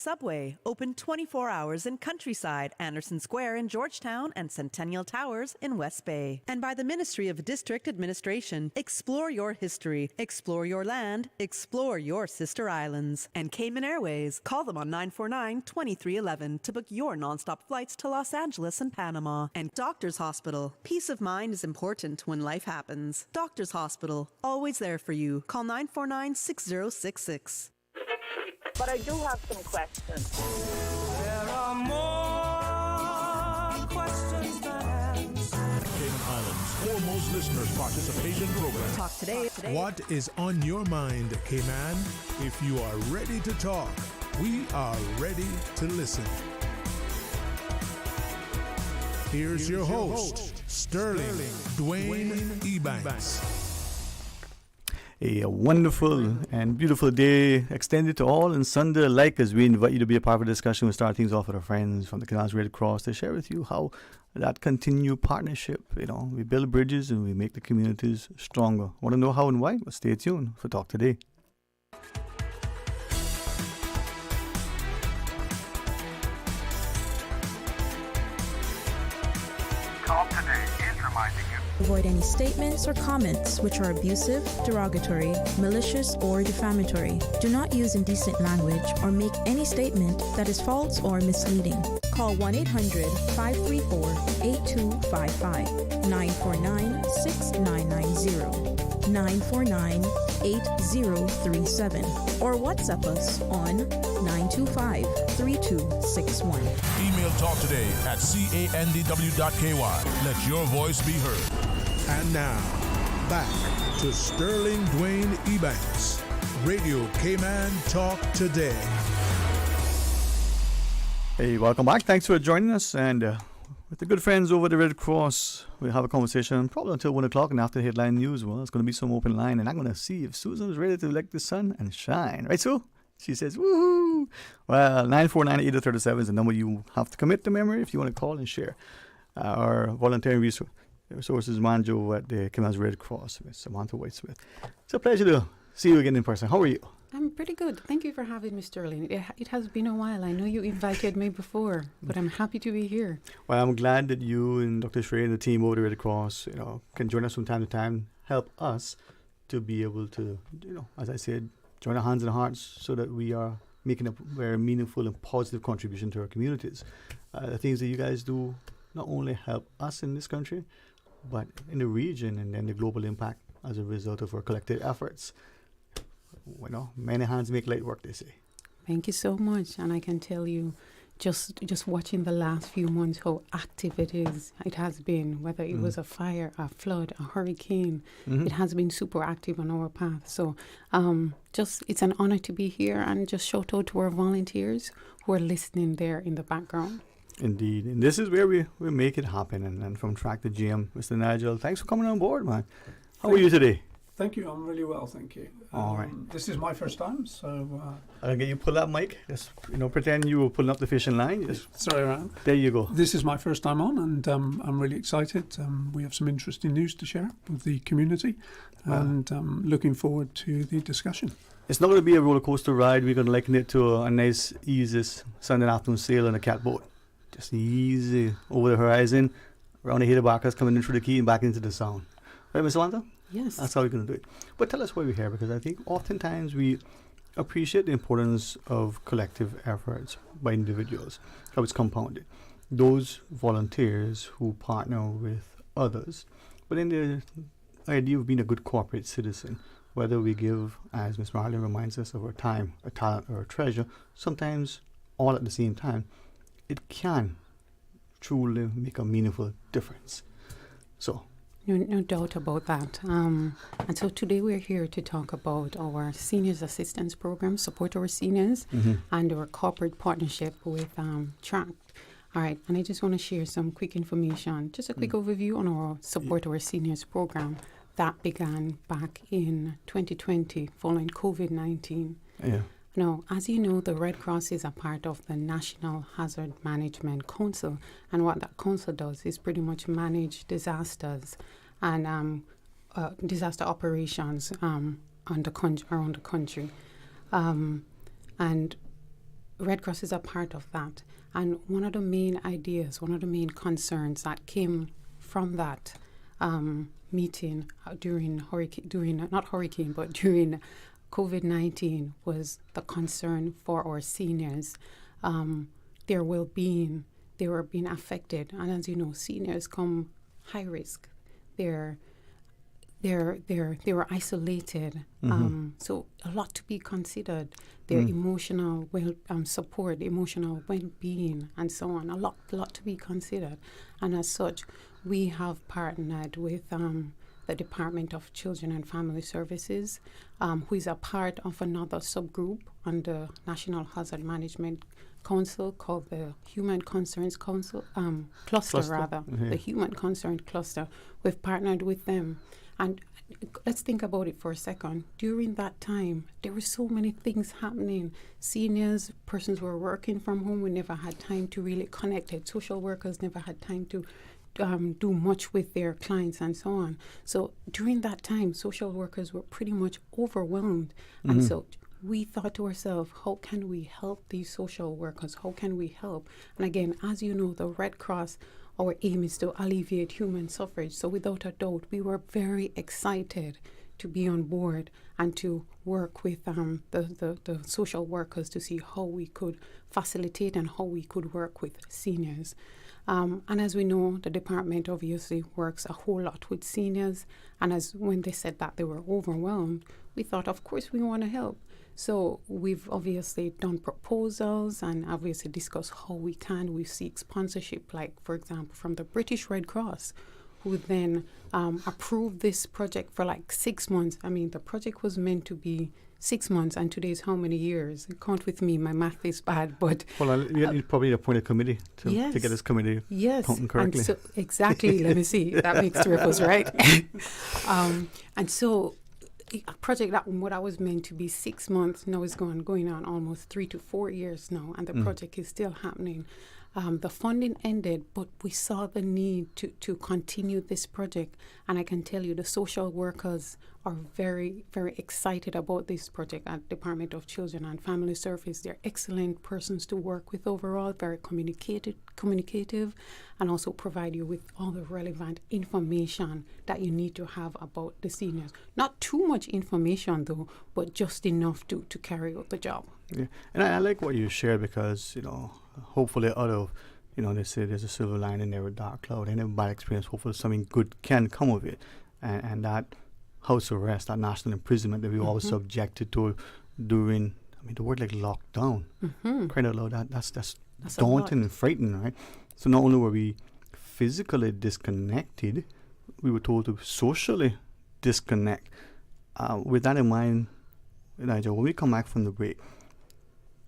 Subway, open 24 hours in Countryside, Anderson Square in Georgetown, and Centennial Towers in West Bay. And by the Ministry of District Administration, explore your history, explore your land, explore your sister islands. And Cayman Airways, call them on 949-2311 to book your nonstop flights to Los Angeles and Panama. And Doctors Hospital, peace of mind is important when life happens. Doctors Hospital, always there for you. Call 949-6066. But I do have some questions. There are more questions than answers. Cayman Islands' foremost listeners participation program. Talk today. What is on your mind, Cayman? If you are ready to talk, we are ready to listen. Here's your host, Sterling Dwayne Ebanks. A wonderful and beautiful day extended to all and Sunday alike as we invite you to be a part of the discussion. We'll start things off with our friends from the Cayman Red Cross to share with you how that continued partnership, we build bridges and we make the communities stronger. Want to know how and why? Well, stay tuned for Talk Today. Talk Today is reminding you. Avoid any statements or comments which are abusive, derogatory, malicious, or defamatory. Do not use indecent language or make any statement that is false or misleading. Call 1-800-534-8255, 949-6990, 949-8037, or WhatsApp us on 925-3261. Email Talk Today at candw.ky. Let your voice be heard. And now, back to Sterling Dwayne Ebanks, Radio Cayman Talk Today. Hey, welcome back. Thanks for joining us. And with the good friends over the Red Cross, we'll have a conversation probably until 1 o'clock and after the headline news. Well, it's going to be some open line. And I'm going to see if Susan is ready to let the sun and shine. Right, Sue? She says, woohoo! Well, 949-8037 is the number you have to commit to memory if you want to call and share. Our volunteering resources manager at the Cayman Red Cross, Ms. Samantha Whitesmith. It's a pleasure to see you again in person. How are you? I'm pretty good. Thank you for having me, Sterling. It has been a while. I know you invited me before, but I'm happy to be here. Well, I'm glad that you and Dr. Shrey and the team over the Red Cross, can join us from time to time, help us to be able to, as I said, join our hands and hearts so that we are making a very meaningful and positive contribution to our communities. The things that you guys do not only help us in this country, but in the region and then the global impact as a result of our collective efforts. Many hands make light work, they say. Thank you so much. And I can tell you, just watching the last few months, how active it has been, whether it was a fire, a flood, a hurricane, it has been super active on our path. So it's an honor to be here, and just shout out to our volunteers who are listening there in the background. Indeed. And this is where we make it happen. And from Trac to GM, Mr. Nigel, thanks for coming on board, man. How are you today? Thank you. I'm really well, thank you. All right. This is my first time, so... I'll get you pull that mic. Just, pretend you were pulling up the fishing line. Just sorry, around. There you go. This is my first time on, and I'm really excited. We have some interesting news to share with the community, and looking forward to the discussion. It's not going to be a roller coaster ride. We're going to liken it to a nice, easy Sunday afternoon sail on a catboat. Just easy over the horizon, around the head of Barkers, coming in through the key and back into the sound. Right, Ms. Samantha? Yes. That's how we're going to do it. But tell us why we're here, because I think oftentimes we appreciate the importance of collective efforts by individuals, how it's compounded. Those volunteers who partner with others, but in the idea of being a good corporate citizen, whether we give, as Ms. Marlin reminds us, of our time, our talent, or our treasure, sometimes all at the same time, it can truly make a meaningful difference. So, No doubt about that. And so today we're here to talk about our Seniors Assistance Program, support our seniors, and our corporate partnership with Trac. All right, and I just want to share some quick information, just a quick overview on our support our seniors program that began back in 2020 following COVID-19. Yeah. Now, as you know, the Red Cross is a part of the National Hazard Management Council, and what that council does is pretty much manage disasters and disaster operations around the country. And Red Cross is a part of that. And one of the main ideas, one of the main concerns that came from that meeting during COVID-19 was the concern for our seniors, their well-being. They were being affected, and as you know, seniors come high risk. They were isolated, so a lot to be considered. Their emotional support, emotional well-being, and so on. A lot to be considered, and as such, we have partnered with the Department of Children and Family Services, who is a part of another subgroup on the National Hazard Management Council called the Human Concerns Council Cluster. The Human Concern Cluster. We've partnered with them, and let's think about it for a second. During that time, there were so many things happening. Seniors, persons were working from home. We never had time to really connect it. Social workers never had time to do much with their clients and so on. So during that time, social workers were pretty much overwhelmed. And so we thought to ourselves, how can we help these social workers? How can we help? And again, as you know, the Red Cross, our aim is to alleviate human suffrage. So without a doubt, we were very excited to be on board and to work with the social workers to see how we could facilitate and how we could work with seniors. And as we know, the department obviously works a whole lot with seniors. And as when they said that they were overwhelmed, we thought, of course, we want to help. So we've obviously done proposals and obviously discussed how we can. We seek sponsorship, like, for example, from the British Red Cross, who then approved this project for like 6 months. I mean, the project was meant to be 6 months, and today is how many years? Count with me, my math is bad, but... Well, you probably appoint a committee to get this committee counting correctly. And so, exactly, let me see. That makes three of us, right? And so a project that was meant to be 6 months now is going on almost 3 to 4 years now, and the project is still happening. The funding ended, but we saw the need to continue this project. And I can tell you the social workers are very, very excited about this project at Department of Children and Family Services. They're excellent persons to work with overall, very communicative, and also provide you with all the relevant information that you need to have about the seniors. Not too much information, though, but just enough to carry out the job. Yeah, and I like what you shared because, hopefully out of, they say there's a silver lining in every dark cloud, and every bad experience, hopefully something good can come of it. And that house arrest, that national imprisonment that we all subjected to during, the word like lockdown, quite a lot, that's daunting and frightening, right? So not only were we physically disconnected, we were told to socially disconnect. With that in mind, Nigel, when we come back from the break,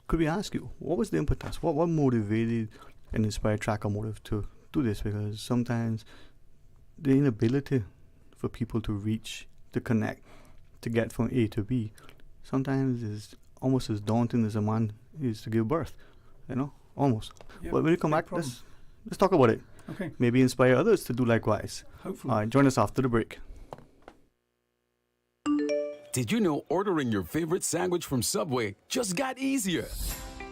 could we ask you, what was the impetus? What motivated and inspired Trac Motive to do this? Because sometimes the inability for people to reach, to connect, to get from A to B, sometimes is almost as daunting as a man is to give birth, almost. Yeah, but when we come back, let's talk about it. Okay. Maybe inspire others to do likewise. Hopefully. Join us after the break. Did you know ordering your favorite sandwich from Subway just got easier?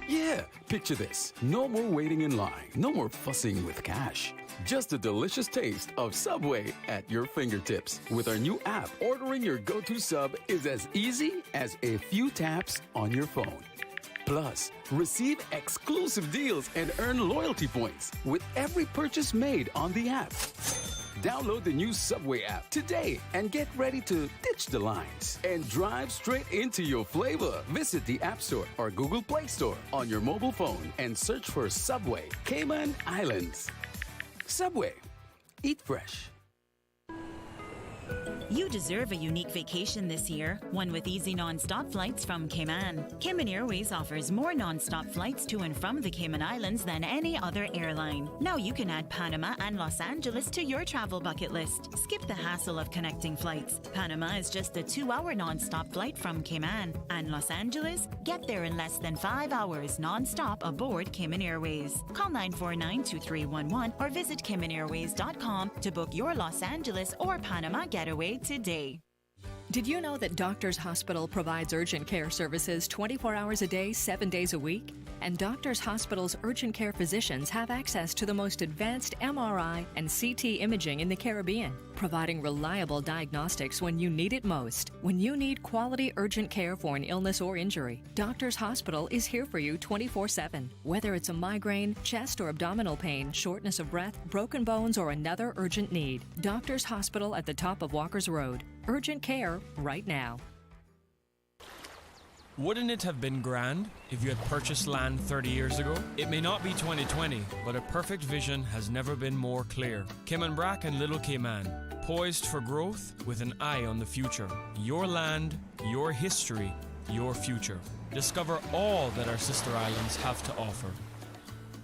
Yeah, picture this. No more waiting in line. No more fussing with cash. Just the delicious taste of Subway at your fingertips. With our new app, ordering your go-to sub is as easy as a few taps on your phone. Plus, receive exclusive deals and earn loyalty points with every purchase made on the app. Download the new Subway app today and get ready to ditch the lines and drive straight into your flavor. Visit the App Store or Google Play Store on your mobile phone and search for Subway Cayman Islands. Subway. Eat fresh. You deserve a unique vacation this year, one with easy non-stop flights from Cayman. Cayman Airways offers more non-stop flights to and from the Cayman Islands than any other airline. Now you can add Panama and Los Angeles to your travel bucket list. Skip the hassle of connecting flights. Panama is just a 2-hour non-stop flight from Cayman. And Los Angeles? Get there in less than 5 hours non-stop aboard Cayman Airways. Call 949-2311 or visit CaymanAirways.com to book your Los Angeles or Panama getaway today. Did you know that Doctors Hospital provides urgent care services 24 hours a day, 7 days a week? And Doctors Hospital's urgent care physicians have access to the most advanced MRI and CT imaging in the Caribbean, providing reliable diagnostics when you need it most. When you need quality urgent care for an illness or injury, Doctors Hospital is here for you 24/7. Whether it's a migraine, chest or abdominal pain, shortness of breath, broken bones, or another urgent need, Doctors Hospital at the top of Walker's Road. Urgent care right now. Wouldn't it have been grand if you had purchased land 30 years ago? It may not be 2020, but a perfect vision has never been more clear. Cayman Brac and Little Cayman, poised for growth with an eye on the future. Your land, your history, your future. Discover all that our sister islands have to offer.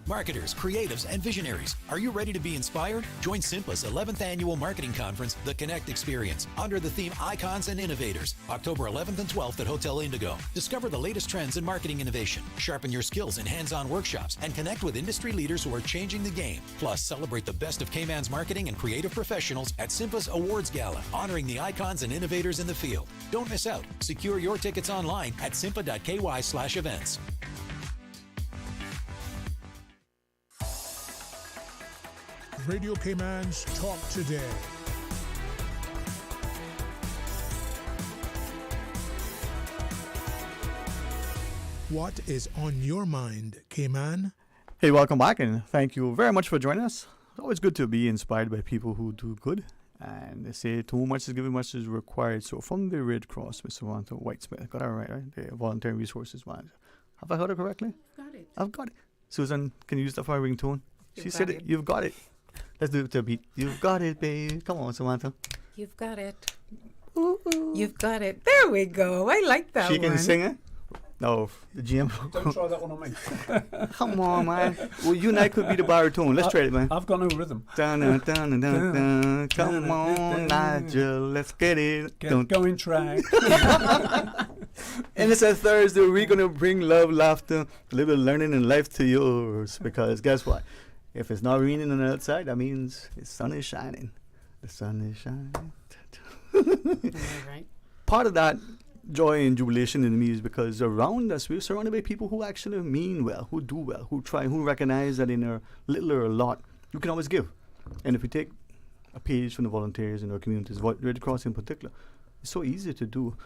Marketers, creatives, and visionaries, are you ready to be inspired? Join SIMPA's 11th annual marketing conference, The Connect Experience, under the theme Icons and Innovators, October 11th and 12th at Hotel Indigo. Discover the latest trends in marketing innovation, sharpen your skills in hands-on workshops, and connect with industry leaders who are changing the game. Plus, celebrate the best of Cayman's marketing and creative professionals at SIMPA's Awards Gala, honoring the icons and innovators in the field. Don't miss out. Secure your tickets online at simpa.ky/events. Radio Cayman's Talk Today. What is on your mind, Cayman? Hey, welcome back, and thank you very much for joining us. It's always good to be inspired by people who do good. And they say, too much is given, much is required. So from the Red Cross, Miss Samantha Whitesmith, got that right? The Voluntary Resources Manager. Have I heard it correctly? Got it. I've got it. Susan, can you use that for a ringtone? She said it. You've got it. Let's do it to a beat. You've got it, babe. Come on, Samantha. You've got it. Ooh, ooh. You've got it. There we go. I like that She one. can sing it? No, the GM. Don't try that one on me. Come on, man. Well, you and I could be the baritone. Let's try it, man. I've got no rhythm. Dun, dun, dun, dun, dun. Come on, Nigel. Let's get it. Get going, Trac. And it's a Thursday. We're going to bring love, laughter, a little bit of learning and life to yours. Because guess what? If it's not raining on the outside, that means the sun is shining. The sun is shining. Right. Part of that joy and jubilation in me is because around us, we're surrounded by people who actually mean well, who do well, who try, who recognize that in a little or a lot, you can always give. And if we take a page from the volunteers in our communities, Red Cross in particular, it's so easy to do.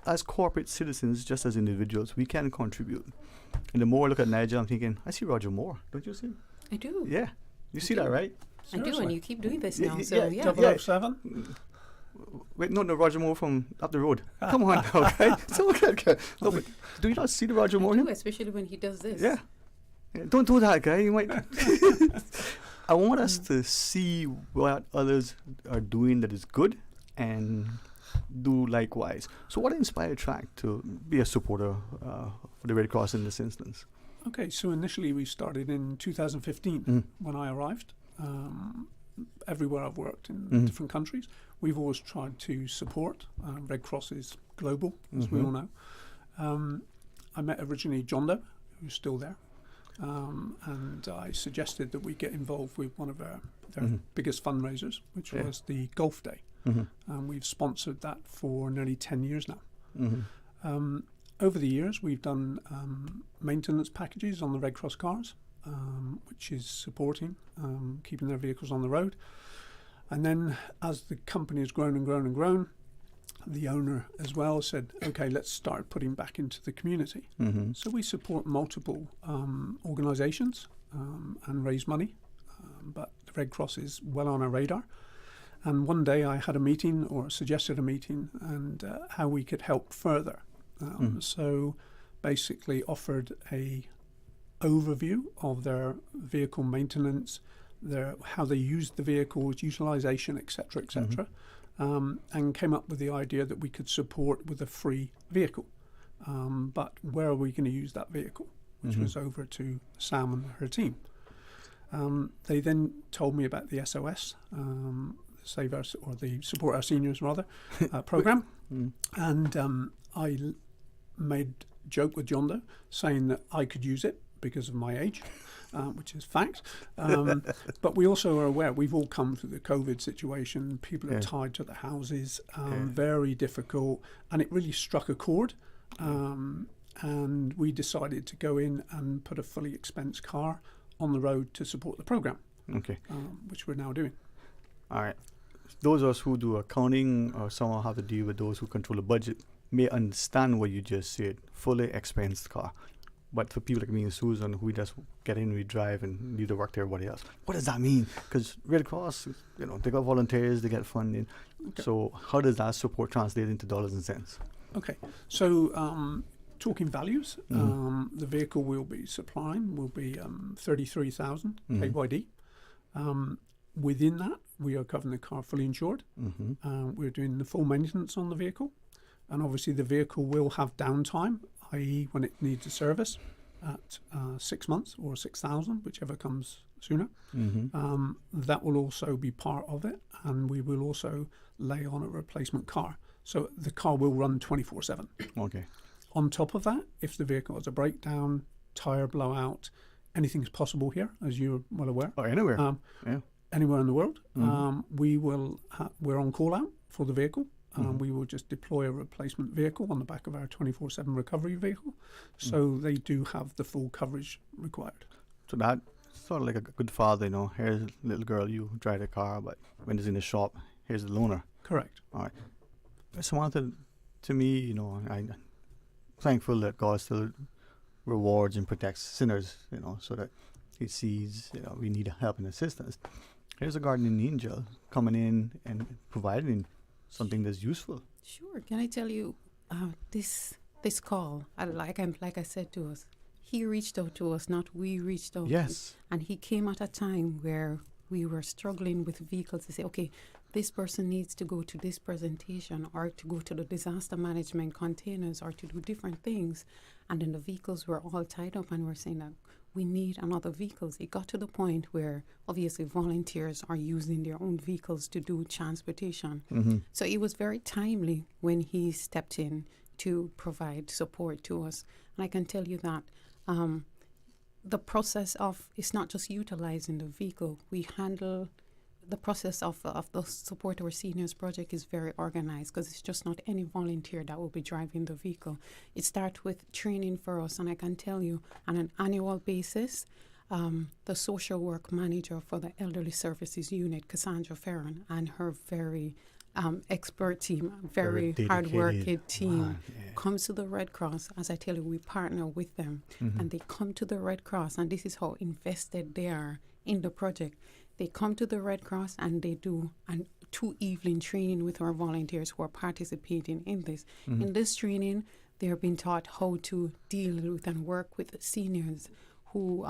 As corporate citizens, just as individuals, we can contribute. And the more I look at Nigel, I'm thinking, I see Roger Moore. Don't you see? I do. Yeah. You see that, right? I do, and you keep doing this now. Yeah, So yeah. 007? Wait, no, Roger Moore from up the road. Come on now, okay? Okay. No, but do you not see the Roger Moore? I do, especially when he does this. Yeah. Don't do that, guy. You might. I want us to see what others are doing that is good and do likewise. So what inspired Trac to be a supporter for the Red Cross in this instance? Okay, so initially we started in 2015 when I arrived. Everywhere I've worked in different countries, we've always tried to support. Red Cross is global, as we all know. I met originally John Doe, who's still there, and I suggested that we get involved with one of their biggest fundraisers, which was the Golf Day. And we've sponsored that for nearly 10 years now. Over the years, we've done maintenance packages on the Red Cross cars, which is supporting, keeping their vehicles on the road. And then as the company has grown and grown and grown, the owner as well said, okay, let's start putting back into the community. So we support multiple organizations and raise money, but the Red Cross is well on our radar. And one day I had a meeting, or suggested a meeting, and how we could help further. So basically offered a overview of their vehicle maintenance, how they used the vehicles, utilization, etc., etc., and came up with the idea that we could support with a free vehicle. But where are we going to use that vehicle? Which was over to Sam and her team. They then told me about the SOS, Save Our, or the Support Our Seniors rather, program, and I made a joke with John Doe saying that I could use it because of my age, which is fact. But we also are aware we've all come through the COVID situation. People are tied to their houses, very difficult, and it really struck a chord. And we decided to go in and put a fully expensed car on the road to support the program. Okay. Which we're now doing. All right. Those of us who do accounting or somehow have to deal with those who control the budget may understand what you just said, fully expensed car. But for people like me and Susan, who just get in, we drive and leave the work to everybody else, what does that mean? Because Red Cross, they got volunteers, they get funding. Okay. So how does that support translate into dollars and cents? Okay. So talking values, the vehicle we'll be supplying will be $33,000 KYD. Within that, we are covering the car fully insured. We're doing the full maintenance on the vehicle. And obviously the vehicle will have downtime, i.e. when it needs a service at 6 months or 6,000, whichever comes sooner. That will also be part of it. And we will also lay on a replacement car. So the car will run 24/7. Okay. On top of that, if the vehicle has a breakdown, tyre blowout, anything's possible here, as you're well aware. Oh, anywhere. Anywhere in the world. We're on call out for the vehicle. We will just deploy a replacement vehicle on the back of our 24/7 recovery vehicle. So they do have the full coverage required. So that's sort of like a good father, here's a little girl, you drive the car, but when it's in the shop, here's the loaner. Correct. All right. Samantha, to me, I'm thankful that God still rewards and protects sinners, so that he sees, we need help and assistance. Here's a guardian angel coming in and providing something that's useful. Sure. Can I tell you, this call, like I said to us, he reached out to us, not we reached out. Yes. And he came at a time where we were struggling with vehicles to say, okay, this person needs to go to this presentation or to go to the disaster management containers or to do different things. And then the vehicles were all tied up and we're saying that we need another vehicles. It got to the point where obviously volunteers are using their own vehicles to do transportation. So it was very timely when he stepped in to provide support to us. And I can tell you that the process of, it's not just utilizing the vehicle. We handle the process of the Support Our Seniors project is very organized because it's just not any volunteer that will be driving the vehicle. It starts with training for us, and I can tell you on an annual basis, the social work manager for the Elderly Services Unit, Cassandra Ferron, and her very expert team, very hard-working team, comes to the Red Cross. As I tell you, we partner with them, and they come to the Red Cross, and this is how invested they are in the project. They come to the Red Cross and they do 2-evening training with our volunteers who are participating in this. In this training, they are being taught how to deal with and work with seniors who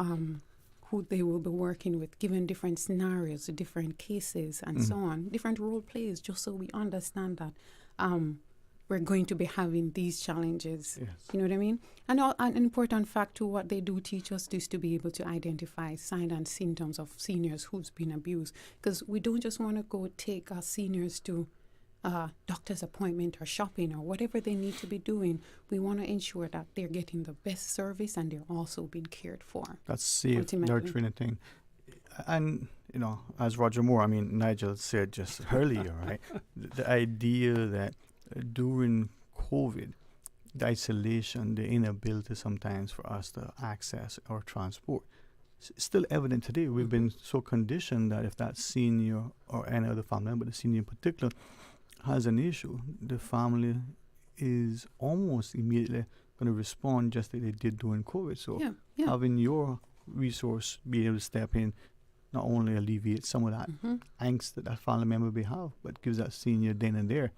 they will be working with, given different scenarios, different cases, and so on, different role plays, just so we understand that we're going to be having these challenges. Yes. You know what I mean? And an important fact to what they do teach us is to be able to identify signs and symptoms of seniors who's been abused. Because we don't just want to go take our seniors to doctor's appointment or shopping or whatever they need to be doing. We want to ensure that they're getting the best service and they're also being cared for. That's safe, nurturing thing. And, as Roger Moore, Nigel said just earlier, right? The idea that during COVID, the isolation, the inability sometimes for us to access or transport, it's still evident today. We've been so conditioned that if that senior or any other family member, the senior in particular, has an issue, the family is almost immediately going to respond just like they did during COVID. So having your resource be able to step in not only alleviates some of that angst that family member may have, but gives that senior then and there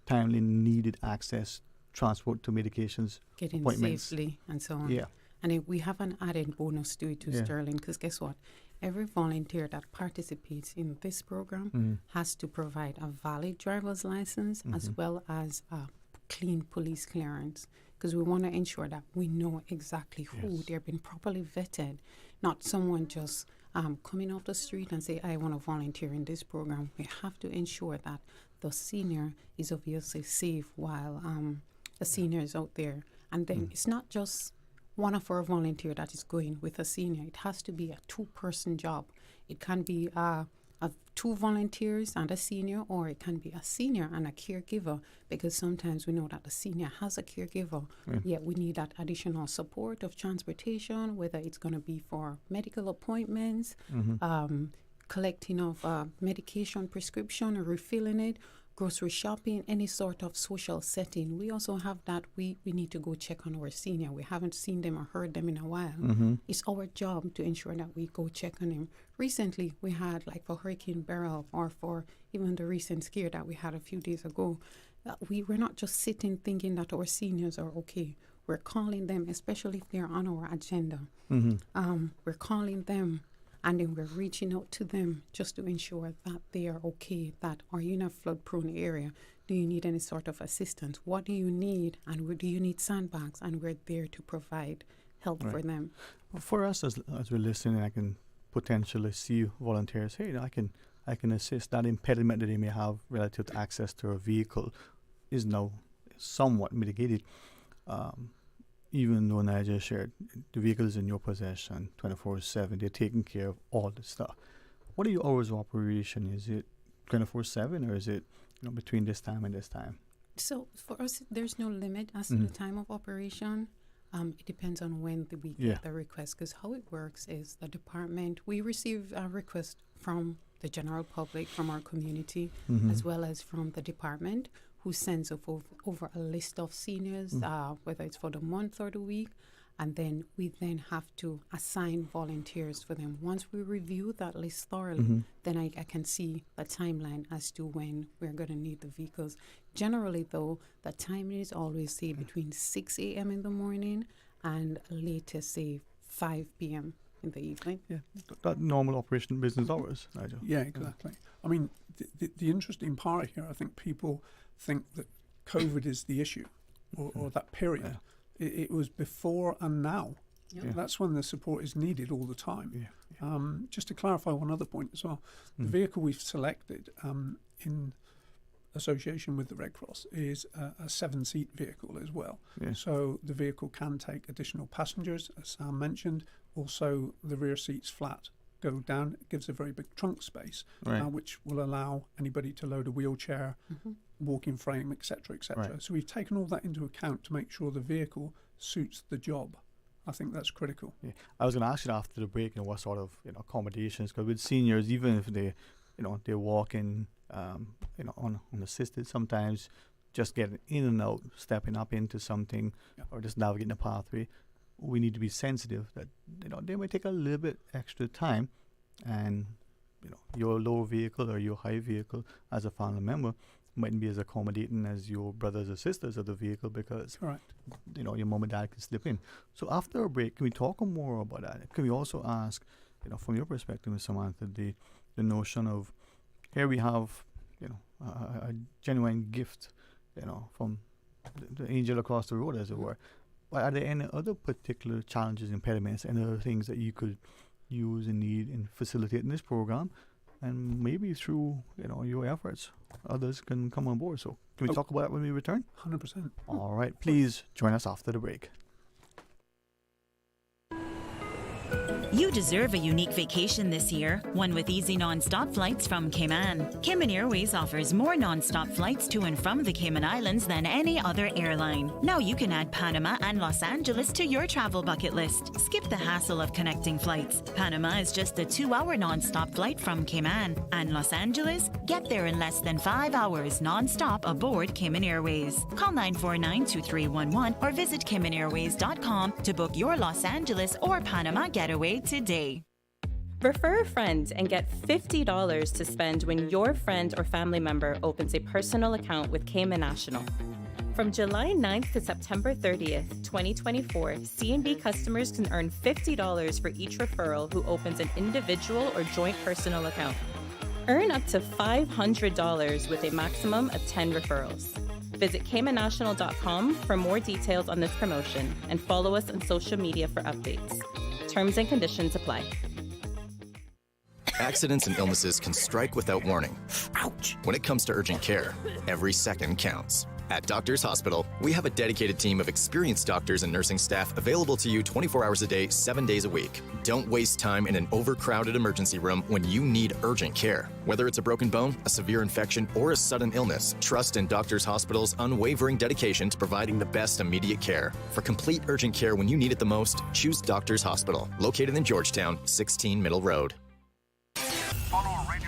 timely needed access, transport to medications, getting appointments. Safely and so on. Yeah. And we have an added bonus to it too, Sterling, because guess what? Every volunteer that participates in this program has to provide a valid driver's license as well as a clean police clearance, because we want to ensure that we know exactly who they've been properly vetted, not someone just coming off the street and say, I want to volunteer in this program. We have to ensure that the senior is obviously safe while the senior is out there. And then it's not just one of our volunteers that is going with a senior, it has to be a 2-person job. It can be 2 volunteers and a senior, or it can be a senior and a caregiver, because sometimes we know that the senior has a caregiver, yet we need that additional support of transportation, whether it's going to be for medical appointments, collecting of medication prescription or refilling it, grocery shopping, any sort of social setting. We also have that we need to go check on our senior. We haven't seen them or heard them in a while. It's our job to ensure that we go check on them. Recently, we had, like for Hurricane Beryl, or for even the recent scare that we had a few days ago, we're not just sitting thinking that our seniors are okay. We're calling them, especially if they're on our agenda. We're calling them, and then we're reaching out to them just to ensure that they are okay, that are you in a flood-prone area? Do you need any sort of assistance? What do you need? And where do you need sandbags? And we're there to provide help for them. For us, as we're listening, I can potentially see volunteers, hey, I can assist. That impediment that they may have relative to access to a vehicle is now somewhat mitigated. Even though Nigel shared, the vehicle is in your possession 24/7, they're taking care of all the stuff. What are your hours of operation? Is it 24/7, or is it between this time and this time? So for us, there's no limit as to the time of operation. It depends on when we get the request, because how it works is the department, we receive a request from the general public, from our community, as well as from the department, who sends over a list of seniors, whether it's for the month or the week, and then we have to assign volunteers for them. Once we review that list thoroughly, then I can see the timeline as to when we're going to need the vehicles. Generally, though, the timing is always, say, between 6 a.m. in the morning and latest, say, 5 p.m. in the evening. Yeah, that normal operation business hours, Nigel. Yeah, exactly. I mean, the interesting part here, I think people think that COVID is the issue, or that period. It was before and now. That's when the support is needed all the time. Just to clarify one other point as well, the vehicle we've selected in association with the Red Cross is a 7-seat vehicle as well. So the vehicle can take additional passengers, as Sam mentioned. Also, the rear seats flat go down. It gives a very big trunk space, which will allow anybody to load a wheelchair, walking frame, etc., etc. So we've taken all that into account to make sure the vehicle suits the job. I think that's critical. I was going to ask you after the break, what sort of accommodations, because with seniors, even if they, they're walking, unassisted, sometimes just getting in and out, stepping up into something, or just navigating a pathway, we need to be sensitive that they may take a little bit extra time, and your low vehicle or your high vehicle as a family member mightn't be as accommodating as your brothers or sisters of the vehicle, because your mom and dad can slip in. So after a break, can we talk more about that? Can we also ask, from your perspective, Ms. Samantha, the notion of, here we have a genuine gift from the angel across the road, as it were. But are there any other particular challenges, impediments, and other things that you could use and need in facilitating this program? And maybe through your efforts, others can come on board. So can we talk about that when we return? 100%. All right. Please join us after the break. You deserve a unique vacation this year, one with easy non-stop flights from Cayman. Cayman Airways offers more non-stop flights to and from the Cayman Islands than any other airline. Now you can add Panama and Los Angeles to your travel bucket list. Skip the hassle of connecting flights. Panama is just a 2-hour non-stop flight from Cayman. And Los Angeles? Get there in less than 5 hours non-stop aboard Cayman Airways. Call 949-2311 or visit CaymanAirways.com to book your Los Angeles or Panama getaway today. Refer a friend and get $50 to spend when your friend or family member opens a personal account with Cayman National. From July 9th to September 30th, 2024, C&B customers can earn $50 for each referral who opens an individual or joint personal account. Earn up to $500 with a maximum of 10 referrals. Visit CaymanNational.com for more details on this promotion and follow us on social media for updates. Terms and conditions apply. Accidents and illnesses can strike without warning. Ouch! When it comes to urgent care, every second counts. At Doctors Hospital, we have a dedicated team of experienced doctors and nursing staff available to you 24 hours a day, 7 days a week. Don't waste time in an overcrowded emergency room when you need urgent care. Whether it's a broken bone, a severe infection, or a sudden illness, trust in Doctors Hospital's unwavering dedication to providing the best immediate care. For complete urgent care when you need it the most, choose Doctors Hospital, located in Georgetown, 16 Middle Road.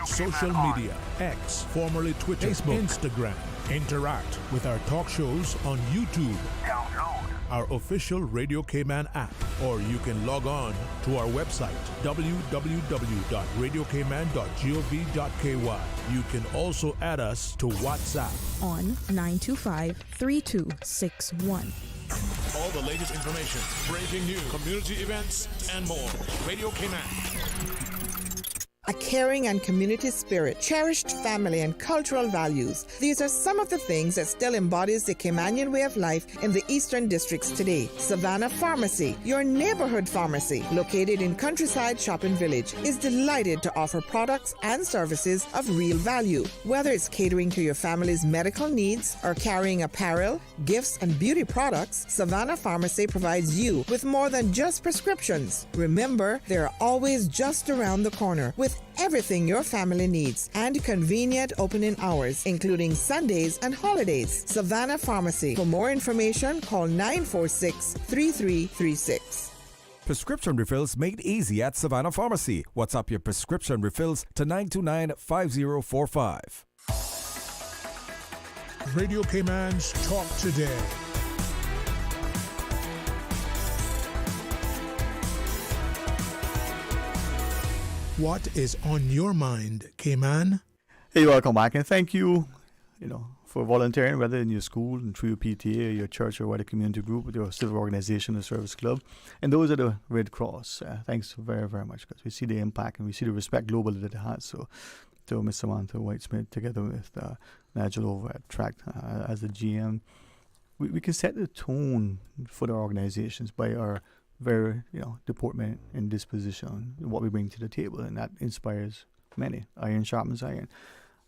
Social media, X, formerly Twitter, Facebook, Instagram. Interact with our talk shows on YouTube. Download our official Radio Cayman app, or you can log on to our website, www.radiocayman.gov.ky. You can also add us to WhatsApp on 925-3261. All the latest information, breaking news, community events, and more. Radio Cayman. A caring and community spirit, cherished family and cultural values. These are some of the things that still embodies the Caymanian way of life in the Eastern Districts today. Savannah Pharmacy, your neighborhood pharmacy, located in Countryside Shopping Village, is delighted to offer products and services of real value. Whether it's catering to your family's medical needs or carrying apparel, gifts, and beauty products, Savannah Pharmacy provides you with more than just prescriptions. Remember, they're always just around the corner with everything your family needs and convenient opening hours, including Sundays and holidays. Savannah Pharmacy. For more information, call 946-3336. Prescription refills made easy at Savannah Pharmacy. WhatsApp your prescription refills to 929-5045. Radio Cayman's Talk Today. What is on your mind, Cayman? Hey, welcome back, and thank you, for volunteering, whether in your school and through your PTA, your church, or wider community group, with your civil organization or service club, and those at the Red Cross. Thanks very, very much, because we see the impact and we see the respect globally that it has. So, to Miss Samantha Whitesmith, together with Nigel over at Trac as the GM, we can set the tone for the organizations by our very, deportment and disposition, what we bring to the table, and that inspires many. Iron sharpens iron.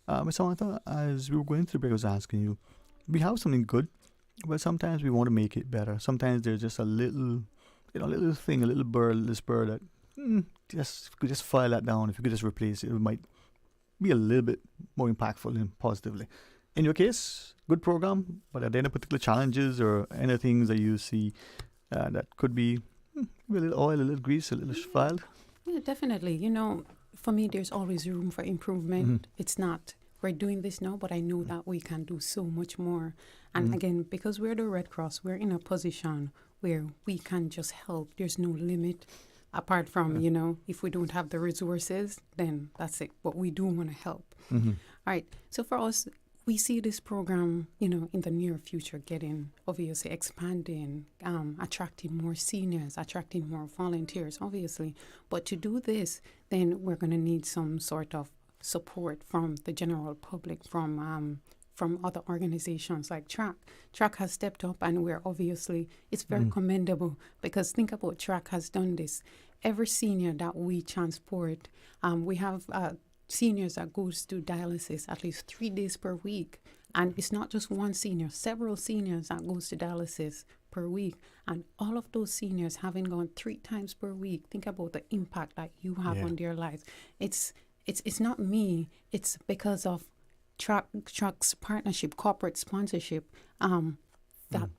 Ms. Samantha, as we were going through the break, I was asking you, we have something good, but sometimes we want to make it better. Sometimes there's just a little, little thing, a little spur that, if you could just file that down, if you could just replace it, it might be a little bit more impactful and positively. In your case, good program, but are there any particular challenges or any things that you see that could be a little oil, a little grease, a little filed? Yeah, definitely. For me, there's always room for improvement. Mm-hmm. It's not, we're doing this now, but I know that we can do so much more. And again, because we're the Red Cross, we're in a position where we can just help. There's no limit. Apart from, if we don't have the resources, then that's it. But we do want to help. Mm-hmm. All right. So for us, we see this program, in the near future obviously expanding, attracting more seniors, attracting more volunteers, obviously. But to do this, then we're going to need some sort of support from the general public, from other organizations like Trac. Trac has stepped up, and it's very commendable, because think about Trac has done this. Every senior that we transport, we have seniors that goes to dialysis at least 3 days per week. And it's not just one senior, several seniors that goes to dialysis per week. And all of those seniors having gone 3 times per week, think about the impact that you have on their lives. It's not me, it's because of Trac's partnership, corporate sponsorship, that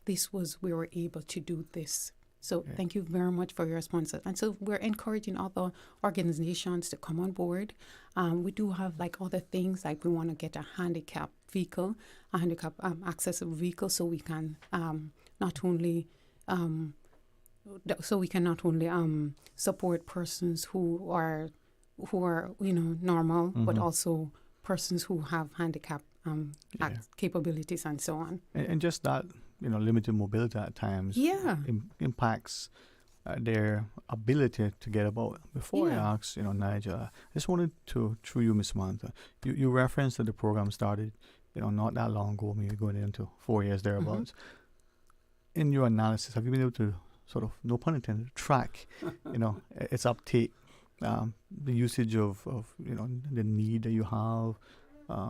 we were able to do this. So thank you very much for your sponsor. And so we're encouraging other organizations to come on board. We do have other things, like we want to get a handicap vehicle, a handicap accessible vehicle, so we can not only support persons who are normal, but also persons who have handicap capabilities and so on. And just that, limited mobility at times impacts their ability to get about. Before I ask, Nigel, I just wanted to, through you, Ms. Samantha, you referenced that the program started, not that long ago, maybe going into 4 years thereabouts. Mm-hmm. In your analysis, have you been able to sort of, no pun intended, track, its uptake, the usage of the need that you have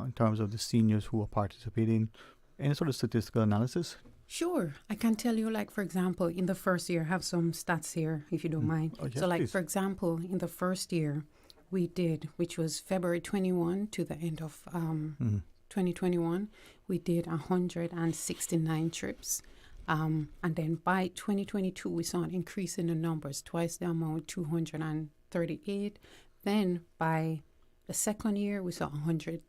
in terms of the seniors who are participating? Any sort of statistical analysis? Sure. I can tell you, like, for example, in the first year, I have some stats here, if you don't mind. Oh, yes, so, like, please. for example, in the first year, we did, which was February 21 to the end of 2021, we did 169 trips. And then by 2022, we saw an increase in the numbers, twice the amount, 238. Then by the second year, we saw 100.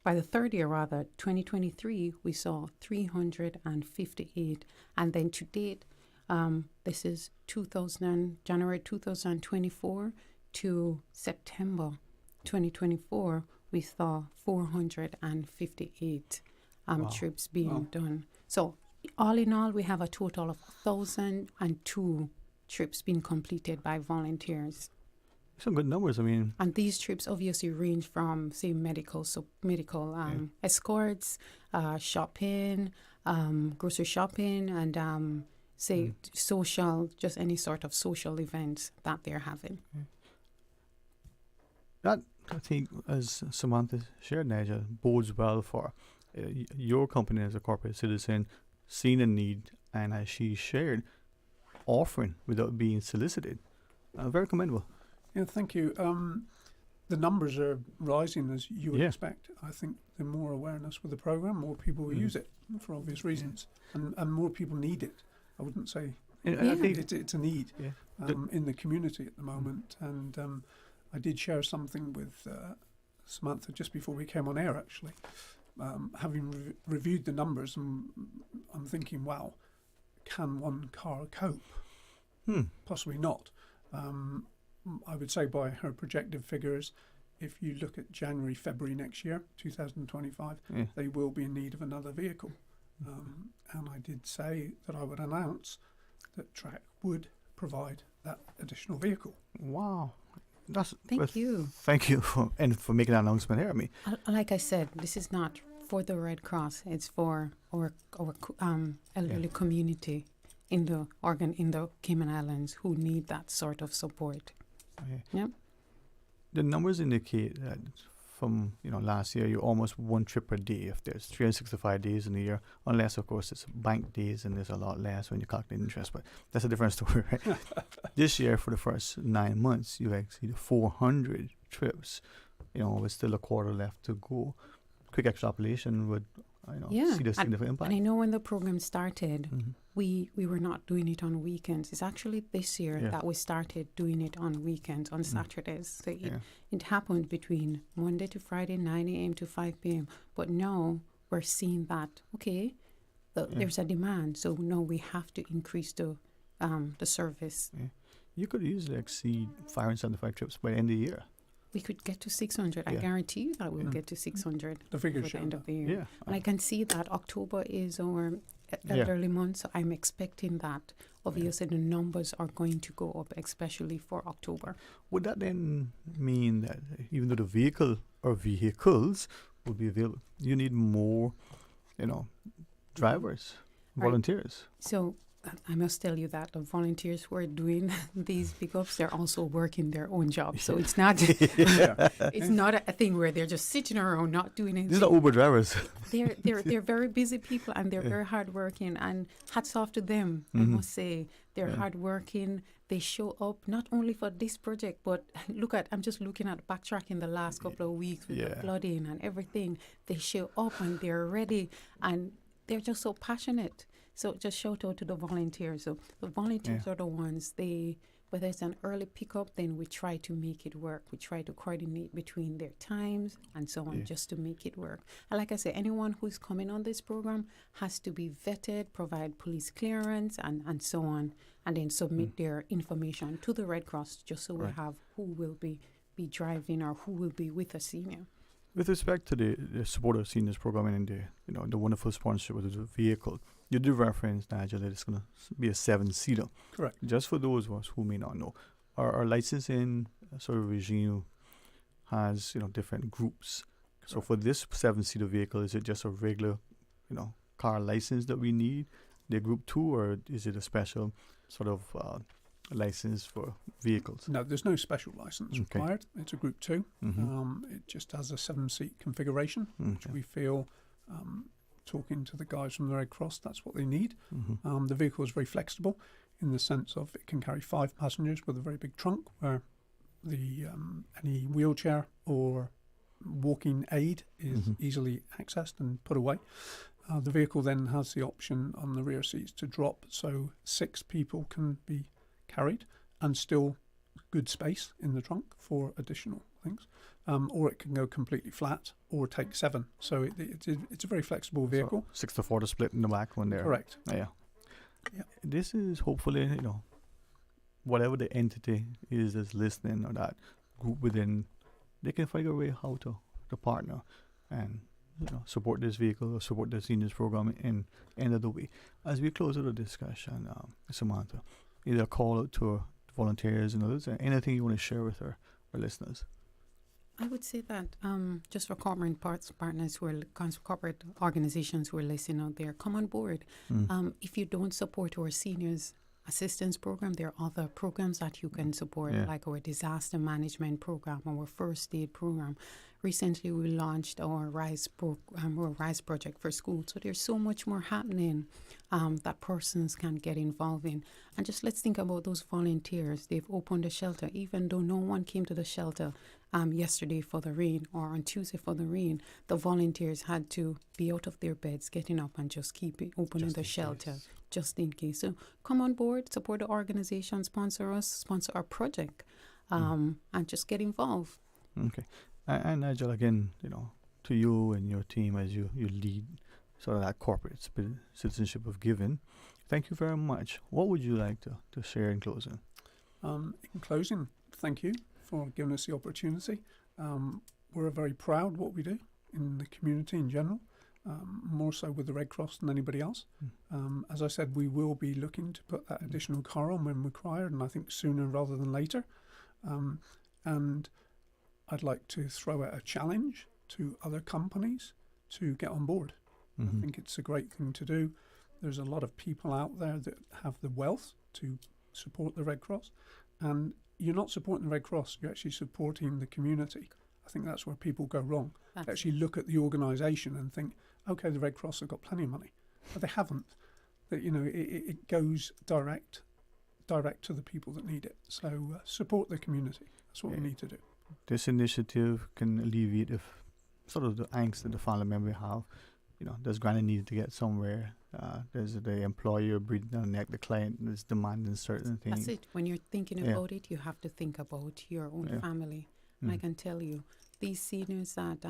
By the third year, rather, 2023, we saw 358. And then to date, this is January 2024 to September 2024, we saw 458 trips being done. So all in all, we have a total of 1,002 trips being completed by volunteers. Some good numbers, I mean. And these trips obviously range from, say, medical escorts, shopping, grocery shopping, and social, just any sort of social events that they're having. That, I think, as Samantha shared, Nigel, bodes well for your company as a corporate citizen, seeing a need, and as she shared, offering without being solicited. Very commendable. Yeah, thank you. The numbers are rising as you would expect. I think the more awareness with the program, more people will use it for obvious reasons, and more people need it. I wouldn't say I think it's a need in the community at the moment. And I did share something with Samantha just before we came on air, actually. Having reviewed the numbers, and I'm thinking, wow, can one car cope? Possibly not. I would say by her projected figures, if you look at January, February next year, 2025, they will be in need of another vehicle. And I did say that I would announce that Trac would provide that additional vehicle. Wow. Thank you. Thank you for making that announcement here. I mean, like I said, this is not for the Red Cross. It's for our elderly community in the Cayman Islands who need that sort of support. Yep. The numbers indicate that from last year, you're almost one trip per day. If there's 365 days in a year, unless of course it's bank days and there's a lot less when you calculate interest, but that's a different story, right? This year, for the first 9 months, you've exceeded 400 trips. With still a quarter left to go. Quick extrapolation would see the significant impact. And I know when the program started, we were not doing it on weekends. It's actually this year that we started doing it on weekends, on Saturdays. So it happened between Monday to Friday, 9 a.m. to 5 p.m. But now we're seeing that, there's a demand. So now we have to increase the service. Yeah. You could easily exceed 575 trips by the end of the year. We could get to 600. I guarantee you that we'll get to 600 the figure for the end of the year. Yeah. And I can see that October is our elderly month, so I'm expecting that. Obviously, the numbers are going to go up, especially for October. Would that then mean that even though the vehicle or vehicles will be available, you need more, drivers, volunteers? So I must tell you that the volunteers who are doing these pickups, they're also working their own jobs. So it's not it's not a thing where they're just sitting around not doing anything. These are Uber drivers. They're very busy people, and they're very hardworking. And hats off to them, I must say. They're hardworking. They show up not only for this project, but I'm just looking at backtracking the last couple of weeks with the flooding and everything. They show up and they're ready, and they're just so passionate. So just shout out to the volunteers. So the volunteers are the ones, whether it's an early pickup, then we try to make it work. We try to coordinate between their times and so on just to make it work. And like I said, anyone who's coming on this program has to be vetted, provide police clearance and so on, and then submit their information to the Red Cross just so we have who will be driving or who will be with a senior. With respect to the support of seniors program and the wonderful sponsorship with the vehicle, you do reference, Nigel, that it's going to be a 7-seater. Correct. Just for those of us who may not know, our licensing sort of regime has different groups. Correct. So for this 7-seater vehicle, is it just a regular car license that we need, the Group 2, or is it a special sort of license for vehicles? No, there's no special license required. It's a Group 2. It just has a 7-seat configuration, which we feel talking to the guys from the Red Cross. That's what they need. The vehicle is very flexible in the sense of it can carry 5 passengers with a very big trunk where the any wheelchair or walking aid is easily accessed and put away. The vehicle then has the option on the rear seats to drop, so 6 people can be carried and still good space in the trunk for additional things. Or it can go completely flat or take 7. So it's a very flexible vehicle. So 6-4 to split in the back one there. Correct. Yeah. This is hopefully, whatever the entity is that's listening or that group within, they can figure a way how to partner and support this vehicle or support the seniors program in end of the way. As we close out the discussion, Samantha, either a call out to volunteers and others, anything you want to share with our listeners? I would say that just for corporate partners who are corporate organizations who are listening out there, come on board. If you don't support our seniors assistance program, there are other programs that you can support, like our disaster management program, our first aid program. Recently, we launched our RISE project for schools. So there's so much more happening that persons can get involved in. And just let's think about those volunteers. They've opened a shelter, even though no one came to the shelter yesterday for the rain or on Tuesday for the rain. The volunteers had to be out of their beds, getting up and just keep it opening the shelter just in case. So come on board, support the organization, sponsor us, sponsor our project, and just get involved. Okay. And Nigel, again, to you and your team as you lead sort of that corporate citizenship of giving, thank you very much. What would you like to share in closing? In closing, thank you for giving us the opportunity. We're very proud of what we do in the community in general, more so with the Red Cross than anybody else. As I said, we will be looking to put that additional car on when required, and I think sooner rather than later. And I'd like to throw out a challenge to other companies to get on board. I think it's a great thing to do. There's a lot of people out there that have the wealth to support the Red Cross, and you're not supporting the Red Cross, you're actually supporting the community. I think that's where people go wrong. They actually look at the organisation and think, okay, the Red Cross have got plenty of money, but they haven't. That it goes direct to the people that need it. So support the community. That's what we need to do. This initiative can alleviate sort of the angst that the family member have. Does granny need to get somewhere? There's the employer breathing down the neck, the client is demanding certain things. That's it. When you're thinking about it, you have to think about your own family. And I can tell you, these seniors that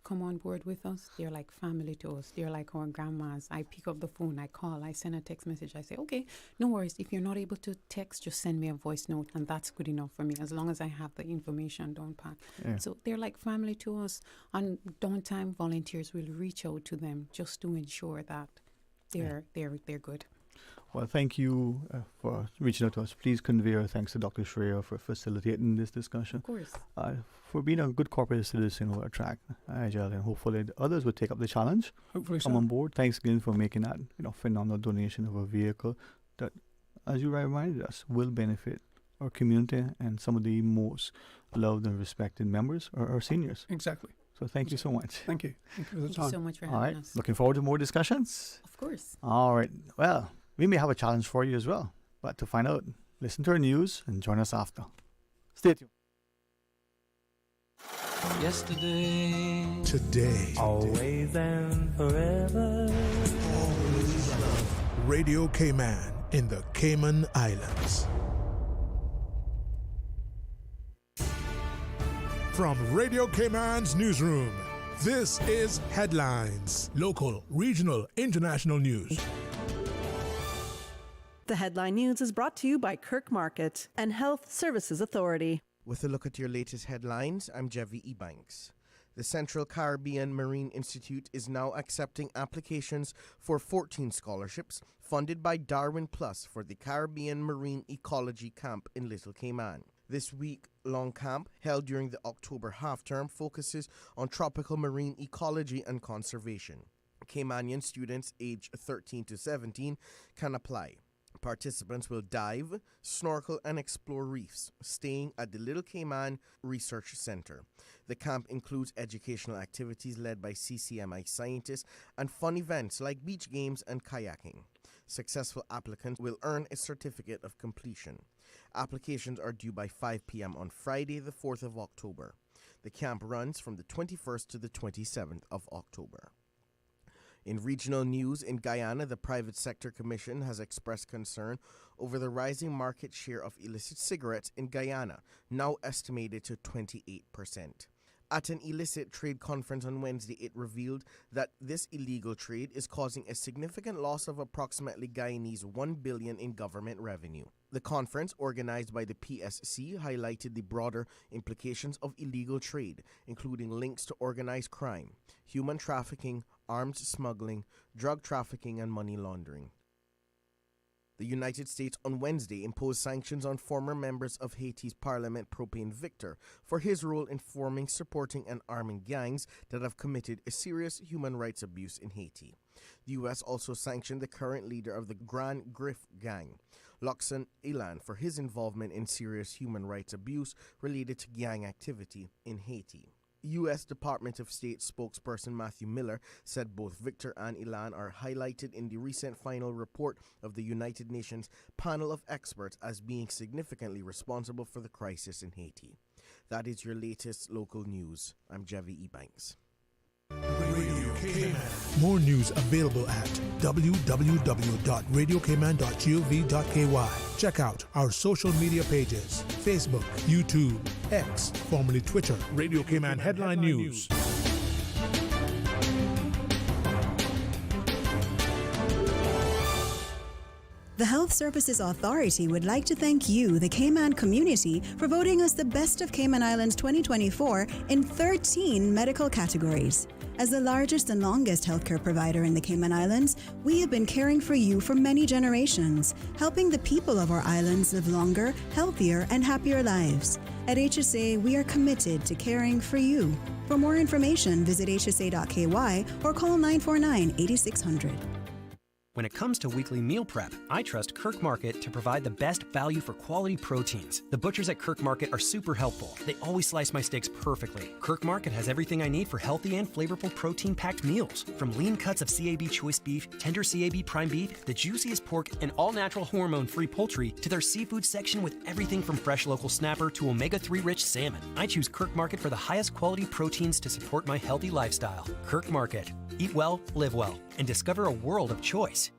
come on board with us, they're like family to us. They're like our grandmas. I pick up the phone, I call, I send a text message. I say, okay, no worries. If you're not able to text, just send me a voice note, and that's good enough for me, as long as I have the information down pat. So they're like family to us. On downtime, volunteers will reach out to them just to ensure that they're good. Well, thank you for reaching out to us. Please convey our thanks to Dr. Schreier for facilitating this discussion. Of course. For being a good corporate citizen over at Trac, Nigel, and hopefully the others will take up the challenge. Hopefully come on board. Thanks again for making that phenomenal donation of a vehicle that, as you reminded us, will benefit our community and some of the most loved and respected members, our seniors. Exactly. So thank you so much. Thank you. Thank you for the time. Thank you so much for having us. Looking forward to more discussions. Of course. All right. Well, we may have a challenge for you as well. But to find out, listen to our news and join us after. Stay tuned. Yesterday, Today, always and forever. Radio Cayman in the Cayman Islands. From Radio Cayman's newsroom, this is Headlines. Local, regional, international news. The Headline News is brought to you by Kirk Market and Health Services Authority. With a look at your latest headlines, I'm Dwayne Ebanks. The Central Caribbean Marine Institute is now accepting applications for 14 scholarships funded by Darwin Plus for the Caribbean Marine Ecology Camp in Little Cayman. This week-long camp, held during the October half-term, focuses on tropical marine ecology and conservation. Caymanian students aged 13 to 17 can apply. Participants will dive, snorkel, and explore reefs, staying at the Little Cayman Research Center. The camp includes educational activities led by CCMI scientists and fun events like beach games and kayaking. Successful applicants will earn a certificate of completion. Applications are due by 5 p.m. on Friday, the 4th of October. The camp runs from the 21st to the 27th of October. In regional news, in Guyana, the Private Sector Commission has expressed concern over the rising market share of illicit cigarettes in Guyana, now estimated to 28%. At an illicit trade conference on Wednesday, it revealed that this illegal trade is causing a significant loss of approximately Guyanese $1 billion in government revenue. The conference, organized by the PSC, highlighted the broader implications of illegal trade, including links to organized crime, human trafficking, arms smuggling, drug trafficking, and money laundering. The United States on Wednesday imposed sanctions on former members of Haiti's Parliament Propane Victor for his role in forming, supporting, and arming gangs that have committed a serious human rights abuse in Haiti. The U.S. also sanctioned the current leader of the Grand Grif gang, Luxon Ilan, for his involvement in serious human rights abuse related to gang activity in Haiti. U.S. Department of State spokesperson Matthew Miller said both Victor and Ilan are highlighted in the recent final report of the United Nations panel of experts as being significantly responsible for the crisis in Haiti. That is your latest local news. I'm Jevi Ebanks. Radio Cayman. More news available at www.radiocayman.gov.ky. Check out our social media pages: Facebook, YouTube, X, formerly Twitter, Radio Cayman Headline News. The Health Services Authority would like to thank you, the Cayman community, for voting us the Best of Cayman Islands 2024 in 13 medical categories. As the largest and longest healthcare provider in the Cayman Islands, we have been caring for you for many generations, helping the people of our islands live longer, healthier, and happier lives. At HSA, we are committed to caring for you. For more information, visit hsa.ky or call 949-8600. When it comes to weekly meal prep, I trust Kirk Market to provide the best value for quality proteins. The butchers at Kirk Market are super helpful. They always slice my steaks perfectly. Kirk Market has everything I need for healthy and flavorful protein-packed meals. From lean cuts of CAB choice beef, tender CAB prime beef, the juiciest pork, and all-natural hormone-free poultry, to their seafood section with everything from fresh local snapper to omega-3 rich salmon. I choose Kirk Market for the highest quality proteins to support my healthy lifestyle. Kirk Market. Eat well, live well, and discover a world of choice.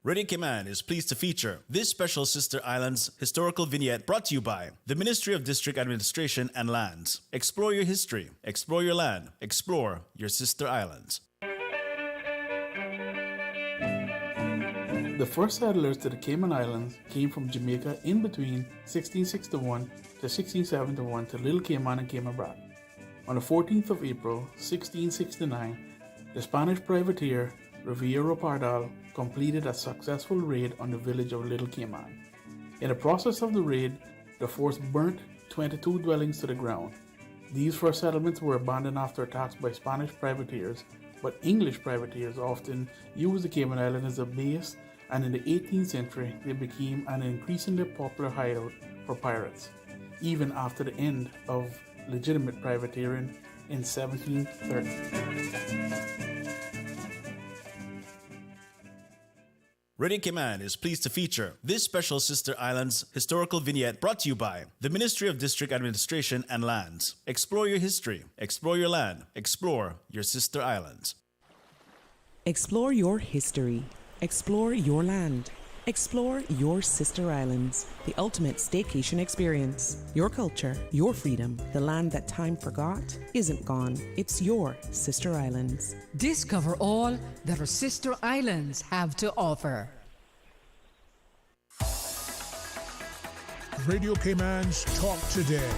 Radio Cayman is pleased to feature this special Sister Islands historical vignette brought to you by the Ministry of District Administration and Lands. Explore your history, explore your land, explore your Sister Islands. The first settlers to the Cayman Islands came from Jamaica in between 1661 to 1671 to Little Cayman and Cayman Brac. On the 14th of April, 1669, the Spanish privateer Riviero Pardal completed a successful raid on the village of Little Cayman. In the process of the raid, the force burnt 22 dwellings to the ground. These first settlements were abandoned after attacks by Spanish privateers, but English privateers often used the Cayman Islands as a base, and in the 18th century they became an increasingly popular hideout for pirates, even after the end of legitimate privateering in 1730. Radio Cayman is pleased to feature this special Sister Islands historical vignette brought to you by the Ministry of District Administration and Lands. Explore your history, explore your land, explore your Sister Islands. Explore your history, explore your land, explore your Sister Islands, the ultimate staycation experience. Your culture, your freedom, the land that time forgot isn't gone. It's your Sister Islands. Discover all that our Sister Islands have to offer. Radio Cayman's Talk Today.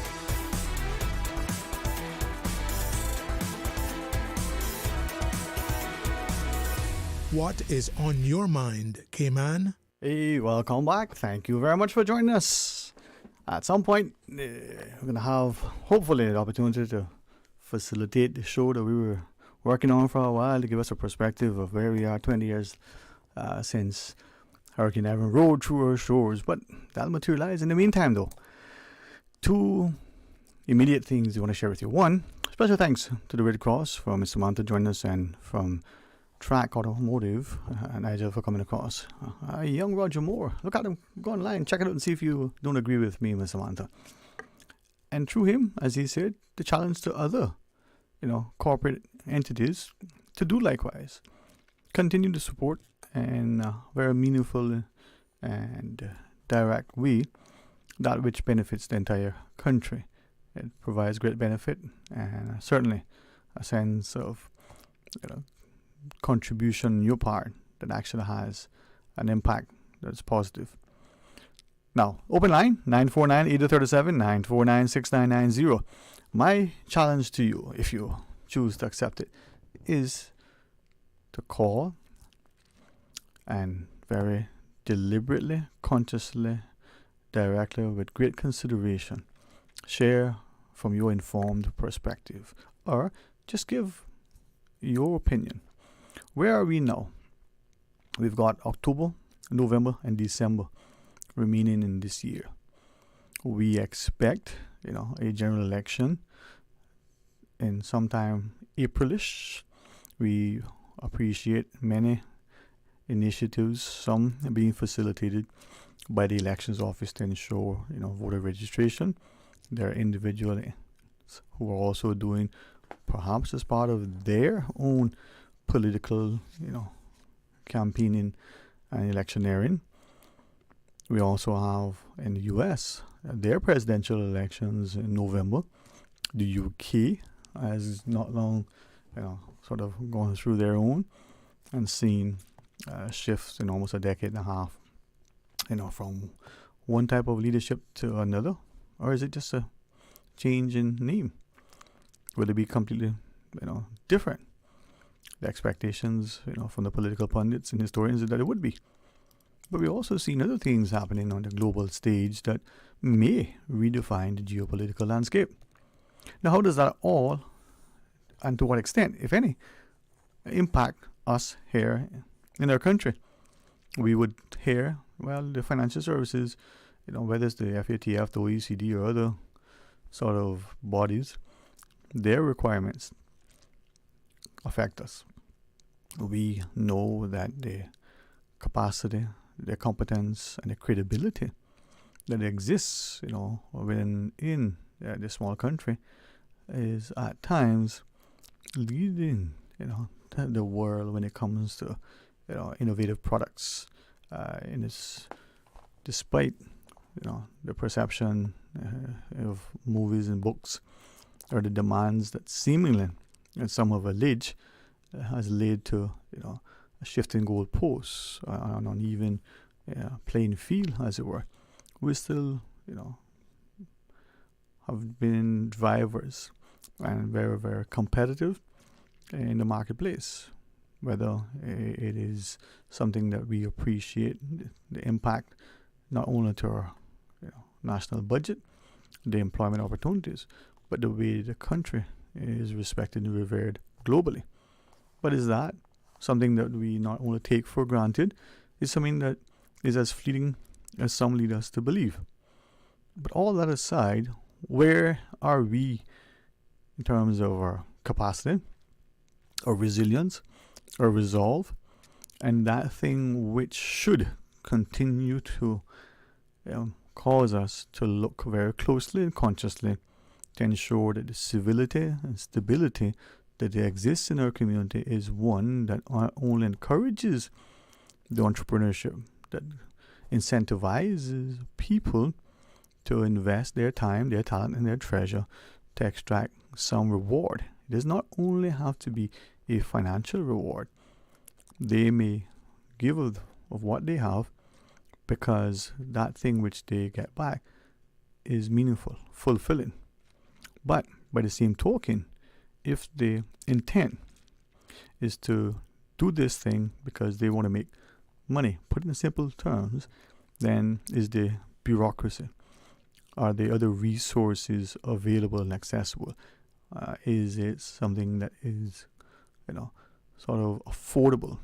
What is on your mind, Cayman? Hey, welcome back. Thank you very much for joining us. At some point, we're going to have, hopefully, the opportunity to facilitate the show that we were working on for a while to give us a perspective of where we are 20 years since Hurricane Evan rode through our shores, but that'll materialize. In the meantime, though, two immediate things we want to share with you. One, special thanks to the Red Cross for Miss Samantha joining us, and from Trac Automotive, Nigel, for coming across. Young Roger Moore. Look at him. Go online, check it out and see if you don't agree with me, Miss Samantha. And through him, as he said, the challenge to other, corporate entities to do likewise. Continue to support in a very meaningful and direct way that which benefits the entire country. It provides great benefit and certainly a sense of contribution on your part that actually has an impact that's positive. Now, open line 949-8037, 949-6990. My challenge to you, if you choose to accept it, is to call and very deliberately, consciously, directly, with great consideration, share from your informed perspective, or just give your opinion. Where are we now? We've got October, November, and December remaining in this year. We expect, a general election in sometime Aprilish. We appreciate many initiatives, some being facilitated by the elections office to ensure, voter registration. There are individuals who are also doing, perhaps as part of their own political, campaigning and electioneering. We also have in the U.S. their presidential elections in November. The U.K. has not long, sort of gone through their own and seen shifts in almost a decade and a half, from one type of leadership to another. Or is it just a change in name? Will it be completely, different? The expectations, from the political pundits and historians is that it would be. But we've also seen other things happening on the global stage that may redefine the geopolitical landscape. Now, how does that all, and to what extent, if any, impact us here in our country? We would hear, the financial services, whether it's the FATF, the OECD, or other sort of bodies, their requirements affect us. We know that the capacity, the competence, and the credibility that exists, within this small country is at times leading, the world when it comes to, innovative products. And it's despite, the perception of movies and books, or the demands that seemingly, and some have alleged, has led to, a shift in goalposts, an uneven playing field, as it were. We still, have been drivers and very, very competitive in the marketplace. Whether it is something that we appreciate, the impact not only to our national budget, the employment opportunities, but the way the country is respected and revered globally. But is that something that we not only take for granted, is something that is as fleeting as some lead us to believe? But all that aside, where are we in terms of our capacity, our resilience, our resolve, and that thing which should continue to cause us to look very closely and consciously to ensure that the civility and stability that exists in our community is one that not only encourages the entrepreneurship, that incentivizes people to invest their time, their talent, and their treasure to extract some reward. It does not only have to be a financial reward. They may give of what they have because that thing which they get back is meaningful, fulfilling. But by the same token, if the intent is to do this thing because they want to make money, put it in simple terms, then is the bureaucracy? Are there other resources available and accessible? Is it something that is, sort of affordable?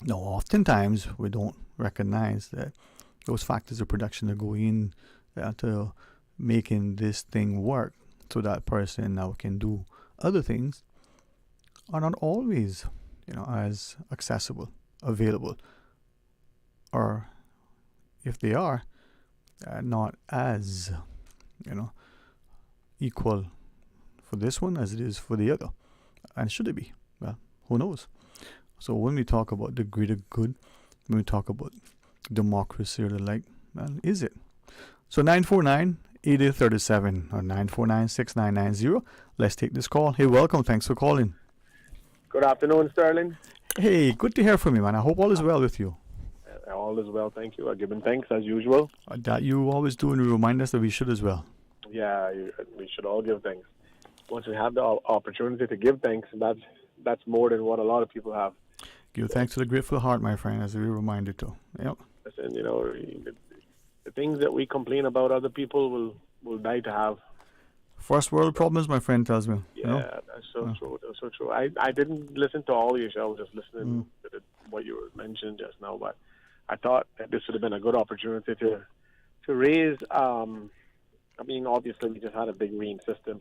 Now, oftentimes we don't recognize that those factors of production that go in to making this thing work so that person now can do other things are not always, as accessible, available, or if they are, not as, equal for this one as it is for the other. And should it be? Well, who knows? So when we talk about the greater good, when we talk about democracy or the like, well, is it? So 949-8837 or 949-6990. Let's take this call. Hey, welcome. Thanks for calling. Good afternoon, Sterling. Hey, good to hear from you, man. I hope all is well with you. All is well, thank you. I've given thanks as usual. That you always do, and you remind us that we should as well. Yeah, we should all give thanks. Once we have the opportunity to give thanks, that's more than what a lot of people have. Give thanks to the grateful heart, my friend, as we reminded to. Yep. Listen, the things that we complain about other people will die to have. First world problems, my friend tells me. Yeah, that's so true. That's so true. I didn't listen to all your show. I was just listening to what you were mentioning just now, but I thought that this would have been a good opportunity to raise. Obviously, we just had a big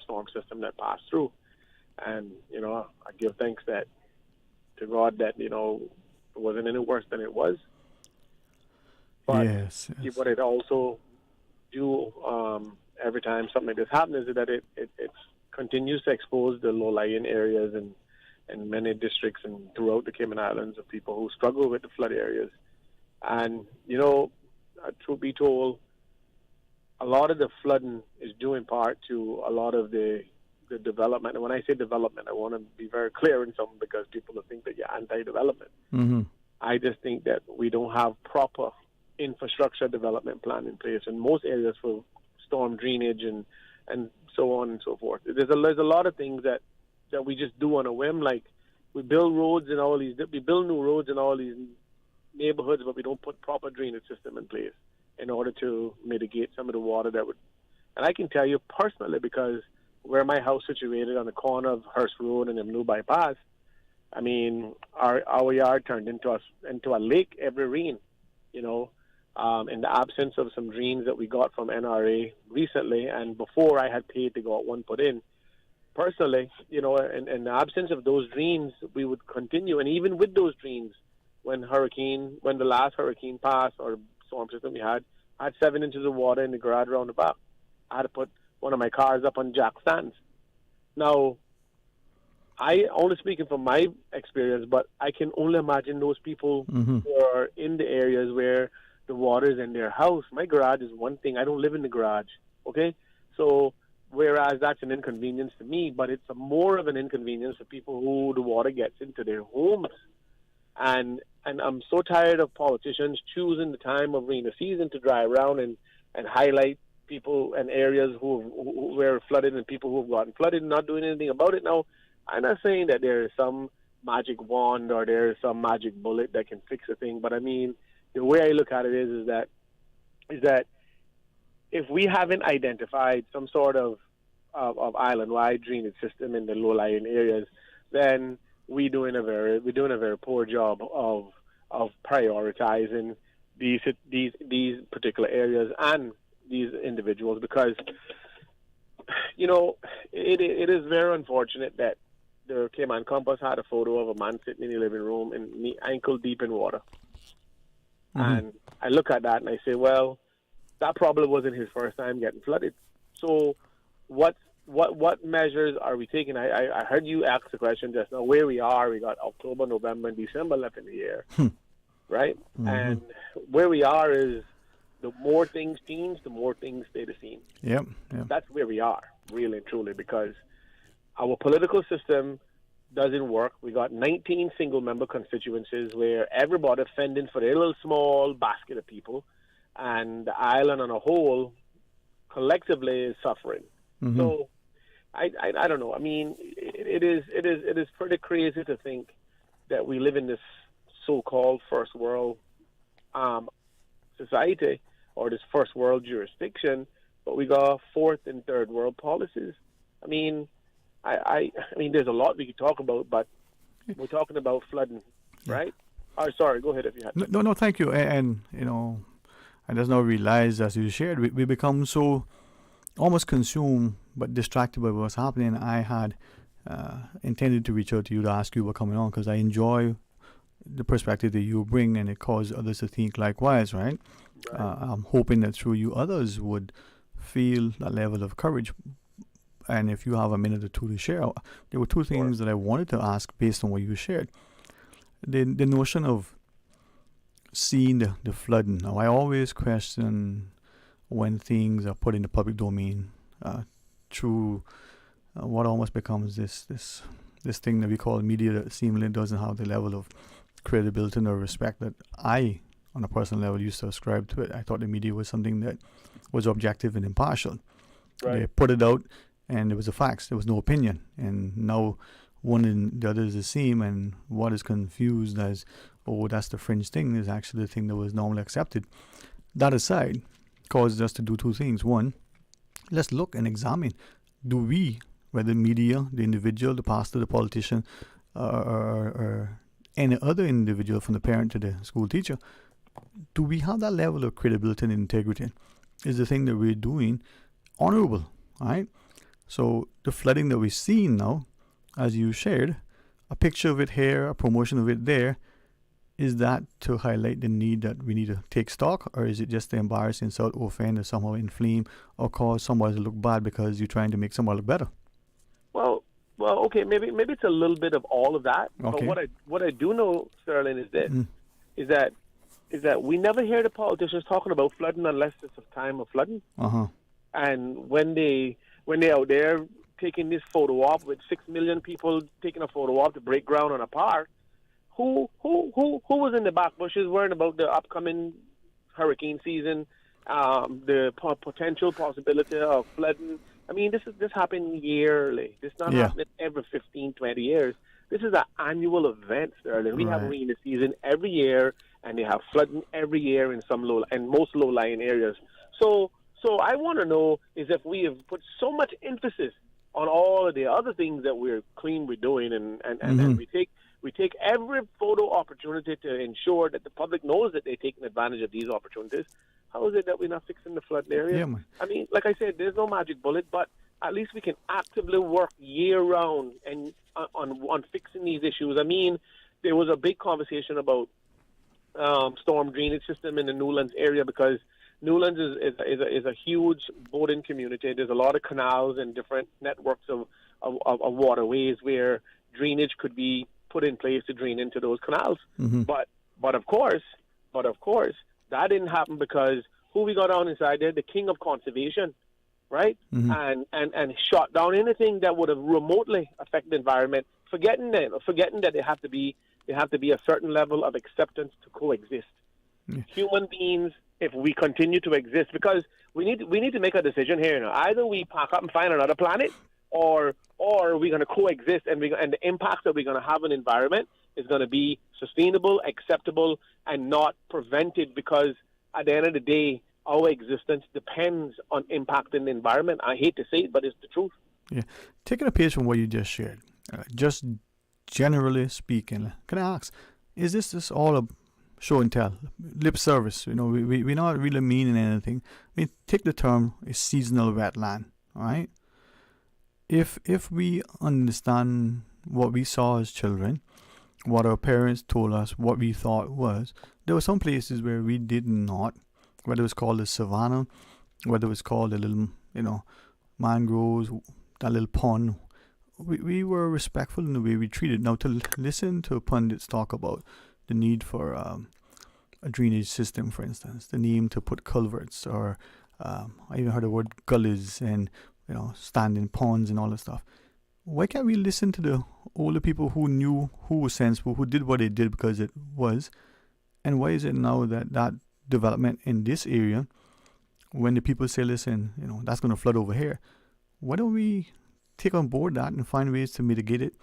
storm system that passed through, and I give thanks to God that it wasn't any worse than it was. But yes. What it also do every time something like this happens is that it continues to expose the low-lying areas and many districts and throughout the Cayman Islands of people who struggle with the flood areas. And, truth be told, a lot of the flooding is due in part to a lot of the development. And when I say development, I want to be very clear in something because people will think that you're anti-development. Mm-hmm. I just think that we don't have proper infrastructure development plan in place in most areas for storm drainage and so on and so forth. There's a lot of things that we just do on a whim, like we build roads and we build new roads in all these neighborhoods, but we don't put proper drainage system in place in order to mitigate some of the water that would. And I can tell you personally, because where my house is situated on the corner of Hearst Road and the New Bypass, our yard turned into a lake every rain, in the absence of some drains that we got from NRA recently, and before I had paid to got one put in. Personally, in the absence of those drains, we would continue, and even with those drains, when the last hurricane passed or storm system we had, I had 7 inches of water in the garage around the back. I had to put one of my cars up on jack stands. Now, I only speaking from my experience, but I can only imagine those people who are in the areas where the water is in their house. My garage is one thing. I don't live in the garage, okay? So, whereas that's an inconvenience to me, but it's more of an inconvenience for people who the water gets into their homes. And I'm so tired of politicians choosing the time of rainy season to drive around and highlight people and areas who were flooded and people who have gotten flooded and not doing anything about it. Now, I'm not saying that there is some magic wand or there is some magic bullet that can fix a thing, but the way I look at it is that if we haven't identified some sort of island-wide drainage system in the low-lying areas, then we're doing a very poor job of prioritizing these particular areas and these individuals, because it is very unfortunate that the Cayman Compass had a photo of a man sitting in the living room and ankle deep in water. And I look at that and I say, well, that probably wasn't his first time getting flooded. So what measures are we taking? I heard you ask the question just now, where we are. We got October, November, and December left in the year, right? And where we are is the more things change, the more things stay the same. Yep. That's where we are, really and truly, because our political system doesn't work. We got 19 single-member constituencies where everybody fending for their little small basket of people, and the island on a whole collectively is suffering. So I don't know. It is pretty crazy to think that we live in this so-called first world society or this first world jurisdiction, but we got fourth and third world policies. I mean, there's a lot we could talk about, but we're talking about flooding, right? Sorry, go ahead if you had. No, thank you. And I just now realized, as you shared, we become so almost consumed but distracted by what's happening. I had intended to reach out to you to ask you about coming on because I enjoy the perspective that you bring, and it causes others to think likewise, right? I'm hoping that through you, others would feel that level of courage. And if you have a minute or two to share, there were two things that I wanted to ask based on what you shared. The notion of seeing the flooding. Now, I always question when things are put in the public domain through what almost becomes this thing that we call media that seemingly doesn't have the level of credibility or respect that I, on a personal level, used to ascribe to it. I thought the media was something that was objective and impartial. Right. They put it out, and there was a facts. There was no opinion. And now one and the other is the same, and what is confused as, oh, that's the fringe thing, is actually the thing that was normally accepted. That aside, causes us to do two things. One, let's look and examine. Do we, whether media, the individual, the pastor, the politician, or any other individual from the parent to the school teacher, do we have that level of credibility and integrity? Is the thing that we're doing honorable, right? So the flooding that we're seeing now, as you shared, a picture of it here, a promotion of it there, is that to highlight the need that we need to take stock, or is it just to embarrass, insult, or offend, or somehow inflame, or cause somebody to look bad because you're trying to make somebody look better? Well, okay, maybe it's a little bit of all of that. Okay. But what I do know, Sterling, is this: is that we never hear the politicians talking about flooding unless it's a time of flooding. And when they out there taking this photo op with 6 million people taking a photo op to break ground on a park, who was in the back bushes worrying about the upcoming hurricane season, the potential possibility of flooding? I mean, this happens yearly. This not happening every 15, 20 years. This is an annual event, Sterling. We have rainy season every year, and they have flooding every year in some most low-lying areas. So I want to know is if we have put so much emphasis on all of the other things that we're doing, and we take every photo opportunity to ensure that the public knows that they're taking advantage of these opportunities. How is it that we're not fixing the flood area? Yeah, man. I mean, like I said, there's no magic bullet, but at least we can actively work year-round and on fixing these issues. I mean, there was a big conversation about storm drainage system in the Newlands area because Newlands is a huge boating community. There's a lot of canals and different networks of waterways where drainage could be put in place to drain into those canals. But of course, that didn't happen because who we got on inside there, the king of conservation, right? And shut down anything that would have remotely affected the environment, forgetting that they have to be a certain level of acceptance to coexist. Human beings, if we continue to exist, because we need to make a decision here. You know, either we pack up and find another planet, or we're going to coexist, and the impacts that we're going to have on the environment is going to be sustainable, acceptable, and not prevented. Because at the end of the day, our existence depends on impacting the environment. I hate to say it, but it's the truth. Yeah, taking a page from what you just shared, just generally speaking, can I ask, is this just all a show and tell, lip service? You know, we're not really meaning anything. I mean, take the term a seasonal wetland, all right? If we understand what we saw as children, what our parents told us, what we thought was, there were some places where we did not, whether it was called the savannah, whether it was called the little, mangroves, that little pond. We were respectful in the way we treated. Now, to listen to pundits talk about the need for a drainage system, for instance, the need to put culverts, or I even heard the word gullies, and standing ponds and all that stuff. Why can't we listen to the older people who knew, who was sensible, who did what they did because it was? And why is it now that development in this area, when the people say, listen, that's going to flood over here, why don't we take on board that and find ways to mitigate it,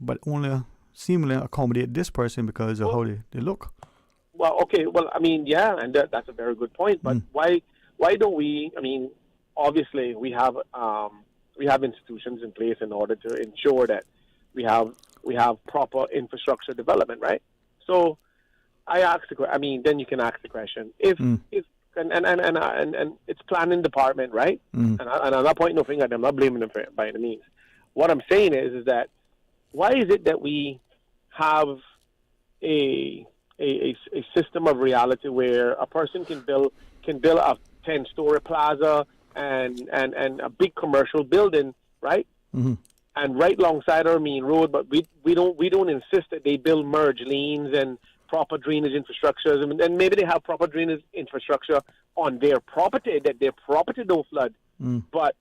but only seemingly accommodate this person because of how they look? Well, okay. Well, I mean, yeah, and that's a very good point. But why don't we? I mean, obviously, we have institutions in place in order to ensure that we have proper infrastructure development, right? So I asked the question. I mean, then you can ask the question. If it's planning department, right? And I'm not pointing no finger at them. I'm not blaming them for it by any means. What I'm saying is that why is it that we have a system of reality where a person can build a 10-story plaza and a big commercial building, right? And right alongside our main road, but we don't insist that they build merge lanes and proper drainage infrastructures, and maybe they have proper drainage infrastructure on their property, that their property don't flood. But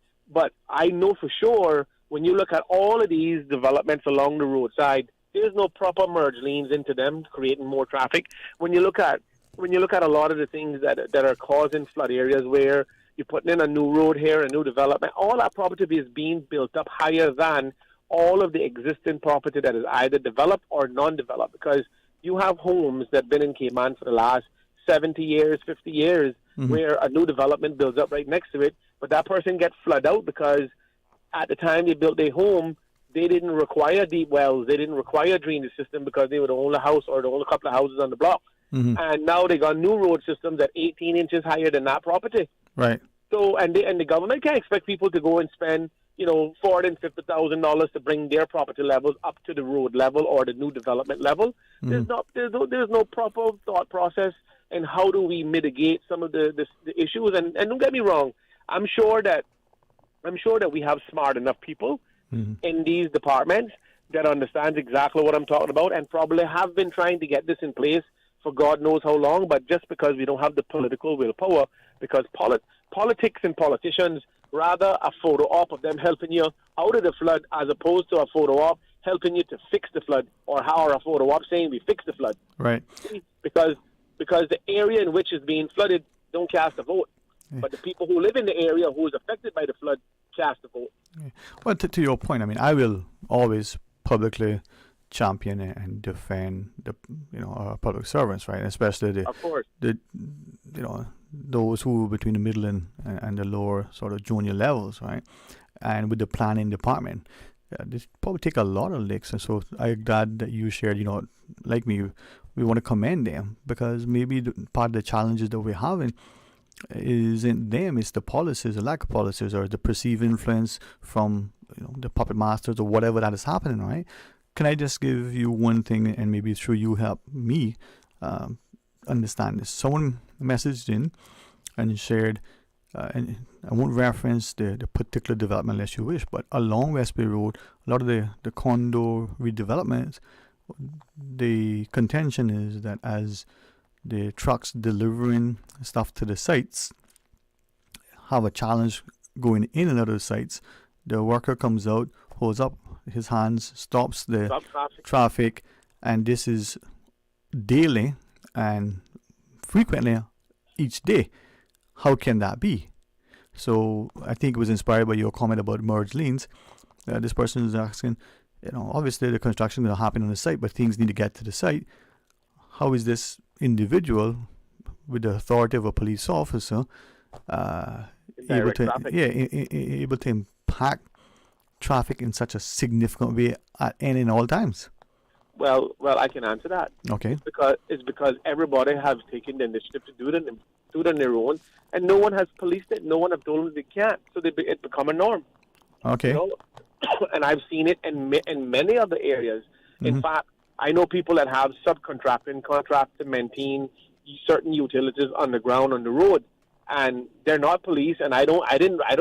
I know for sure when you look at all of these developments along the roadside, there's no proper merge lanes into them, creating more traffic. When you look at a lot of the things that are causing flood areas where you're putting in a new road here, a new development, all that property is being built up higher than all of the existing property that is either developed or non-developed, because you have homes that have been in Cayman for the last 70 years, 50 years, where a new development builds up right next to it, but that person gets flooded out because at the time they built their home, they didn't require deep wells, they didn't require a drainage system because they were the only house or the only couple of houses on the block. And now they got new road systems at 18 inches higher than that property. Right. So, and the government can't expect people to go and spend, $40,000 and $50,000 to bring their property levels up to the road level or the new development level. There's no proper thought process in how do we mitigate some of the issues. And don't get me wrong, I'm sure that we have smart enough people in these departments that understands exactly what I'm talking about and probably have been trying to get this in place for God knows how long, but just because we don't have the political willpower, because politics and politicians rather a photo op of them helping you out of the flood as opposed to a photo op helping you to fix the flood, or a photo op saying we fix the flood. Right. Because the area in which is being flooded don't cast a vote, but the people who live in the area who is affected by the flood cast a vote. Well, to your point, I mean, I will always publicly champion and defend our public servants, right? Especially those who between the middle and the lower sort of junior levels, right? And with the planning department, this probably take a lot of licks. And so I'm glad that you shared, like me, we want to commend them, because maybe part of the challenges that we're having isn't them, it's the policies, the lack of policies, or the perceived influence from the puppet masters or whatever that is happening, right? Can I just give you one thing, and maybe through you help me understand this? Someone messaged in and shared, and I won't reference the particular development unless you wish, but along West Bay Road, a lot of the condo redevelopments, the contention is that as the trucks delivering stuff to the sites have a challenge going in and out of the sites, the worker comes out, holds up his hands, stops the traffic, and this is daily and frequently each day. How can that be? So I think it was inspired by your comment about merge lanes. This person is asking, obviously the construction is going to happen on the site, but things need to get to the site. How is this individual with the authority of a police officer able to impact traffic in such a significant way at any and all times? Well, I can answer that. Okay. It's because everybody has taken the initiative to do it on their own, and no one has policed it. No one have told them they can't, so it become a norm. Okay. And I've seen it in many other areas. In fact, I know people that have subcontracting contracts to maintain certain utilities on the ground on the road, and they're not police. And I don't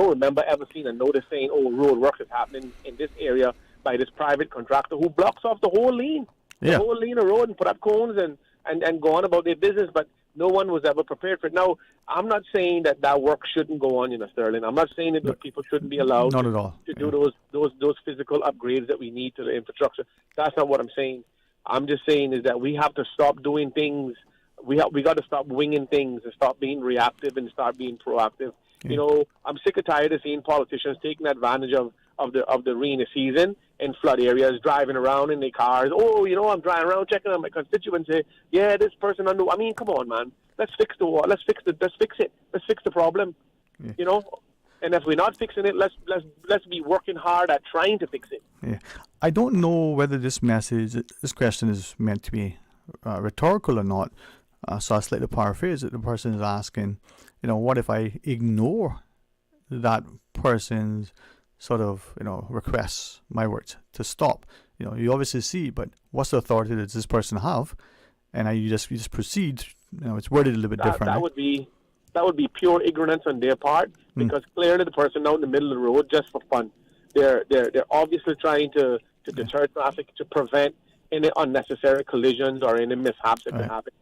remember ever seeing a notice saying, "Oh, road work is happening in this area by this private contractor who blocks off the whole lane, the whole lane of road, and put up cones and go on about their business." But no one was ever prepared for it. Now, I'm not saying that work shouldn't go on, Sterling. I'm not saying that people shouldn't be allowed to do those physical upgrades that we need to the infrastructure. That's not what I'm saying. I'm just saying is that we have to stop doing things. We got to stop winging things and stop being reactive and start being proactive. Yeah. I'm sick and tired of seeing politicians taking advantage of the rainy season in flood areas, driving around in their cars. Oh, I'm driving around checking on my constituency. Yeah, this person I mean, come on, man. Let's fix the wall. Let's fix it. Let's fix the problem. Yeah. And if we're not fixing it, let's be working hard at trying to fix it. Yeah. I don't know whether this question is meant to be rhetorical or not. So I'll slightly paraphrase it. The person is asking, what if I ignore that person's sort of, requests, my words, to stop? You obviously see, but what's the authority does this person have? And you just proceed. It's worded a little bit different. That would be pure ignorance on their part, because clearly the person out in the middle of the road just for fun. They're obviously trying to deter traffic, to prevent any unnecessary collisions or any mishaps that can happen.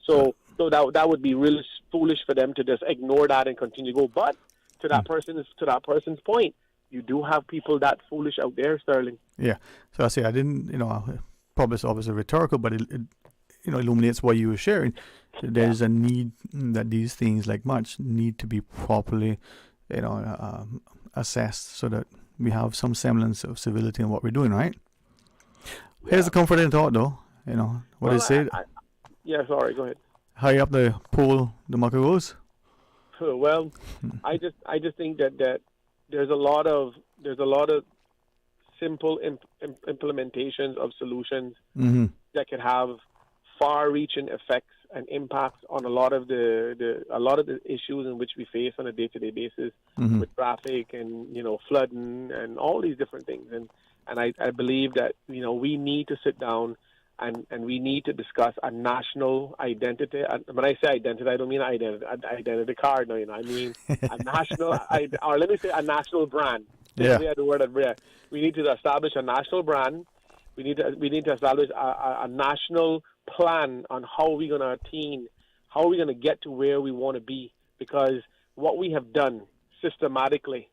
So that would be really foolish for them to just ignore that and continue to go. But to that person's point, you do have people that foolish out there, Sterling. Yeah. So I say I didn't, probably it's obviously rhetorical, but it illuminates what you were sharing. There's a need that these things like much need to be properly, assessed so that we have some semblance of civility in what we're doing, right? Here's a comforting thought, though. What is it? Yeah, sorry, go ahead. High up the pole, the mucker goes. Well, I just think that there's a lot of simple implementations of solutions that could have far-reaching effects and impacts on a lot of the issues in which we face on a day-to-day basis with traffic and flooding and all these different things. And I believe that we need to sit down and we need to discuss a national identity. When I say identity, I don't mean identity card. No, I mean a national, or let me say a national brand. Yeah. We had the word we need to establish a national brand. We need to establish a national plan on how we're going to attain, how we're going to get to where we want to be. Because what we have done systematically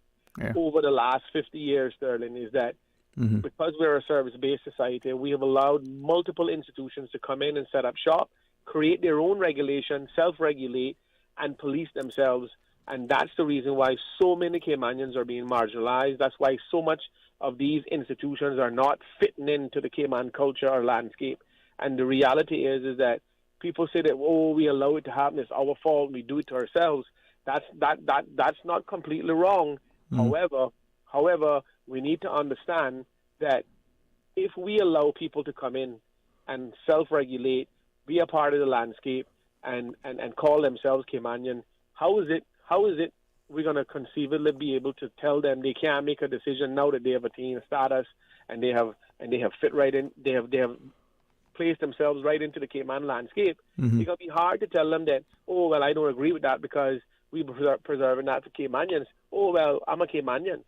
over the last 50 years, Sterling, is that because we're a service-based society, we have allowed multiple institutions to come in and set up shop, create their own regulation, self-regulate, and police themselves. And that's the reason why so many Caymanians are being marginalized. That's why so much of these institutions are not fitting into the Cayman culture or landscape. And the reality is that people say that, we allow it to happen, it's our fault, we do it to ourselves. That's not completely wrong. However, we need to understand that if we allow people to come in and self-regulate, be a part of the landscape, and call themselves Caymanian, how is it we're going to conceivably be able to tell them they can't make a decision now that they have attained status and they have fit right in, they have placed themselves right into the Cayman landscape? It's going to be hard to tell them that, I don't agree with that because we preserving that for Caymanians. I'm a Caymanian,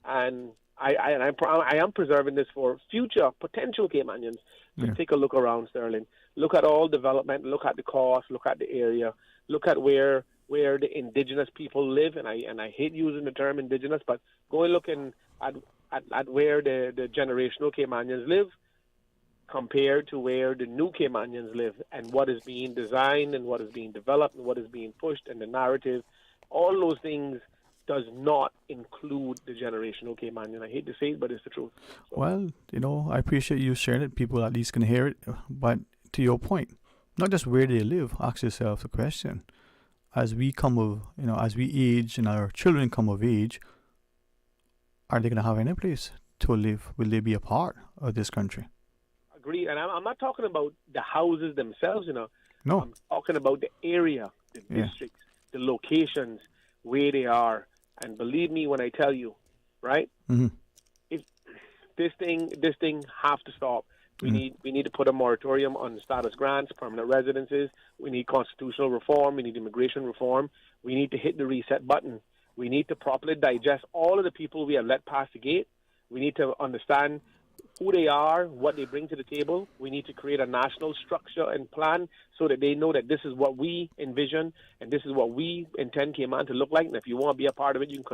and I am preserving this for future potential Caymanians. So take a look around, Sterling. Look at all development. Look at the cost. Look at the area. Look at where the indigenous people live. And I hate using the term indigenous, but go and look at where the generational Caymanians live compared to where the new Caymanians live, and what is being designed and what is being developed and what is being pushed, and the narrative. All those things does not include the generational Caymanian. I hate to say it, but it's the truth. So. Well, I appreciate you sharing it. People at least can hear it. But to your point, not just where they live, ask yourself the question. As we as we age and our children come of age, are they going to have any place to live? Will they be a part of this country? Agree. And I'm not talking about the houses themselves, No. I'm talking about the area, the districts, the locations, where they are. And believe me when I tell you, right? If this thing have to stop. We need to put a moratorium on status grants, permanent residences. We need constitutional reform. We need immigration reform. We need to hit the reset button. We need to properly digest all of the people we have let pass the gate. We need to understand who they are, what they bring to the table. We need to create a national structure and plan so that they know that this is what we envision and this is what we intend Cayman to look like. And if you want to be a part of it, you can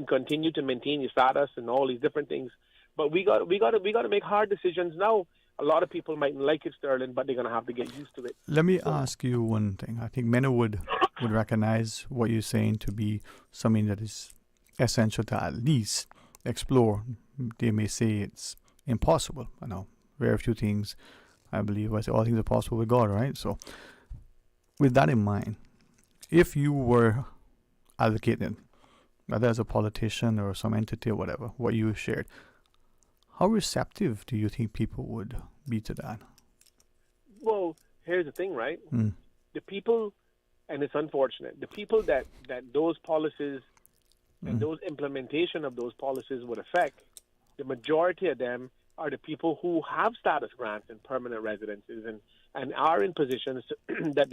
continue to maintain your status and all these different things. But we got to make hard decisions now. A lot of people mightn't like it, Sterling, but they're going to have to get used to it. Let me ask you one thing. I think many would recognize what you're saying to be something that is essential to at least explore. They may say it's impossible. I know very few things, I believe, I say all things are possible with God, right? So with that in mind, if you were advocating, whether as a politician or some entity or whatever, what you shared, how receptive do you think people would be to that? here's the thing, right? The people, and it's unfortunate, the people that those policies and those implementation of those policies would affect, the majority of them are the people who have status grants and permanent residences and are in positions that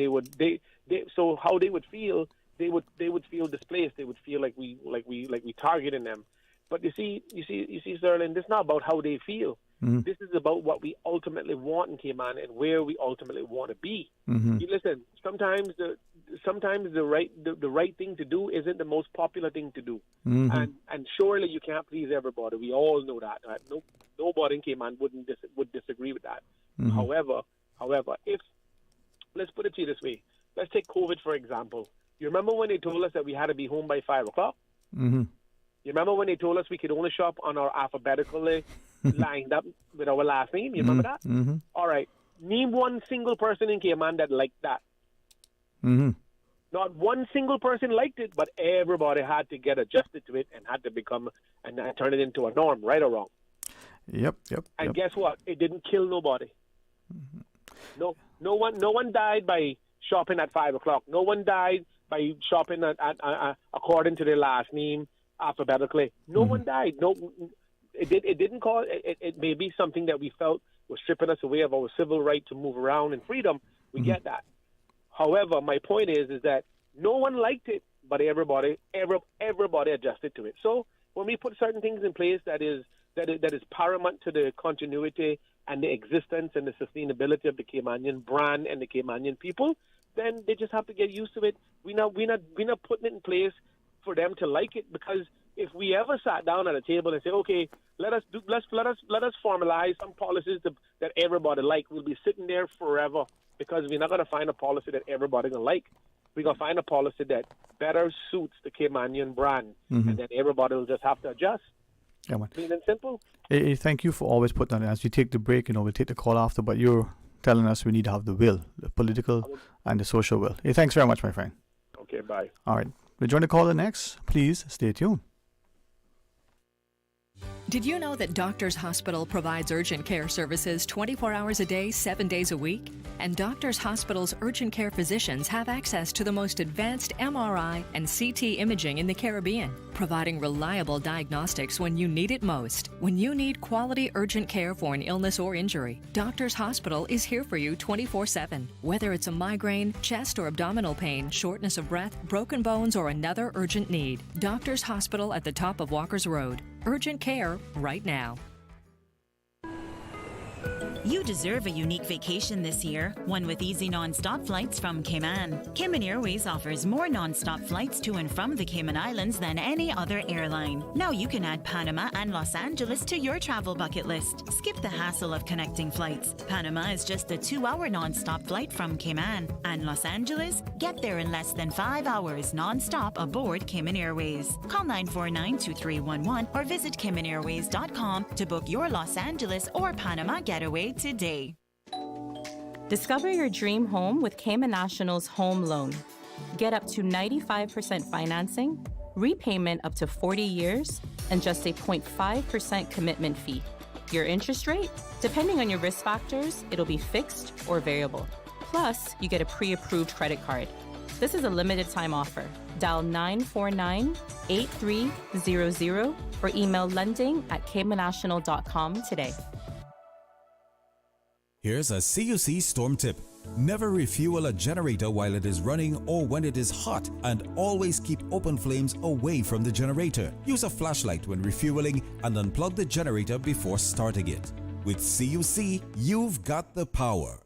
so how they would feel, they would feel displaced. They would feel like we targeting them. But you see, Sterling, this is not about how they feel. This is about what we ultimately want in Cayman and where we ultimately want to be. You listen, sometimes the right thing to do isn't the most popular thing to do, and surely you can't please everybody. We all know that. Right? Nobody in Cayman would disagree with that. However, if let's put it to you this way, let's take COVID for example. You remember when they told us that we had to be home by 5 o'clock? You remember when they told us we could only shop on our alphabetically lined up with our last name? You remember that? All right. Name one single person in Cayman that liked that. Not one single person liked it, but everybody had to get adjusted to it and had to become and turn it into a norm, right or wrong. Yep. And guess what? It didn't kill nobody. No one died by shopping at 5 o'clock. No one died by shopping at according to their last name alphabetically. No one died. No, it didn't cause. It may be something that we felt was stripping us away of our civil right to move around and freedom. We get that. However, my point is that no one liked it, but everybody adjusted to it. So when we put certain things in place that is paramount to the continuity and the existence and the sustainability of the Caymanian brand and the Caymanian people, then they just have to get used to it. We're not putting it in place for them to like it, because if we ever sat down at a table and say, okay, let us formalize some policies that everybody like, we'll be sitting there forever, because we're not going to find a policy that everybody gonna like. We're gonna find a policy that better suits the Caymanian brand, and then everybody will just have to adjust. Yeah, man. Plain and simple. Hey, thank you for always putting that in. As we take the break, we'll take the call after, but you're telling us we need to have the will, the political and the social will. Hey, thanks very much, my friend. Okay, bye. All right. We'll join the caller next. Please stay tuned. Did you know that Doctors Hospital provides urgent care services 24 hours a day, 7 days a week? And Doctors Hospital's urgent care physicians have access to the most advanced MRI and CT imaging in the Caribbean, providing reliable diagnostics when you need it most. When you need quality urgent care for an illness or injury, Doctors Hospital is here for you 24/7. Whether it's a migraine, chest or abdominal pain, shortness of breath, broken bones, or another urgent need, Doctors Hospital at the top of Walker's Road. Urgent care right now. You deserve a unique vacation this year, one with easy non-stop flights from Cayman. Cayman Airways offers more non-stop flights to and from the Cayman Islands than any other airline. Now you can add Panama and Los Angeles to your travel bucket list. Skip the hassle of connecting flights. Panama is just a 2-hour non-stop flight from Cayman. And Los Angeles? Get there in less than 5 hours non-stop aboard Cayman Airways. Call 949-2311 or visit CaymanAirways.com to book your Los Angeles or Panama getaway today. Discover your dream home with Cayman National's home loan. Get up to 95% financing, repayment up to 40 years, and just a 0.5% commitment fee. Your interest rate? Depending on your risk factors, it'll be fixed or variable. Plus, you get a pre-approved credit card. This is a limited time offer. Dial 949-8300 or email lending@caymannational.com today. Here's a CUC storm tip. Never refuel a generator while it is running or when it is hot, and always keep open flames away from the generator. Use a flashlight when refueling and unplug the generator before starting it. With CUC, you've got the power.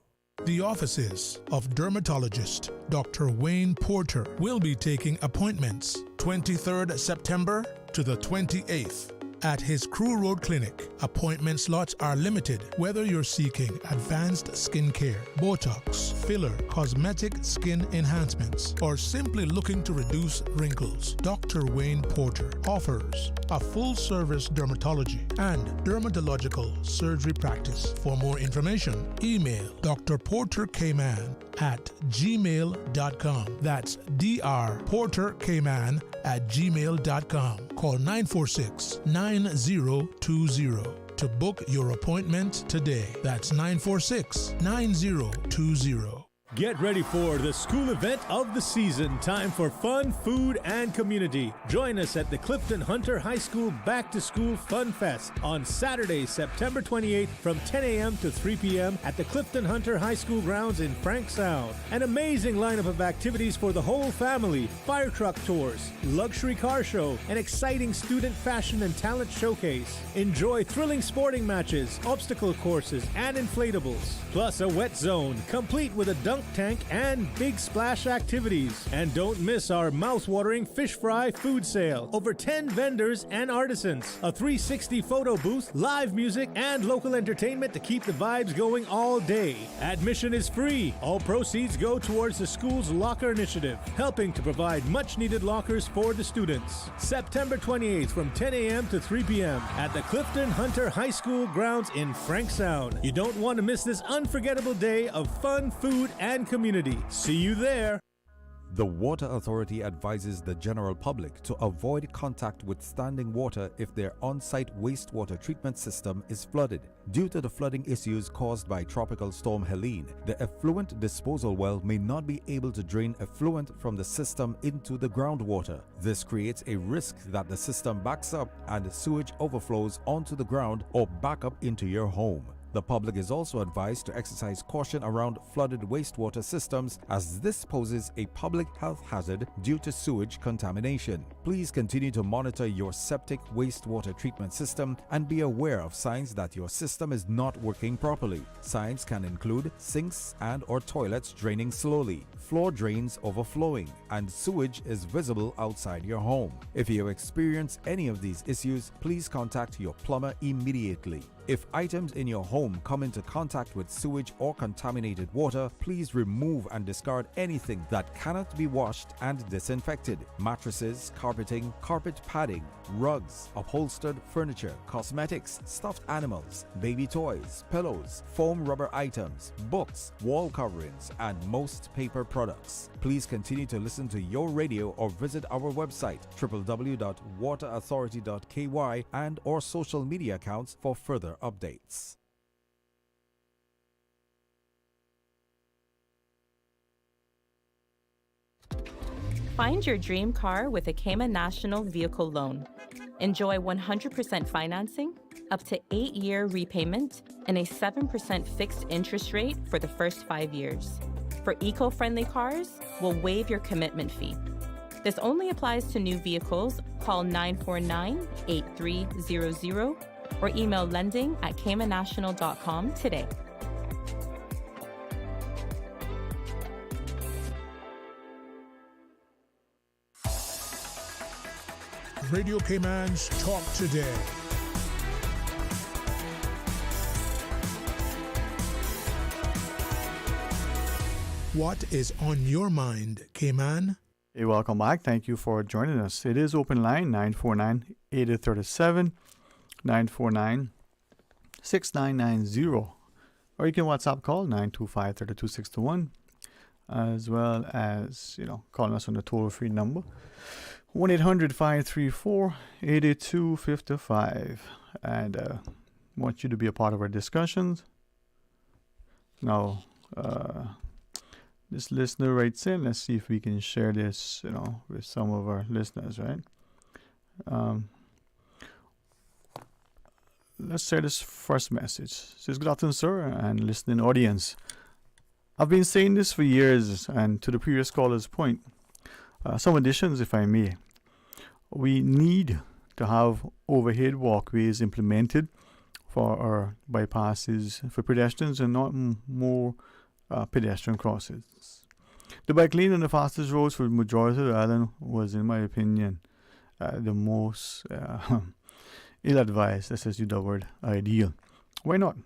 The offices of dermatologist Dr. Wayne Porter will be taking appointments 23rd September to the 28th. At his Crew Road Clinic, appointment slots are limited. Whether you're seeking advanced skin care, Botox, filler, cosmetic skin enhancements, or simply looking to reduce wrinkles, Dr. Wayne Porter offers a full-service dermatology and dermatological surgery practice. For more information, email drportercayman@gmail.com. That's drportercayman@gmail.com. Call 946-9020 to book your appointment today. That's 946-9020. Get ready for the school event of the season. Time for fun, food, and community. Join us at the Clifton Hunter High School Back to School Fun Fest on Saturday, September 28th from 10 a.m. to 3 p.m. at the Clifton Hunter High School grounds in Frank Sound. An amazing lineup of activities for the whole family. Fire truck tours, luxury car show, an exciting student fashion and talent showcase. Enjoy thrilling sporting matches, obstacle courses, and inflatables. Plus a wet zone, complete with a dunk tank and big splash activities. And don't miss our mouth-watering fish fry food sale. Over 10 vendors and artisans, a 360 photo booth, live music, and local entertainment to keep the vibes going all day. Admission is free. All proceeds go towards the school's locker initiative, helping to provide much-needed lockers for the students. September 28th from 10 a.m. to 3 p.m. at the Clifton Hunter High School grounds in Frank Sound. You don't want to miss this unforgettable day of fun, food, and community. See you there. The Water Authority advises the general public to avoid contact with standing water if their on-site wastewater treatment system is flooded. Due to the flooding issues caused by Tropical Storm Helene, the effluent disposal well may not be able to drain effluent from the system into the groundwater. This creates a risk that the system backs up and sewage overflows onto the ground or back up into your home. The public is also advised to exercise caution around flooded wastewater systems, as this poses a public health hazard due to sewage contamination. Please continue to monitor your septic wastewater treatment system and be aware of signs that your system is not working properly. Signs can include sinks and/or toilets draining slowly, floor drains overflowing, and sewage is visible outside your home. If you experience any of these issues, please contact your plumber immediately. If items in your home come into contact with sewage or contaminated water, please remove and discard anything that cannot be washed and disinfected. Mattresses, carpeting, carpet padding, rugs, upholstered furniture, cosmetics, stuffed animals, baby toys, pillows, foam rubber items, books, wall coverings, and most paper products. Please continue to listen to your radio or visit our website www.waterauthority.ky and or social media accounts for further updates. Find your dream car with a Cayman National Vehicle Loan. Enjoy 100% financing, up to 8-year repayment, and a 7% fixed interest rate for the first 5 years. For eco-friendly cars, we'll waive your commitment fee. This only applies to new vehicles. Call 949-8300 or email lending@caymannational.com today. Radio Cayman's Talk Today. What is on your mind, Cayman? Hey, welcome back. Thank you for joining us. It is open line 949-8037, 949-6990. Or you can WhatsApp call 925-3261, as well as, calling us on the toll-free number 1-800-534-8255. And want you to be a part of our discussions. Now, this listener writes in. Let's see if we can share this, with some of our listeners, right? Let's share this first message. It says, "Good afternoon, sir, and listening audience. I've been saying this for years, and to the previous caller's point, some additions, if I may. We need to have overhead walkways implemented for our bypasses for pedestrians and not more pedestrian crossings. The bike lane on the fastest roads for the majority of the island was, in my opinion, the most ill-advised, let's just use the word, ideal. Why not?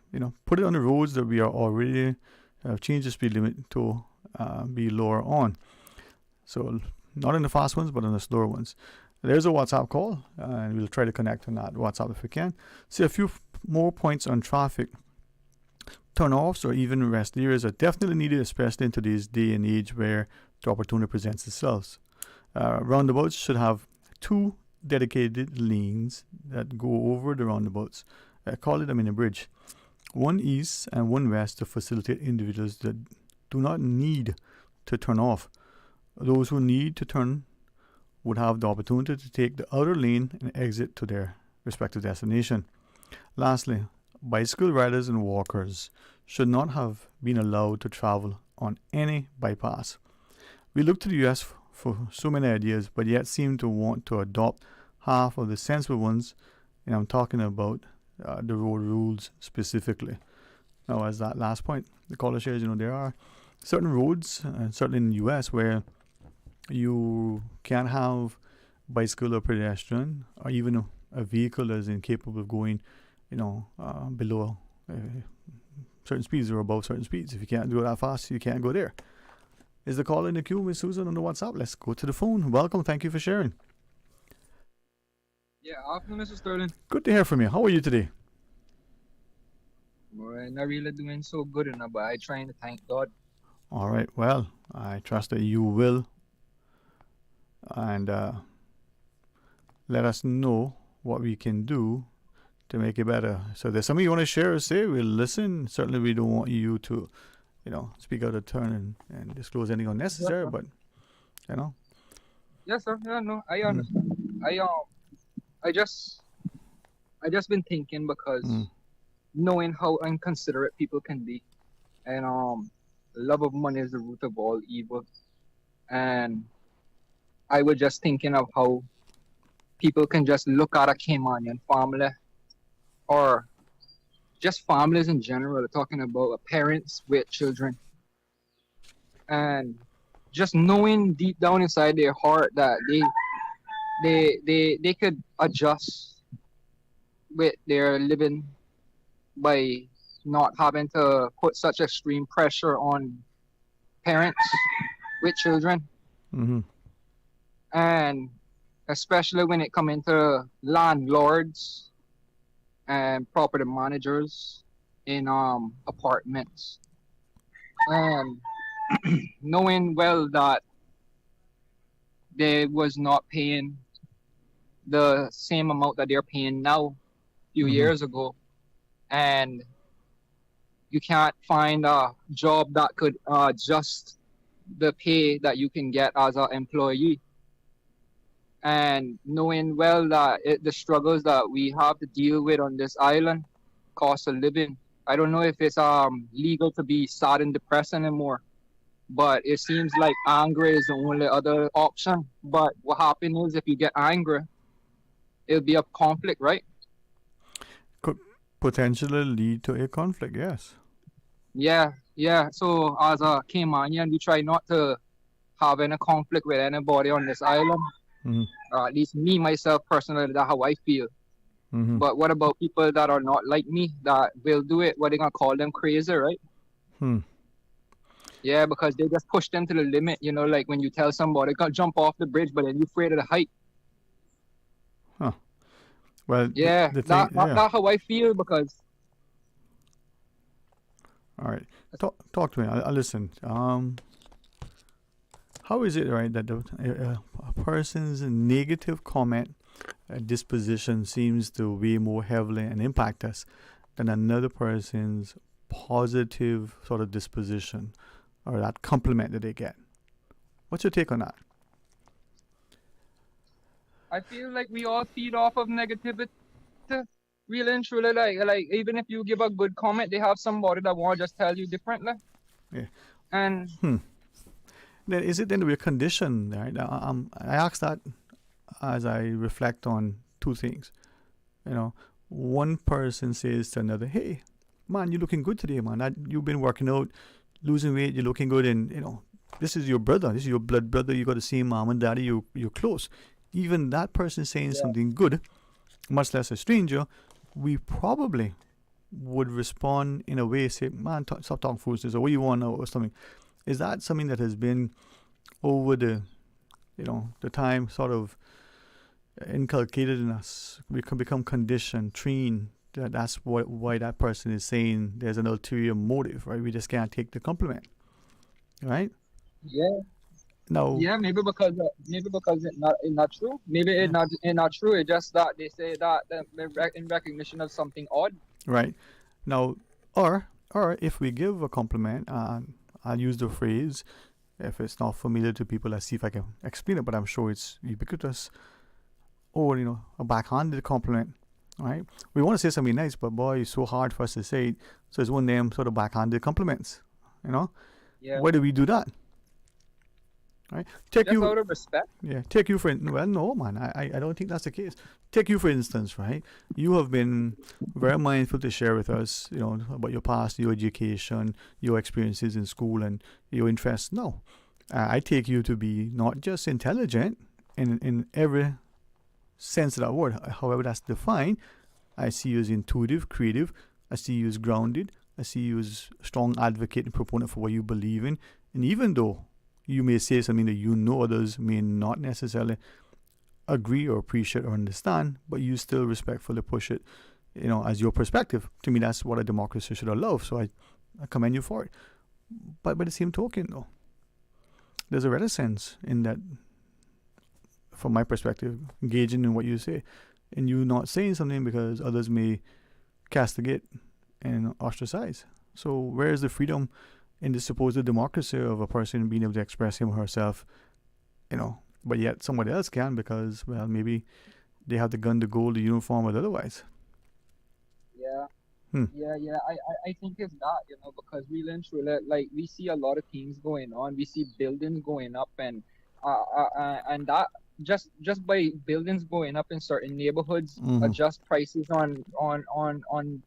Put it on the roads that we are already changed the speed limit to be lower on. So not on the fast ones, but on the slower ones. There's a WhatsApp call, and we'll try to connect on that WhatsApp if we can. See a few more points on traffic. Turn-offs or even rest areas are definitely needed, especially in today's day and age where the opportunity presents itself. Roundabouts should have 2 dedicated lanes that go over the roundabouts. Call it a mini bridge. One east and one west to facilitate individuals that do not need to turn off. Those who need to turn would have the opportunity to take the outer lane and exit to their respective destination. Lastly, bicycle riders and walkers should not have been allowed to travel on any bypass. We look to the US for so many ideas, but yet seem to want to adopt half of the sensible ones, and I'm talking about the road rules specifically. Now, as that last point, the caller shares, there are certain roads, certainly in the US, where you can't have bicycle or pedestrian, or even a vehicle that is incapable of going, below certain speeds or above certain speeds. If you can't do it that fast, you can't go there. Is the call in the queue with Susan on the WhatsApp? Let's go to the phone. Welcome. Thank you for sharing. Yeah, afternoon, Mr. Sterling. Good to hear from you. How are you today? Well, not really doing so good enough, but I trying to thank God. All right. Well, I trust that you will. And let us know what we can do to make it better. So if there's something you want to share or say, we'll listen. Certainly we don't want you to, speak out of turn and disclose anything unnecessary, but, Yes, sir. Yeah, no, I understand. I just been thinking because knowing how inconsiderate people can be, and love of money is the root of all evil, and I was just thinking of how people can just look at a Caymanian family, or just families in general, talking about parents with children, and just knowing deep down inside their heart that they could adjust with their living by not having to put such extreme pressure on parents with children. Mm-hmm. And especially when it comes into landlords and property managers in apartments, and knowing well that they was not paying the same amount that they're paying now a few years ago, and you can't find a job that could adjust the pay that you can get as an employee. And knowing well that the struggles that we have to deal with on this island, cost of living. I don't know if it's legal to be sad and depressed anymore, but it seems like anger is the only other option. But what happens is if you get angry, it'll be a conflict, right? Could potentially lead to a conflict, yes. Yeah. So as a Caymanian, we try not to have any conflict with anybody on this island. Or at least me, myself, personally, that's how I feel. But what about people that are not like me, that will do it? What are they going to call them? Crazy, right? Yeah, because they just push them to the limit, like when you tell somebody, go jump off the bridge, but then you're afraid of the height. Well, yeah, that's how I feel, because... All right. Talk to me. I'll listen. How is it, right, that a person's negative comment disposition seems to weigh more heavily and impact us than another person's positive sort of disposition or that compliment that they get? What's your take on that? I feel like we all feed off of negativity, really and truly. Like even if you give a good comment, they have somebody that want to just tell you differently. Yeah. And then is it then we're conditioned, right? I ask that as I reflect on two things. One person says to another, "Hey, man, you're looking good today, man. You've been working out, losing weight, you're looking good, and this is your brother, this is your blood brother. You got the same mom and daddy. You're close." Even that person saying something good, much less a stranger, we probably would respond in a way, say, "Man, stop talking foolishness," or "What do you want?" or something. Is that something that has been over the time sort of inculcated in us? We can become conditioned, trained. That's why that person is saying there's an ulterior motive, right? We just can't take the compliment, right? Yeah. No. Yeah, maybe because it's not true. Maybe it's not true. It's just that they say that in recognition of something odd. Right. Now, or if we give a compliment, I'll use the phrase, if it's not familiar to people, let's see if I can explain it, but I'm sure it's ubiquitous. Or, a backhanded compliment, right? We want to say something nice, but boy, it's so hard for us to say it. So it's one of them sort of backhanded compliments, Yeah. Why do we do that? Right? Just out of respect. Yeah, take you for well, no, man, I don't think that's the case. Take you for instance, right? You have been very mindful to share with us, about your past, your education, your experiences in school, and your interests. No, I take you to be not just intelligent in every sense of that word, however that's defined. I see you as intuitive, creative. I see you as grounded. I see you as a strong advocate and proponent for what you believe in. And even though you may say something that others may not necessarily agree or appreciate or understand, but you still respectfully push it, as your perspective. To me, that's what a democracy should allow. So I commend you for it. But by the same token, though, there's a reticence in that, from my perspective, engaging in what you say, and you not saying something because others may castigate and ostracize. So where is the freedom in the supposed democracy of a person being able to express him or herself, but yet somebody else can because, well, maybe they have the gun, the gold, the uniform, or otherwise? Yeah. Yeah. I think it's that, because really and truly, like, we see a lot of things going on. We see buildings going up, and that just by buildings going up in certain neighborhoods, adjust prices on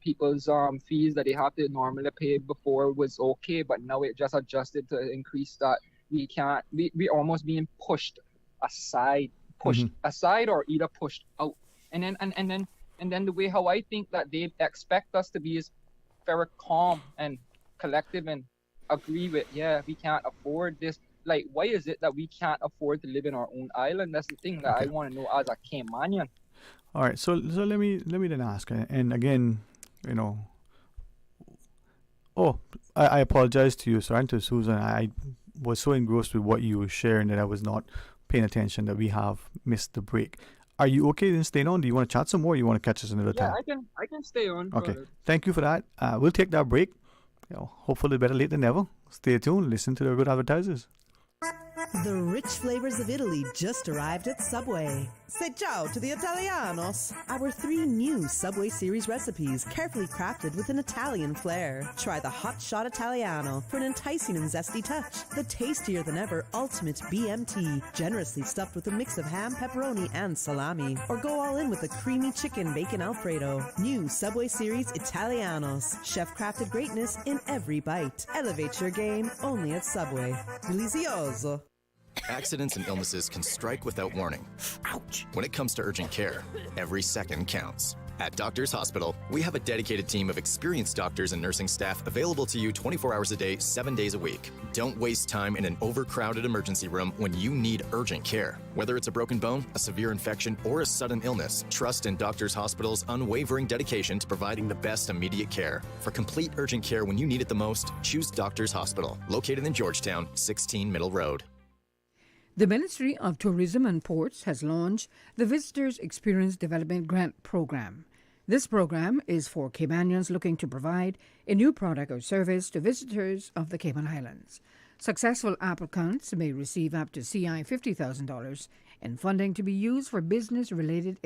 people's fees that they have to normally pay before was okay, but now it just adjusted to increase that. We almost being pushed aside, or either pushed out, and then the way how I think that they expect us to be is very calm and collective and agree with, we can't afford this. Like, why is it that we can't afford to live in our own island? That's the thing that I want to know as a Caymanian. All right, so let me then ask, and again, I apologize to you, sir, and to Susan. I was so engrossed with what you were sharing that I was not paying attention that we have missed the break. Are you okay in staying on? Do you want to chat some more, or you want to catch us another time? Yeah, I can stay on. Okay, brother. Thank you for that. We'll take that break. Hopefully better late than never. Stay tuned. Listen to the good advertisers. The rich flavors of Italy just arrived at Subway. Say ciao to the Italianos. Our 3 new Subway series recipes, carefully crafted with an Italian flair. Try the Hot Shot Italiano for an enticing and zesty touch. The tastier than ever Ultimate BMT, generously stuffed with a mix of ham, pepperoni, and salami. Or go all in with a creamy chicken bacon Alfredo. New Subway series Italianos. Chef-crafted greatness in every bite. Elevate your game only at Subway. Delizioso. Accidents and illnesses can strike without warning. Ouch! When it comes to urgent care, every second counts. At Doctors Hospital, we have a dedicated team of experienced doctors and nursing staff available to you 24 hours a day, 7 days a week. Don't waste time in an overcrowded emergency room when you need urgent care. Whether it's a broken bone, a severe infection, or a sudden illness, trust in Doctors Hospital's unwavering dedication to providing the best immediate care. For complete urgent care when you need it the most, choose Doctors Hospital, located in Georgetown, 16 Middle Road. The Ministry of Tourism and Ports has launched the Visitors Experience Development Grant Program. This program is for Caymanians looking to provide a new product or service to visitors of the Cayman Islands. Successful applicants may receive up to CI $50,000 in funding to be used for business-related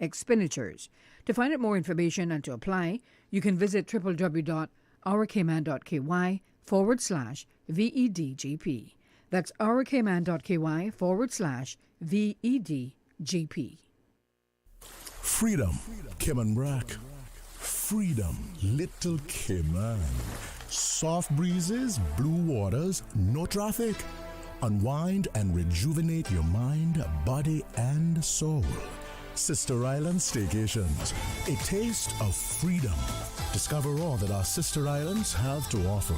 expenditures. To find out more information and to apply, you can visit www.ourcayman.ky/VEDGP. That's ourcayman.ky/VEDGP. Freedom, Cayman Brack. Freedom, Little Cayman. Soft breezes, blue waters, no traffic. Unwind and rejuvenate your mind, body, and soul. Sister Island Staycations, a taste of freedom. Discover all that our sister islands have to offer.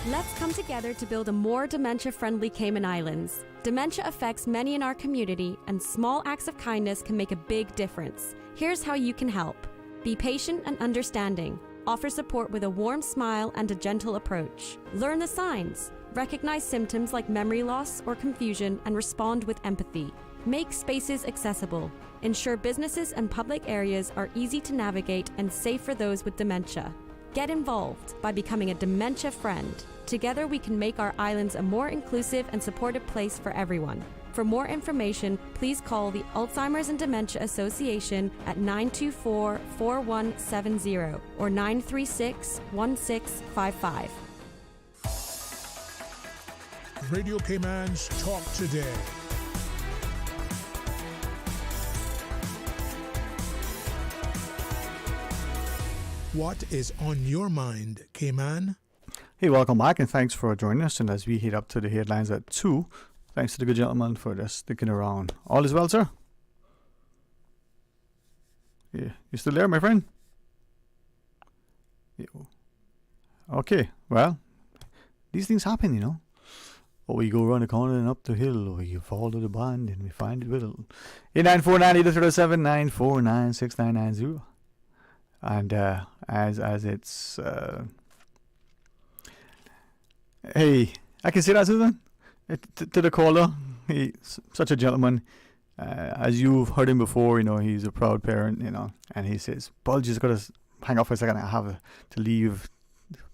Let's come together to build a more dementia-friendly Cayman Islands. Dementia affects many in our community, and small acts of kindness can make a big difference. Here's how you can help. Be patient and understanding. Offer support with a warm smile and a gentle approach. Learn the signs. Recognize symptoms like memory loss or confusion and respond with empathy. Make spaces accessible. Ensure businesses and public areas are easy to navigate and safe for those with dementia. Get involved by becoming a dementia friend. Together we can make our islands a more inclusive and supportive place for everyone. For more information, please call the Alzheimer's and Dementia Association at 924-4170 or 936-1655. Radio Cayman's Talk Today. What is on your mind, Cayman? Hey, welcome back, and thanks for joining us. And as we head up to the headlines at 2, thanks to the good gentleman for just sticking around. All is well, sir? Yeah, you still there, my friend? Yeah. Okay, well, these things happen, you know. Or we go around the corner and up the hill, or you fall to the bond and we find it whittle. 8949-837-949-6990. And as it's hey, I can say that, Susan, to the caller. He's such a gentleman. As you've heard him before, you know, he's a proud parent, you know, and he says, Paul, just got to hang up for a second. I have to leave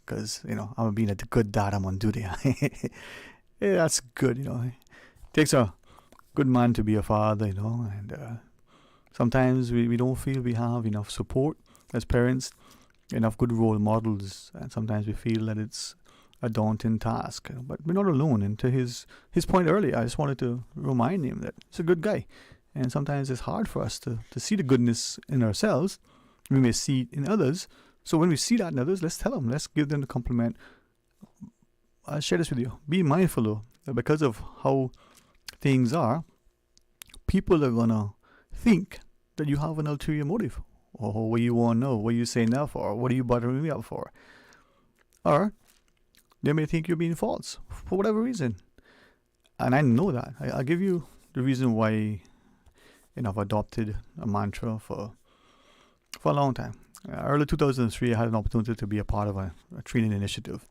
because, you know, I'm being a good dad. I'm on duty. Yeah, that's good, you know. It takes a good man to be a father, you know, and sometimes we don't feel we have enough support as parents, enough good role models, and sometimes we feel that it's a daunting task. But we're not alone. And to his point earlier, I just wanted to remind him that he's a good guy. And sometimes it's hard for us to see the goodness in ourselves. We may see it in others. So when we see that in others, let's tell them. Let's give them the compliment. I'll share this with you. Be mindful, though, that because of how things are, people are going to think that you have an ulterior motive. Or what you want to know, what you saying that for, what are you buttering me up for? Or they may think you're being false for whatever reason. And I know that. I'll give you the reason why, you know, I've adopted a mantra for a long time. Early 2003, I had an opportunity to be a part of a training initiative.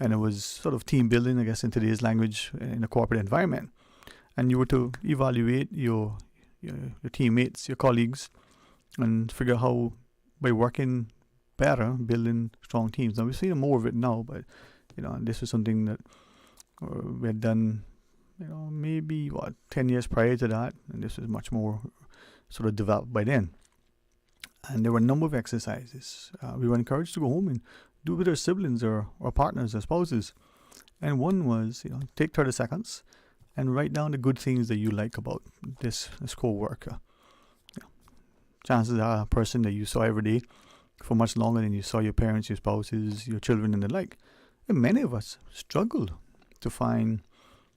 And it was sort of team building, I guess, in today's language, in a corporate environment. And you were to evaluate your teammates, your colleagues, and figure how, by working better, building strong teams. Now, we're seeing more of it now, but, you know, this was something that we had done, you know, maybe, 10 years prior to that, and this was much more sort of developed by then. And there were a number of exercises. We were encouraged to go home and do it with our siblings or partners or spouses. And one was, you know, take 30 seconds and write down the good things that you like about this co-worker. Chances are a person that you saw every day for much longer than you saw your parents, your spouses, your children, and the like. And many of us struggle to find,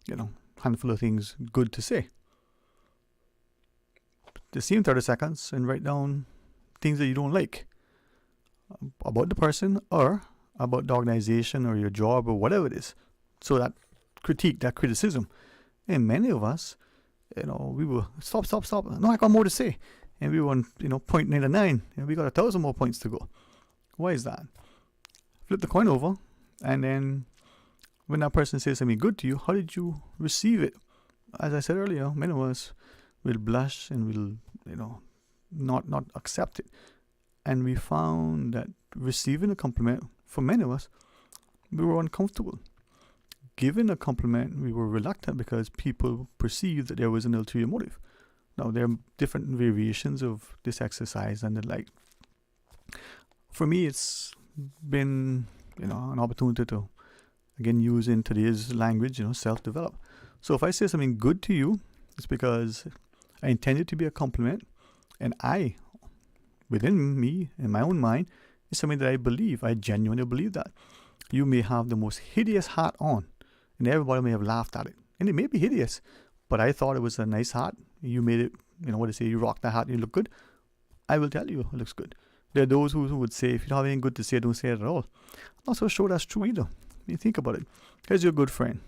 you know, a handful of things good to say. The same 30 seconds and write down things that you don't like about the person or about the organization or your job or whatever it is. So that critique, that criticism. And many of us, you know, we will stop. No, I got more to say. And we were on, you know, 0.99, and we got 1,000 more points to go. Why is that? Flip the coin over, and then when that person says something good to you, how did you receive it? As I said earlier, many of us will blush and will, you know, not accept it. And we found that receiving a compliment, for many of us, we were uncomfortable. Giving a compliment, we were reluctant because people perceived that there was an ulterior motive. Now, there are different variations of this exercise and the like. For me, it's been, you know, an opportunity to, again, use in today's language, you know, self-develop. So if I say something good to you, it's because I intend it to be a compliment, and I, within me, in my own mind, is something that I believe. I genuinely believe that. You may have the most hideous hat on, and everybody may have laughed at it. And it may be hideous, but I thought it was a nice hat. You made it, you know what they say, you rock the hat, you look good. I will tell you it looks good. There are those who would say, if you don't have anything good to say, don't say it at all. I'm not so sure that's true either. You think about it. Here's your good friend.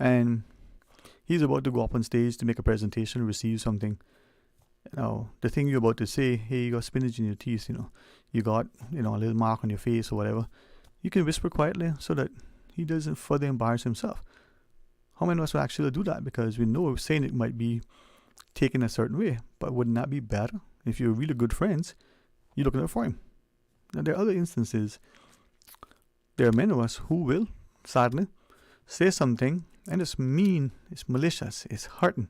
And he's about to go up on stage to make a presentation, receive something. Now, the thing you're about to say, hey, you got spinach in your teeth, you know. You got, you know, a little mark on your face or whatever. You can whisper quietly so that he doesn't further embarrass himself. How many of us will actually do that? Because we know saying it might be taken a certain way, but wouldn't that be better if you're really good friends? You looking out for him. Now, there are other instances. There are many of us who will, sadly, say something and it's mean, it's malicious, it's hurting.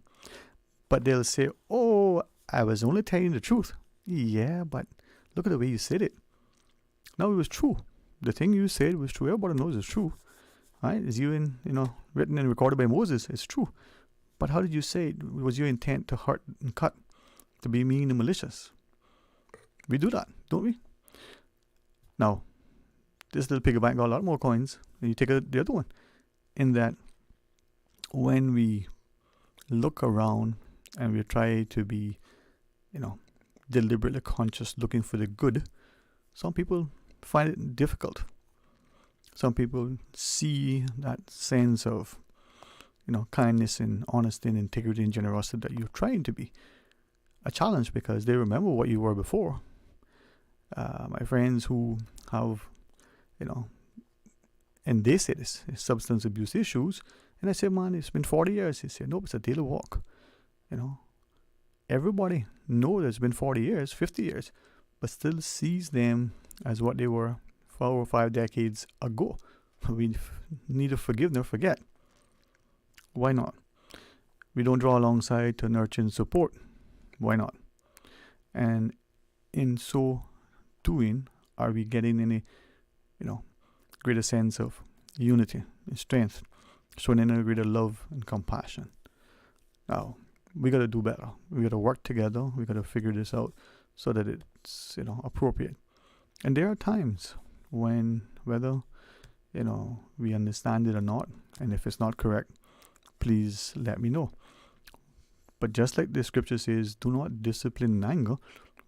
But they'll say, oh, I was only telling the truth. Yeah, but look at the way you said it. Now it was true. The thing you said was true. Everybody knows it's true. Right? It's written and recorded by Moses. It's true. But how did you say it? Was your intent to hurt and cut, to be mean and malicious? We do that, don't we? Now, this little piggy bank got a lot more coins. And you take the other one. In that, when we look around and we try to be, deliberately conscious, looking for the good, some people find it difficult. Some people see that sense of, kindness and honesty and integrity and generosity that you're trying to be a challenge because they remember what you were before. My friends who have, and they say this, substance abuse issues, and I say, man, it's been 40 years. He said, no, it's a daily walk. Everybody knows it's been 40 years, 50 years, but still sees them as what they were 4 or 5 decades ago. We need to forgive, never forget. Why not? We don't draw alongside to nurture and support. Why not? And in so doing, are we getting any, greater sense of unity and strength, showing any greater love and compassion? Now, we got to do better. We got to work together. We got to figure this out so that it's, appropriate. And there are times when, whether, we understand it or not, and if it's not correct, please let me know. But just like the scripture says, do not discipline in anger,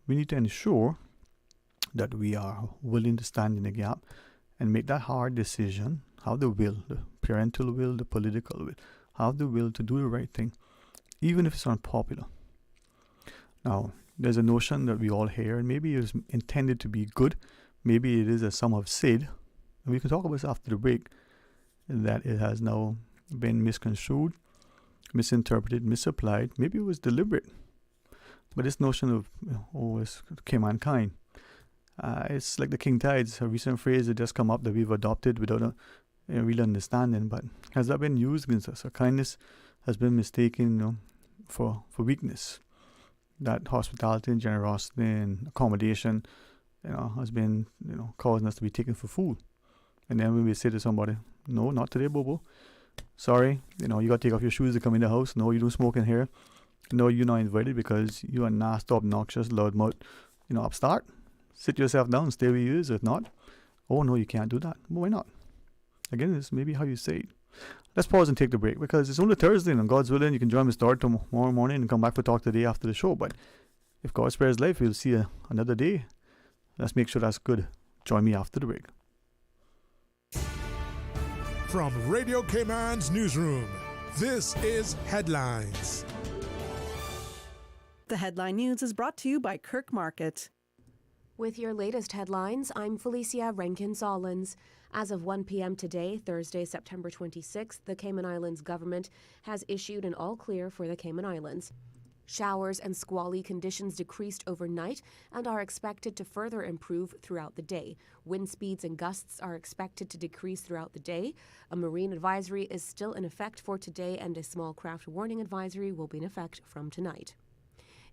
we need to ensure that we are willing to stand in the gap and make that hard decision, have the will, the parental will, the political will, have the will to do the right thing, even if it's unpopular. Now, there's a notion that we all hear, and maybe it's intended to be good, maybe it is as some have said, and we can talk about this after the break, that it has now been misconstrued, misinterpreted, misapplied. Maybe it was deliberate. But this notion of, it's Cayman kind. It's like the king tides, a recent phrase that just come up that we've adopted without a real understanding. But has that been used against us? So kindness has been mistaken, for weakness. That hospitality and generosity and accommodation, has been, causing us to be taken for fool. And then when we say to somebody, no, not today, Bobo. Sorry, you got to take off your shoes to come in the house. No, you don't smoke in here. No, you're not invited because you are nasty, obnoxious, loudmouth, upstart. Sit yourself down, stay where you is. If not, oh no, you can't do that. Well, why not? Again, it's maybe how you say it. Let's pause and take the break because it's only Thursday and God's willing, you can join me start tomorrow morning and come back for talk today after the show. But if God spares life, we'll see another day. Let's make sure that's good. Join me after the break. From Radio Cayman's newsroom, this is Headlines. The Headline News is brought to you by Kirk Market. With your latest headlines, I'm Felicia Rankin-Solins. As of 1 p.m. today, Thursday, September 26th, the Cayman Islands government has issued an all-clear for the Cayman Islands. Showers and squally conditions decreased overnight and are expected to further improve throughout the day. Wind speeds and gusts are expected to decrease throughout the day. A marine advisory is still in effect for today, and a small craft warning advisory will be in effect from tonight.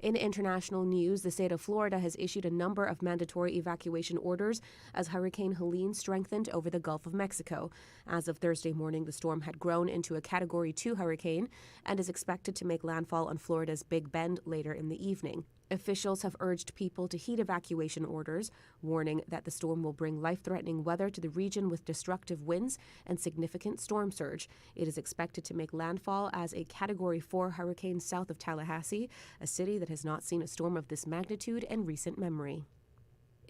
In international news, the state of Florida has issued a number of mandatory evacuation orders as Hurricane Helene strengthened over the Gulf of Mexico. As of Thursday morning, the storm had grown into a Category 2 hurricane and is expected to make landfall on Florida's Big Bend later in the evening. Officials have urged people to heed evacuation orders, warning that the storm will bring life-threatening weather to the region with destructive winds and significant storm surge. It is expected to make landfall as a Category 4 hurricane south of Tallahassee, a city that has not seen a storm of this magnitude in recent memory.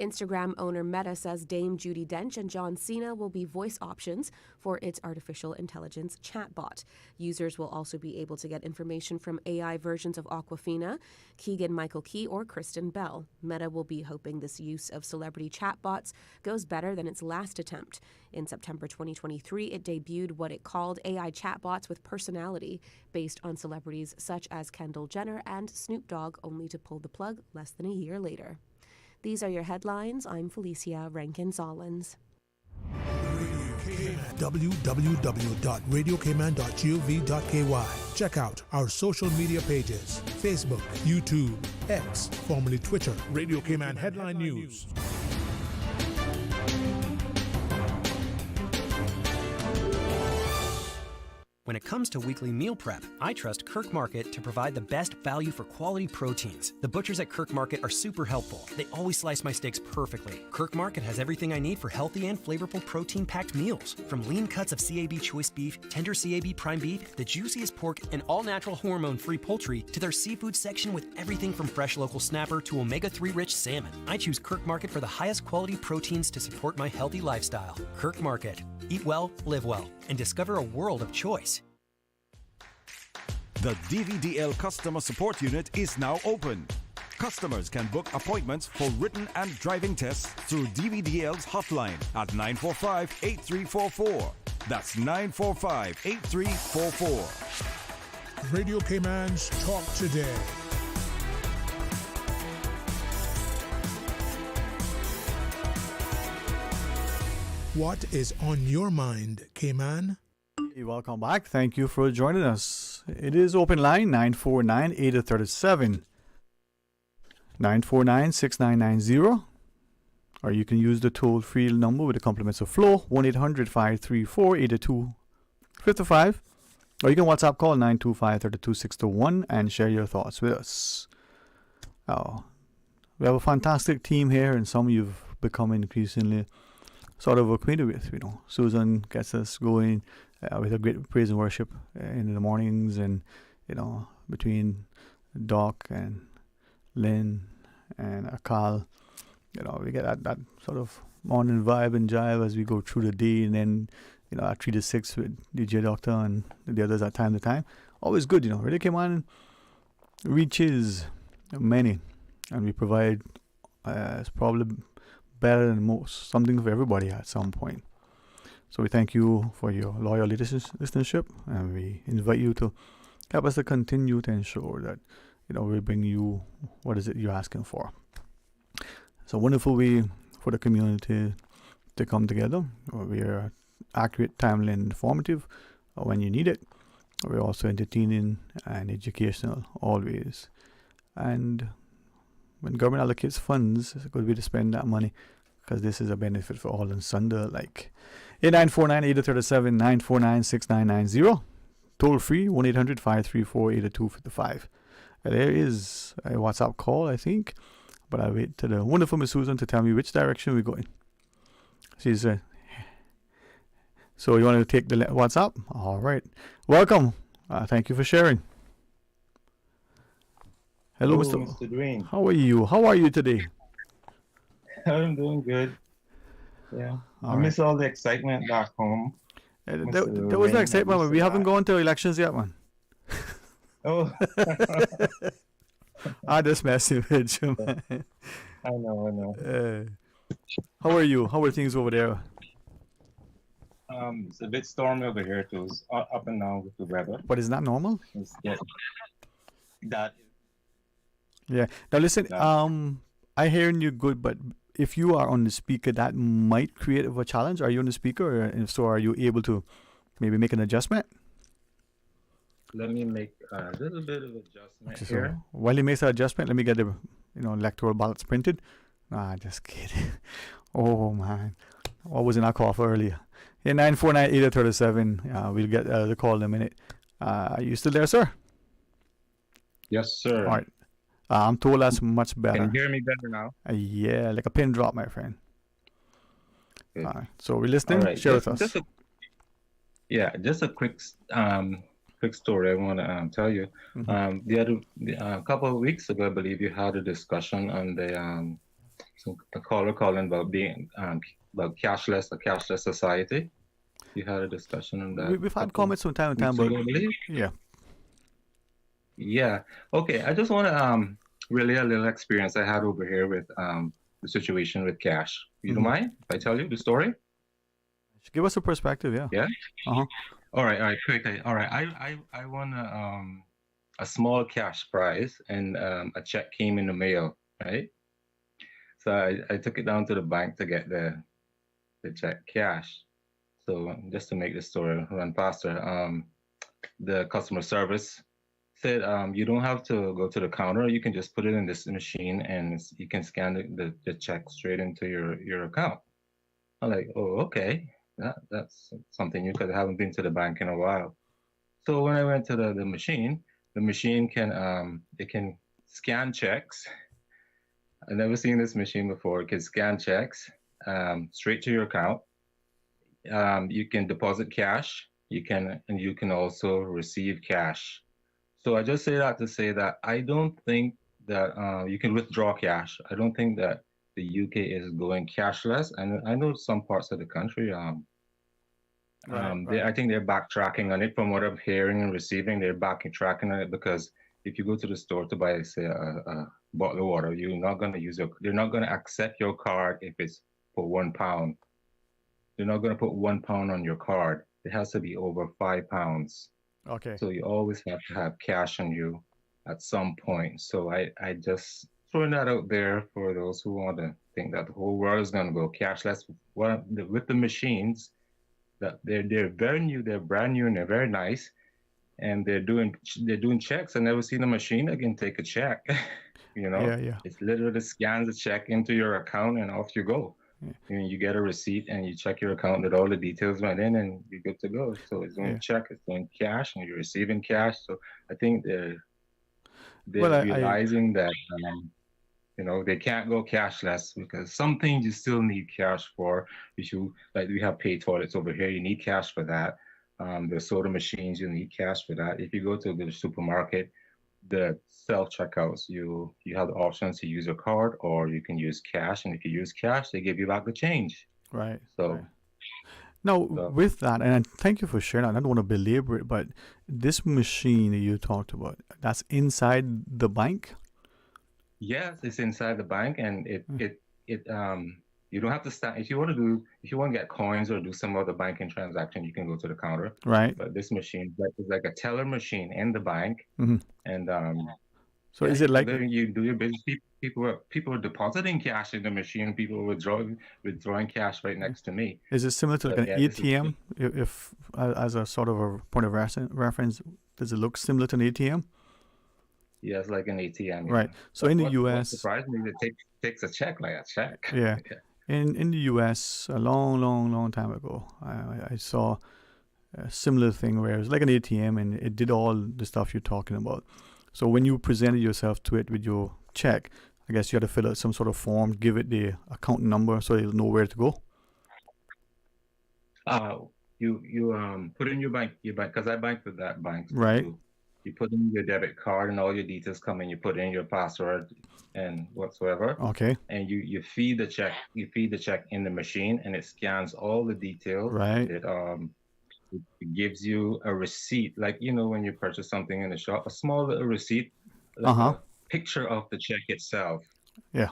Instagram owner Meta says Dame Judi Dench and John Cena will be voice options for its artificial intelligence chatbot. Users will also be able to get information from AI versions of Awkwafina, Keegan-Michael Key, or Kristen Bell. Meta will be hoping this use of celebrity chatbots goes better than its last attempt. In September 2023, it debuted what it called AI chatbots with personality, based on celebrities such as Kendall Jenner and Snoop Dogg, only to pull the plug less than a year later. These are your headlines. I'm Felicia Rankin-Sollins. www.radiocayman.gov.ky. Check out our social media pages: Facebook, YouTube, X, formerly Twitter, Radio Cayman Headline News. When it comes to weekly meal prep, I trust Kirk Market to provide the best value for quality proteins. The butchers at Kirk Market are super helpful. They always slice my steaks perfectly. Kirk Market has everything I need for healthy and flavorful protein-packed meals. From lean cuts of CAB choice beef, tender CAB prime beef, the juiciest pork, and all-natural hormone-free poultry, to their seafood section with everything from fresh local snapper to omega-3 rich salmon. I choose Kirk Market for the highest quality proteins to support my healthy lifestyle. Kirk Market. Eat well, live well, and discover a world of choice. The DVDL Customer Support Unit is now open. Customers can book appointments for written and driving tests through DVDL's hotline at 945-8344. That's 945-8344. Radio Cayman's Talk Today. What is on your mind, Cayman? Welcome back. Thank you for joining us. It is open line 949-8037, 949-6990, or you can use the toll-free number with the compliments of flow 1-800-534-8255, or you can WhatsApp call 925-32621 and share your thoughts with us. We have a fantastic team here, and some you've become increasingly sort of acquainted with. You know, Susan gets us going with a great praise and worship in the mornings, and you know, between Doc and Lynn and Akal, you know, we get that sort of morning vibe and jive as we go through the day, and then you know, at 3 to 6 with DJ Doctor and the others at time to time. Always good, you know. Really came on, reaches many, and we provide it's probably better than most, something for everybody at some point. So we thank you for your loyal listenership, and we invite you to help us to continue to ensure that, you know, we bring you what is it you're asking for. It's a wonderful way for the community to come together. We are accurate, timely, and informative when you need it. We're also entertaining and educational always. And when government allocates funds, it's a good way to spend that money, because this is a benefit for all and sundry alike. 949-8037, 949-6990. Toll free, 1-800-534-8255. There is a WhatsApp call, I think, but I wait to the wonderful Miss Susan to tell me which direction we're going. She's so you want to take the WhatsApp? All right. Welcome. Thank you for sharing. Hello, Mr. Dwayne. How are you? How are you today? I'm doing good. Yeah. I miss all the excitement back home. There was no excitement, but we haven't gone to elections yet, man. Oh. I just messing with you, man. I know. How are you? How are things over there? It's a bit stormy over here too. It's up and down with the weather. But is that normal? That. Yeah. Now listen, I hearing you good, but if you are on the speaker, that might create a challenge. Are you on the speaker, or if so, are you able to maybe make an adjustment? Let me make a little bit of adjustment So here. while he makes that adjustment, let me get the electoral ballots printed. Nah, just kidding. Oh man, what was in our call for earlier? Yeah, 949-8037. We'll get the call in a minute. Are you still there, sir? Yes, sir. All right. I'm told that's much better. Can you hear me better now? Yeah, like a pin drop, my friend. All right. So we're listening. All right. Share with us. Just a quick story I want to tell you. A couple of weeks ago, I believe you had a discussion on the caller calling about being about a cashless society. You had a discussion on that. We've had comments from time to time, but yeah. Yeah. Okay. I just want to relay a little experience I had over here with the situation with cash. You don't mind if I tell you the story? Give us a perspective. Yeah. Yeah. Uh-huh. All right. Quickly. All right. I won a small cash prize, and a check came in the mail. Right. So I took it down to the bank to get the check cash. So just to make the story run faster, the customer service said you don't have to go to the counter. You can just put it in this machine and you can scan the check straight into your account. I'm like, oh, okay. That's something new because I haven't been to the bank in a while. So when I went to the machine can it can scan checks. I've never seen this machine before. It can scan checks straight to your account. You can deposit cash. You can also receive cash. So I just say that to say that I don't think that you can withdraw cash. I don't think that the UK is going cashless, and I know some parts of the country. I think they're backtracking on it from what I'm hearing and receiving. They're backtracking on it because if you go to the store to buy, say, a bottle of water, they're not going to accept your card if it's for £1. They're not going to put £1 on your card. It has to be over £5. Okay. So you always have to have cash on you at some point. So I just throwing that out there for those who want to think that the whole world is going to go cashless. With the machines, that they're very new, they're brand new, and they're very nice, and they're doing checks. I've never seen a machine that can take a check. Yeah. It literally scans the check into your account and off you go. You get a receipt and you check your account that all the details went in and you're good to go. So it's doing check, it's doing cash, and you're receiving cash. So I think they're realizing that they can't go cashless because some things you still need cash for. Like we have paid toilets over here, you need cash for that. The soda machines, you need cash for that. If you go to the supermarket, the self-checkouts, you have the options to use a card or you can use cash. And if you use cash, they give you back the change. Right. So right. Now, with that, and thank you for sharing that. I don't want to belabor it, but this machine that you talked about, that's inside the bank? Yes, it's inside the bank, and you don't have to stand. If you want to get coins or do some other banking transaction, you can go to the counter. Right. But this machine is like a teller machine in the bank, and so is it like you do your business? People are depositing cash in the machine. People are withdrawing cash right next to me. Is it similar to like an ATM? If as a sort of a point of reference, does it look similar to an ATM? Yes, like an ATM. Right. So in the U.S., what surprised me, it takes a check like a check. Yeah. In the U.S., a long time ago, I saw a similar thing where it was like an ATM and it did all the stuff you're talking about. So when you presented yourself to it with your check, I guess you had to fill out some sort of form, give it the account number so it'll know where to go. You put in your bank because I bank with that bank. Right. You put in your debit card and all your details come in. You put in your password and whatsoever. Okay. And you feed the check. You feed the check in the machine, and it scans all the details. Right. It gives you a receipt, like when you purchase something in the shop, a small little receipt, like a picture of the check itself. Yeah.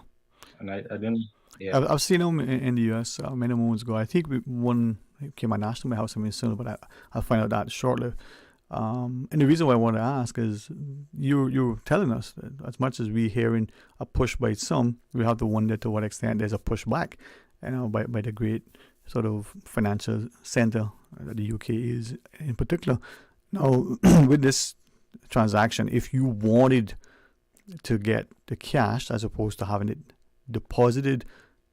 And I didn't. Yeah. I've seen them in the US many moments ago. I think one came on national my house soon, but I'll find out that shortly. And the reason why I want to ask is you're telling us that as much as we're hearing a push by some, we have to wonder to what extent there's a pushback, by the great sort of financial center that the UK is in particular. Now, with this transaction, if you wanted to get the cash as opposed to having it deposited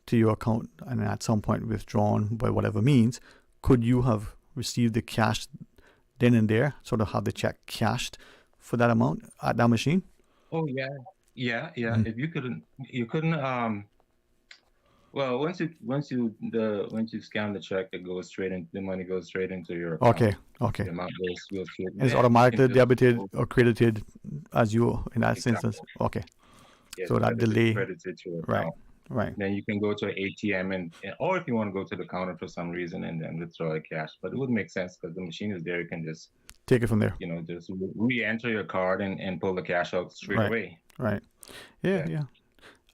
to your account and at some point withdrawn by whatever means, could you have received the cash then and there, sort of have the check cashed for that amount at that machine? Oh yeah. If you couldn't. Well, once you scan the check, it goes straight in. The money goes straight into your account. Okay. The amount goes straight. And it's automatically debited or credited as you in that instance. Okay. Yeah, so that delay. Credited to your account. Right. Then you can go to an ATM or if you want to go to the counter for some reason and then withdraw the cash. But it wouldn't make sense because the machine is there. You can just take it from there. Just re-enter your card and pull the cash out straight away. Right. Yeah.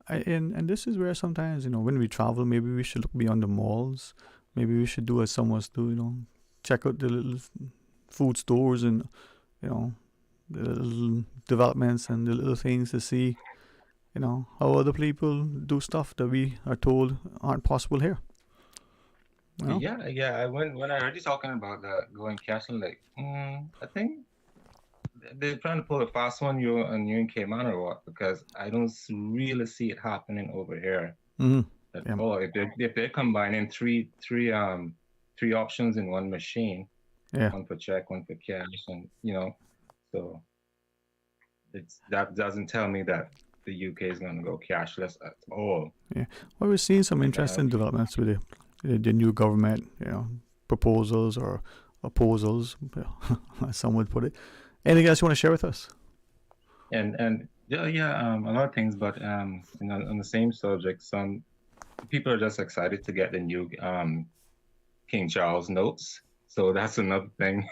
And this is where sometimes when we travel, maybe we should look beyond the malls. Maybe we should do as some of us do. Check out the little food stores and the little developments and the little things to see. how other people do stuff that we are told aren't possible here. Yeah. When I heard you talking about that going cashless, like, I think they're trying to pull a fast one you in Cayman or what? Because I don't really see it happening over here at all. If they're combining three options in one machine, one for check, one for cash, and so that doesn't tell me that the UK is going to go cashless at all. Yeah, well, we're seeing some interesting developments with the new government, proposals or opposals, as some would put it. Anything else you want to share with us? And a lot of things, but on the same subject, some people are just excited to get the new King Charles notes. So that's another thing.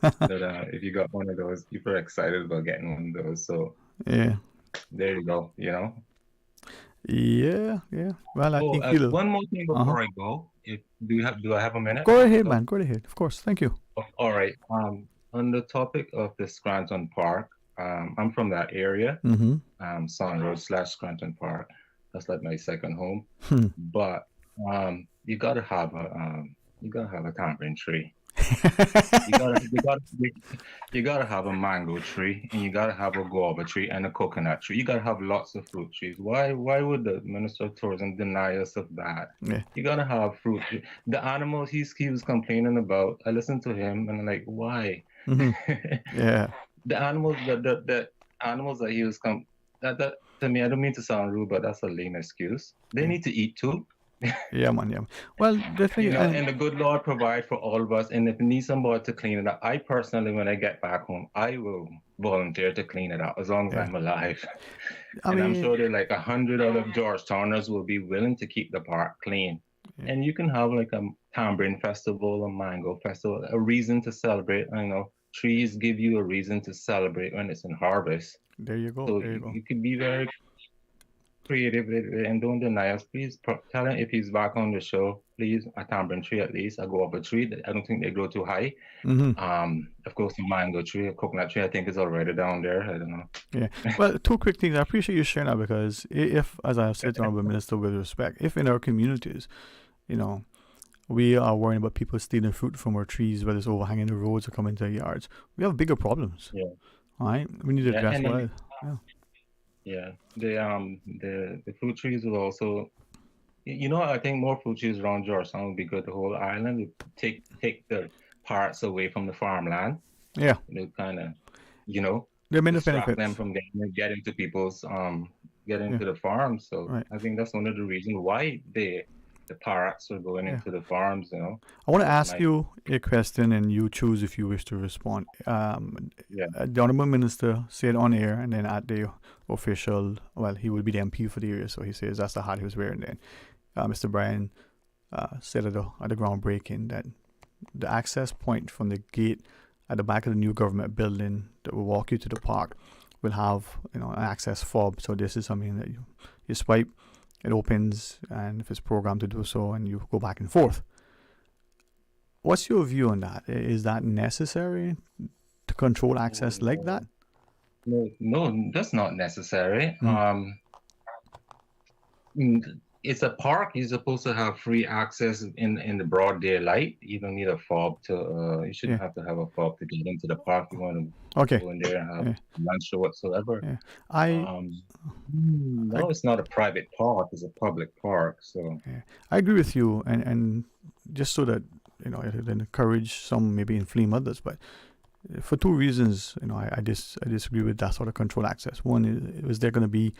That if you got one of those, people are excited about getting one of those. So there you go. Yeah. Well, I think one more thing before I go. Do I have a minute? Go ahead, man. Go ahead. Of course. Thank you. All right. On the topic of the Scranton Park, I'm from that area. Son Road / Scranton Park. That's like my second home. But you gotta have a tamarind tree. you gotta have a mango tree, and you gotta have a guava tree and a coconut tree. You gotta have lots of fruit trees. Why would the Minister of Tourism deny us of that? You gotta have fruit trees. The animals he was complaining about, I listened to him and I'm like, why? The animals the animals that he was that to me, I don't mean to sound rude, but that's a lame excuse. They need to eat too. Yeah, man. Well, the thing, and the good Lord provide for all of us. And if you need somebody to clean it up, I personally, when I get back home, I will volunteer to clean it up as long as I'm alive. I'm sure there are like 100 other Georgetowners will be willing to keep the park clean. And you can have like a tamarind festival, a mango festival, a reason to celebrate. Trees give you a reason to celebrate when it's in harvest. There you go. So you can be very creative and don't deny us. Please tell him if he's back on the show, please, a tamarind tree at least, a guava tree. I don't think they grow too high. Of course, a mango tree, a coconut tree, I think is already down there. I don't know. Yeah. Well, two quick things. I appreciate you sharing that, because if, as I have said to our minister with respect, if in our communities, we are worrying about people stealing fruit from our trees, whether it's overhanging the roads or coming to our yards, we have bigger problems. All right? We need to address what. Yeah, the fruit trees will also, I think more fruit trees around Georgetown would be good. The whole island would take the parts away from the farmland. Yeah. They kind of, there are many distract benefits. them from getting to people's, getting to the farms. So I think that's one of the reasons why the parrots are going into the farms. I want to ask you a question, and you choose if you wish to respond. The Honourable Minister said on air, and then at the official, he would be the MP for the area, so he says that's the hat he was wearing then. Mr. Bryan said at the groundbreaking that the access point from the gate at the back of the new government building that will walk you to the park will have an access fob. So this is something that you swipe, it opens, and if it's programmed to do so, and you go back and forth. What's your view on that? Is that necessary to control access like that? No, that's not necessary. It's a park. You're supposed to have free access in the broad daylight. You don't need a fob to. You shouldn't have to have a fob to get into the park. You want to go in there and have lunch or whatsoever. No, it's not a private park. It's a public park. So I agree with you, and just so that it encourage some, maybe inflame others, but for two reasons, I disagree with that sort of control access. One is there going to be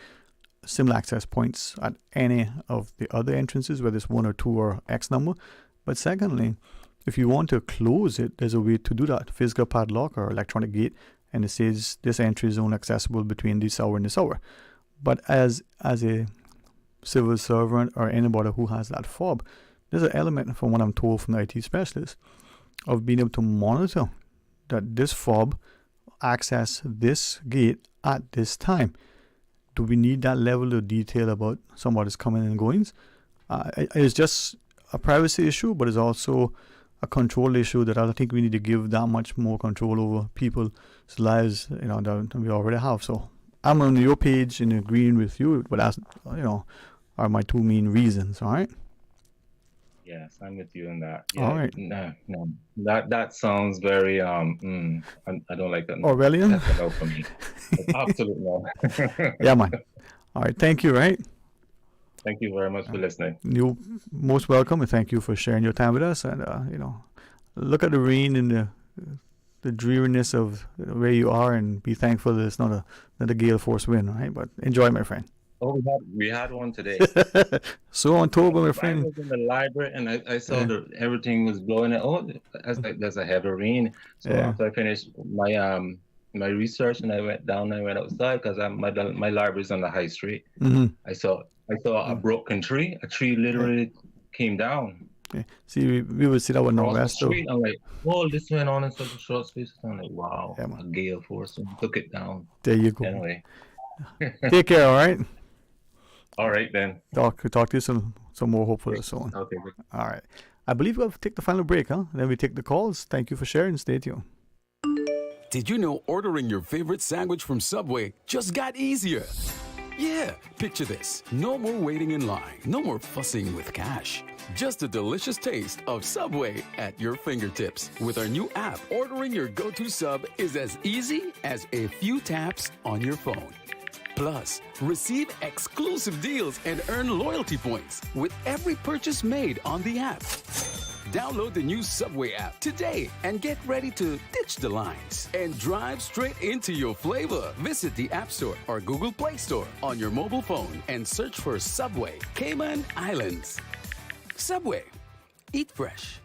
similar access points at any of the other entrances, whether it's one or two or X number. But secondly, if you want to close it, there's a way to do that. Physical padlock or electronic gate, and it says this entry is only accessible between this hour and this hour. But as a civil servant or anybody who has that fob, there's an element, from what I'm told from the IT specialist, of being able to monitor that this fob access this gate at this time. Do we need that level of detail about somebody's coming and goings? It's just a privacy issue, but it's also a control issue that I don't think we need to give that much more control over people's lives, that we already have. So I'm on your page and agreeing with you, but that's, are my two main reasons, all right? Yes, I'm with you on that. All right. No. That sounds very I don't like that. Orwellian? That's a no for me. Absolutely no. Yeah, man. All right, thank you, right? Thank you very much for listening. You're most welcome, and thank you for sharing your time with us. And, look at the rain and the dreariness of where you are, and be thankful that it's not a gale force wind, right? But enjoy, my friend. Oh, we had one today. So on October, my I friend. was in the library and I saw that everything was blowing. There's a heavy rain. So after I finished my research and I went outside because my library's on the high street. Mm-hmm. I saw a broken tree. A tree literally came down. Yeah. See, we would see that one northwest. I'm like, oh, this went on in such a short space. I'm like, wow, a gale force took it down. There you go. Anyway. Take care, all right? All right, then. Talk to you some more hopeful and so on. Okay. All right. I believe we'll take the final break, huh? Then we take the calls. Thank you for sharing. Stay tuned. Did you know ordering your favorite sandwich from Subway just got easier? Yeah, picture this. No more waiting in line. No more fussing with cash. Just a delicious taste of Subway at your fingertips. With our new app, ordering your go-to sub is as easy as a few taps on your phone. Plus, receive exclusive deals and earn loyalty points with every purchase made on the app. Download the new Subway app today and get ready to ditch the lines and drive straight into your flavor. Visit the App Store or Google Play Store on your mobile phone and search for Subway Cayman Islands. Subway. Eat fresh.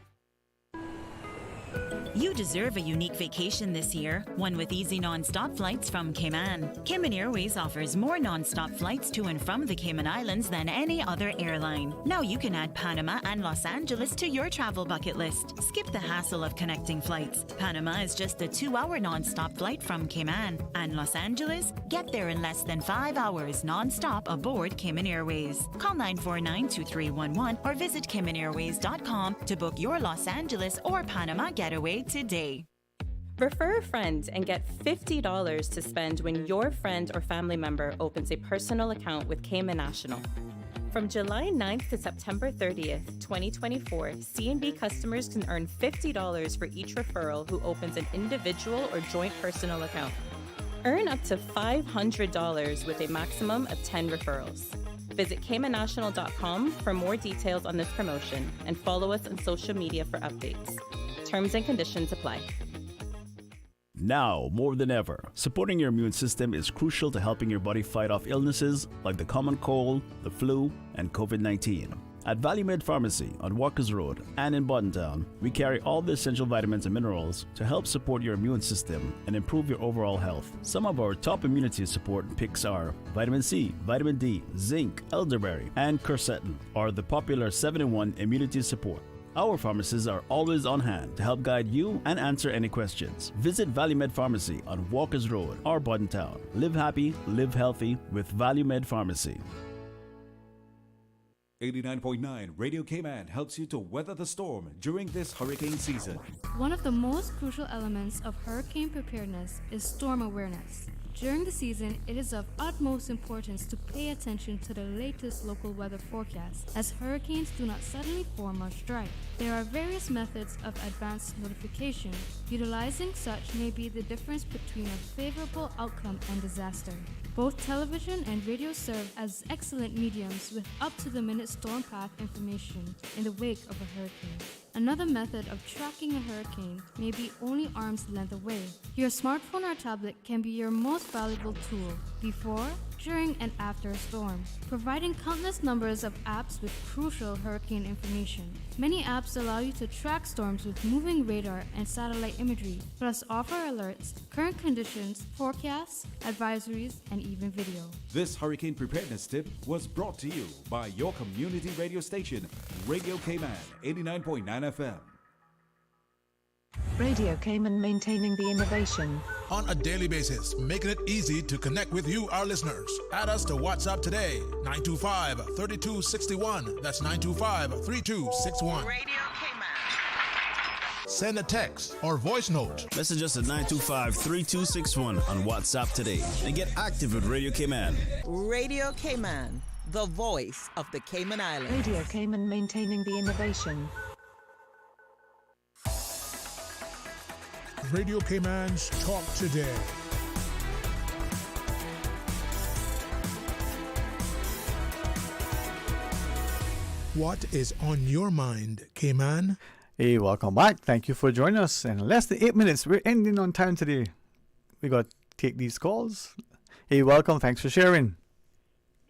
You deserve a unique vacation this year, one with easy non-stop flights from Cayman. Cayman Airways offers more non-stop flights to and from the Cayman Islands than any other airline. Now you can add Panama and Los Angeles to your travel bucket list. Skip the hassle of connecting flights. Panama is just a 2-hour non-stop flight from Cayman. And Los Angeles? Get there in less than 5 hours non-stop aboard Cayman Airways. Call 949-2311 or visit CaymanAirways.com to book your Los Angeles or Panama getaway today. Refer a friend and get $50 to spend when your friend or family member opens a personal account with Cayman National. From July 9th to September 30th, 2024, CNB customers can earn $50 for each referral who opens an individual or joint personal account. Earn up to $500 with a maximum of 10 referrals. Visit CaymanNational.com for more details on this promotion and follow us on social media for updates. Terms and conditions apply. Now, more than ever, supporting your immune system is crucial to helping your body fight off illnesses like the common cold, the flu, and COVID-19. At ValueMed Pharmacy on Walkers Road and in Buttontown, we carry all the essential vitamins and minerals to help support your immune system and improve your overall health. Some of our top immunity support picks are vitamin C, vitamin D, zinc, elderberry, and quercetin, or the popular 7-in-1 immunity support. Our pharmacists are always on hand to help guide you and answer any questions. Visit ValueMed Pharmacy on Walkers Road or Buttontown. Live happy, live healthy with ValueMed Pharmacy. 89.9 Radio Cayman helps you to weather the storm during this hurricane season. One of the most crucial elements of hurricane preparedness is storm awareness. During the season, it is of utmost importance to pay attention to the latest local weather forecasts, as hurricanes do not suddenly form or strike. There are various methods of advanced notification. Utilizing such may be the difference between a favorable outcome and disaster. Both television and radio serve as excellent mediums with up-to-the-minute storm path information in the wake of a hurricane. Another method of tracking a hurricane may be only arm's length away. Your smartphone or tablet can be your most valuable tool before, during, and after a storm, providing countless numbers of apps with crucial hurricane information. Many apps allow you to track storms with moving radar and satellite imagery, plus offer alerts, current conditions, forecasts, advisories, and even video. This hurricane preparedness tip was brought to you by your community radio station, Radio Cayman 89.9 FM. Radio Cayman, maintaining the innovation. On a daily basis, making it easy to connect with you, our listeners. Add us to WhatsApp today, 925-3261. That's 925-3261. Radio Cayman. Send a text or voice note. Message us at 925-3261 on WhatsApp today and get active with Radio Cayman. Radio Cayman, the voice of the Cayman Islands. Radio Cayman, maintaining the innovation. Radio Cayman's Talk Today. What is on your mind, Cayman? Hey, welcome back. Thank you for joining us. In less than 8 minutes, we're ending on time today. We got to take these calls. Hey, welcome. Thanks for sharing.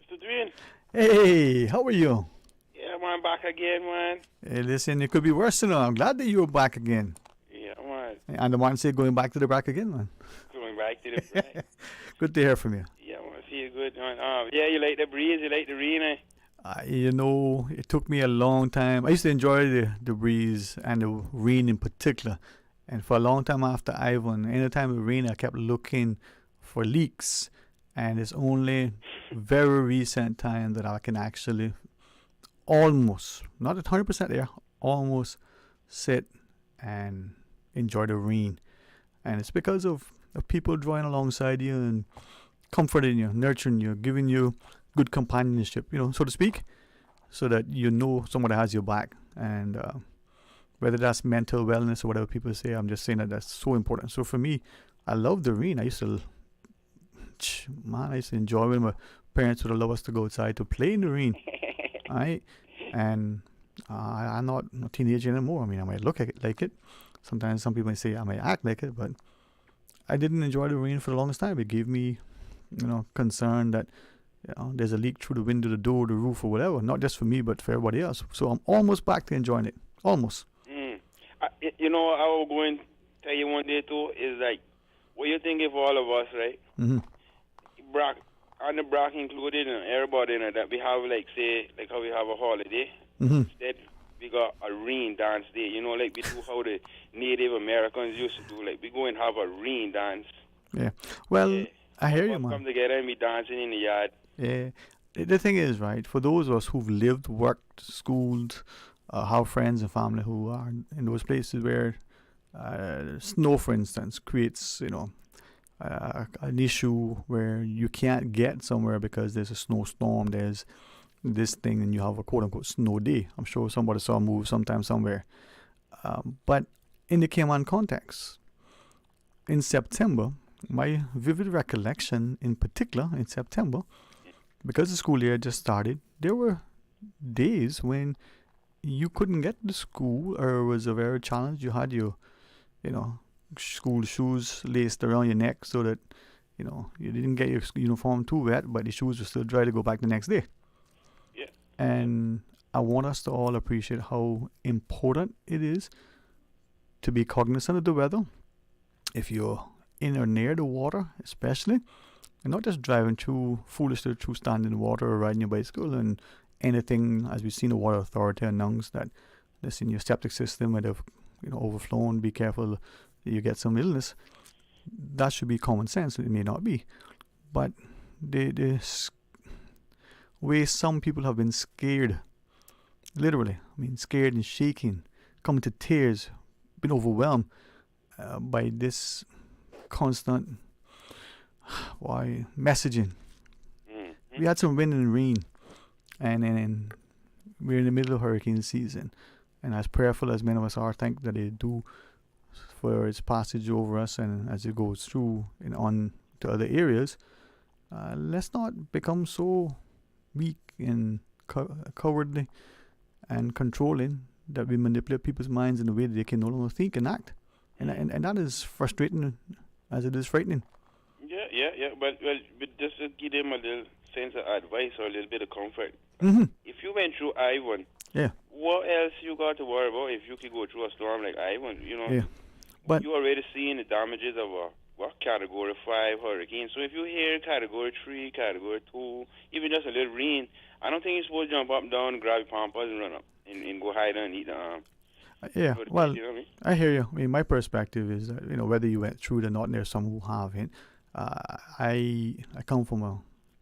Mr. Dwayne. Hey, how are you? Yeah, man, back again, man. Hey, listen, it could be worse, you know. I'm glad that you're back again. Yeah, man. And the man say going back to the brack again, man. Going back to the brack. Good to hear from you. Yeah, man, feel good, man. Yeah, you like the breeze, you like the rain, eh? You know, it took me a long time. I used to enjoy the breeze and the rain in particular. And for a long time after Ivan, anytime it rained, I kept looking for leaks. And it's only very recent time that I can actually almost, not 100% there, almost sit and enjoy the rain. And it's because of people drawing alongside you and comforting you, nurturing you, giving you good companionship, you know, so to speak, so that you know someone that has your back. And whether that's mental wellness or whatever people say, I'm just saying that that's so important. So for me, I love the rain. I used to enjoy when my parents would allow us to go outside to play in the rain. Right? And I'm not a teenager anymore. I mean, I might look like it. Sometimes some people might say I might act like it, but I didn't enjoy the rain for the longest time. It gave me, you know, concern that there's a leak through the window, the door, the roof, or whatever. Not just for me, but for everybody else. So I'm almost back to enjoying it. Almost. You know, I was going to tell you one day, too, is like, what you think if all of us, right? Mm-hmm. Brack, and the brack included, and everybody in it, that we have, like, say, like how we have a holiday. Mm-hmm. Instead, we got a rain dance day. You know, like we do how the Native Americans used to do. Like, we go and have a rain dance. Yeah. Well, I hear you, man. Come together and be dancing in the yard. Yeah. The thing is, right, for those of us who've lived, worked, schooled, have friends and family who are in those places where snow, for instance, creates, you know, an issue where you can't get somewhere because there's a snowstorm, there's this thing, and you have a quote-unquote snow day. I'm sure somebody saw a move sometime somewhere. But in the Cayman context, in September, my vivid recollection in particular in September, because the school year just started, there were days when you couldn't get to school, or it was a very challenge. You had your, you know, school shoes laced around your neck so that, you know, you didn't get your uniform too wet, but the shoes were still dry to go back the next day. Yeah. And I want us to all appreciate how important it is to be cognizant of the weather. If you're in or near the water, especially, and not just driving through foolishly through standing in the water or riding your bicycle and anything, as we've seen the Water Authority announce that this in your septic system might have, you know, overflown. Be careful you get some illness. That should be common sense. It may not be, but the way some people have been scared, literally, I mean, scared and shaking, coming to tears, been overwhelmed by this constant messaging. Mm-hmm. We had some wind and rain, and we're in the middle of hurricane season, and as prayerful as many of us are, thank that they do for its passage over us, and as it goes through and on to other areas, let's not become so weak and cowardly and controlling that we manipulate people's minds in a way that they can no longer think and act, and that is frustrating as it is frightening. Yeah. But just to give them a little sense of advice or a little bit of comfort. Mm-hmm. If you went through Ivan, yeah, what else you got to worry about if you could go through a storm like Ivan? You know, yeah. But you already seeing the damages of a Category 5 hurricane. So if you hear Category 3, Category 2, even just a little rain, I don't think you're supposed to jump up, down, grab your pampas and run up and go hide underneath the arm. Yeah, well, you know what I mean? I hear you. I mean, my perspective is that, you know, whether you went through it or not, and there's some who haven't. I come from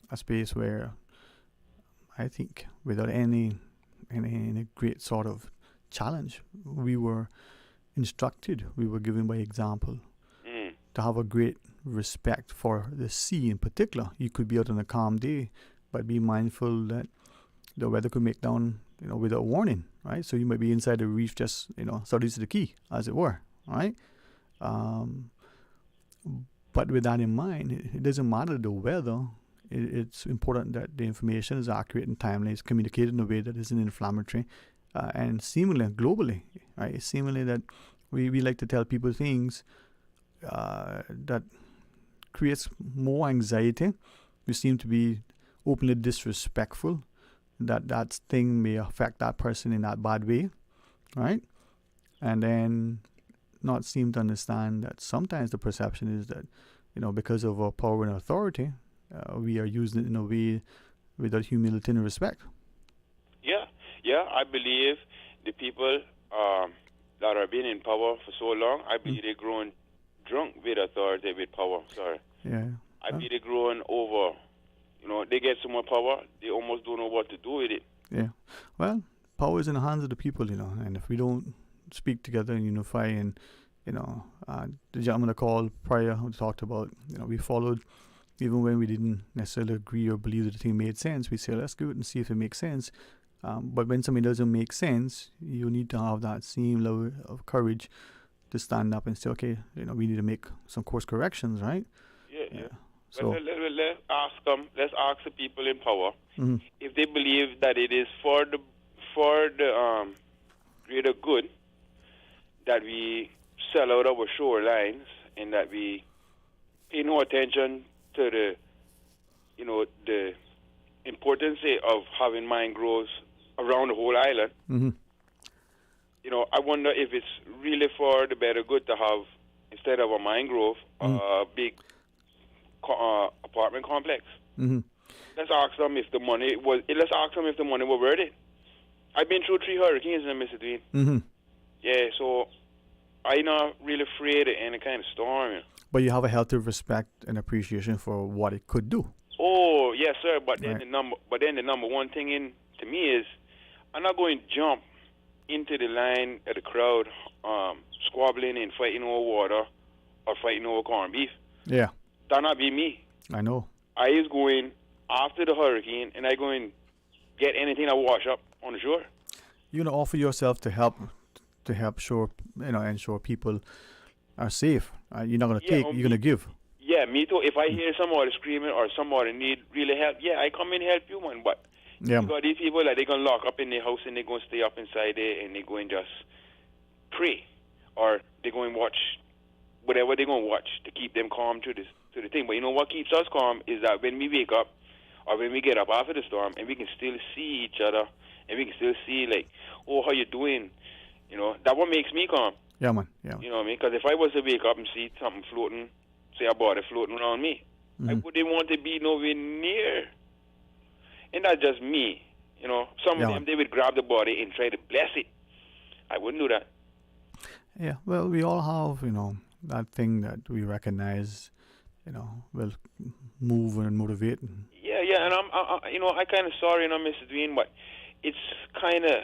a space where I think without any great sort of challenge, we were instructed, we were given by example to have a great respect for the sea in particular. You could be out on a calm day, but be mindful that the weather could make down, without warning, right? So you might be inside the reef just, southeast of the key, as it were, right? But with that in mind, it doesn't matter the weather. It's important that the information is accurate and timely. It's communicated in a way that isn't inflammatory, and seemingly globally, right? Seemingly that we like to tell people things that creates more anxiety. We seem to be openly disrespectful. That thing may affect that person in that bad way, right? And then not seem to understand that sometimes the perception is that, because of our power and authority, we are using it in a way without humility and respect. Yeah, I believe the people that have been in power for so long, I believe they're growing drunk with authority, with power. Sorry. Yeah. I believe they're growing over. They get so much power, they almost don't know what to do with it. Yeah. Well, power is in the hands of the people, and if we don't speak together and unify, and, the gentleman that called prior who talked about, we followed, even when we didn't necessarily agree or believe that the thing made sense, we say, let's go and see if it makes sense. But when something doesn't make sense, you need to have that same level of courage to stand up and say, okay, we need to make some course corrections, right? Yeah. So Let's ask them. Let's ask the people in power Mhm. if they believe that it is for the greater good that we sell out our shorelines and that we pay no attention to the importance of having mangroves around the whole island. Mhm. I wonder if it's really for the better good to have, instead of a mangrove, a big apartment complex. Mhm. Let's ask them if the money was. Let's ask them if the money was worth it. I've been through 3 hurricanes, Mr. Dwayne. Mhm. Yeah, so I'm not really afraid of any kind of storm. But you have a healthy respect and appreciation for what it could do. Oh yes, sir. But then Right. the number one thing to me is, I'm not going to jump into the line of the crowd, squabbling and fighting over water or fighting over corned beef. Yeah, That not be me. I know. I is going after the hurricane, and I going get anything that wash up on the shore. You're gonna offer yourself to help ensure people are safe. You're not gonna take. You're gonna give. Yeah, me too. If I hear somebody screaming or somebody need really help, yeah, I come and help you, man. But Yeah. you got these people that they gonna lock up in their house and they gonna stay up inside there and they going just pray, or they going watch whatever they gonna watch to keep them calm to the thing. But you know what keeps us calm is that when we wake up or when we get up after the storm and we can still see each other and we can still see like, oh, how you doing? That what makes me calm. Yeah, man. Yeah. You know what I mean? Because if I was to wake up and see something floating, say a body floating around me, I wouldn't want to be nowhere near. And that's just me. Some of them, they would grab the body and try to bless it. I wouldn't do that. Yeah. Well, we all have that thing that we recognize, will move and motivate. Yeah, and I kind of sorry, Mr. Dwayne, but it's kind of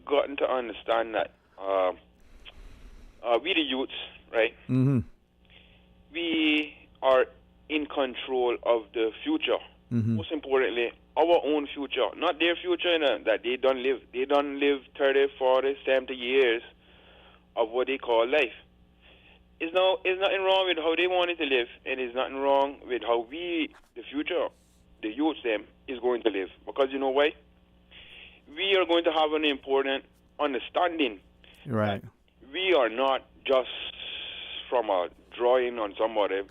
gotten to understand that we the youths, right? Mm-hmm. We are in control of the future. Mm-hmm. Most importantly, our own future, not their future that they don't live. They don't live 30, 40, 70 years of what they call life. It's nothing wrong with how they wanted to live, and there's nothing wrong with how we, the future, the youth, them, is going to live. Because you know why? We are going to have an important understanding. Right. We are not just from a drawing on somebody,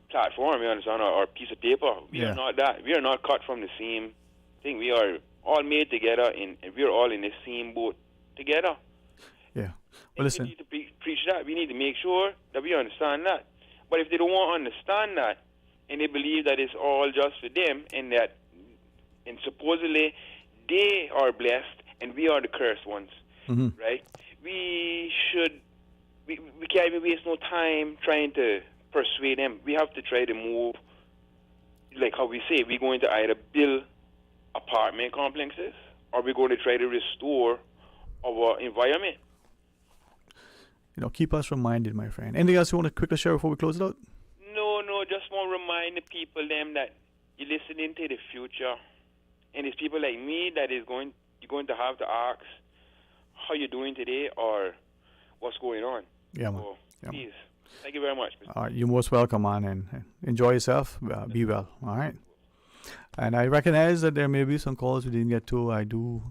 platform, you understand, or piece of paper. We are not that. We are not cut from the same thing. We are all made together, and we are all in the same boat together. Yeah. Well, listen. We need to preach that. We need to make sure that we understand that. But if they don't want to understand that, and they believe that it's all just for them, and supposedly they are blessed and we are the cursed ones, right? We can't even waste no time trying to persuade them. We have to try to move, like how we say, we're going to either build apartment complexes or we're going to try to restore our environment. Keep us reminded, my friend. Anything else you want to quickly share before we close it out? No, just want to remind the people them that you're listening to the future, and it's people like me that you're going to have to ask how you're doing today or what's going on. Yeah, man. So, please, thank you very much. All right, you're most welcome, man, and enjoy yourself. Be well. All right. And I recognize that there may be some calls we didn't get to. I do,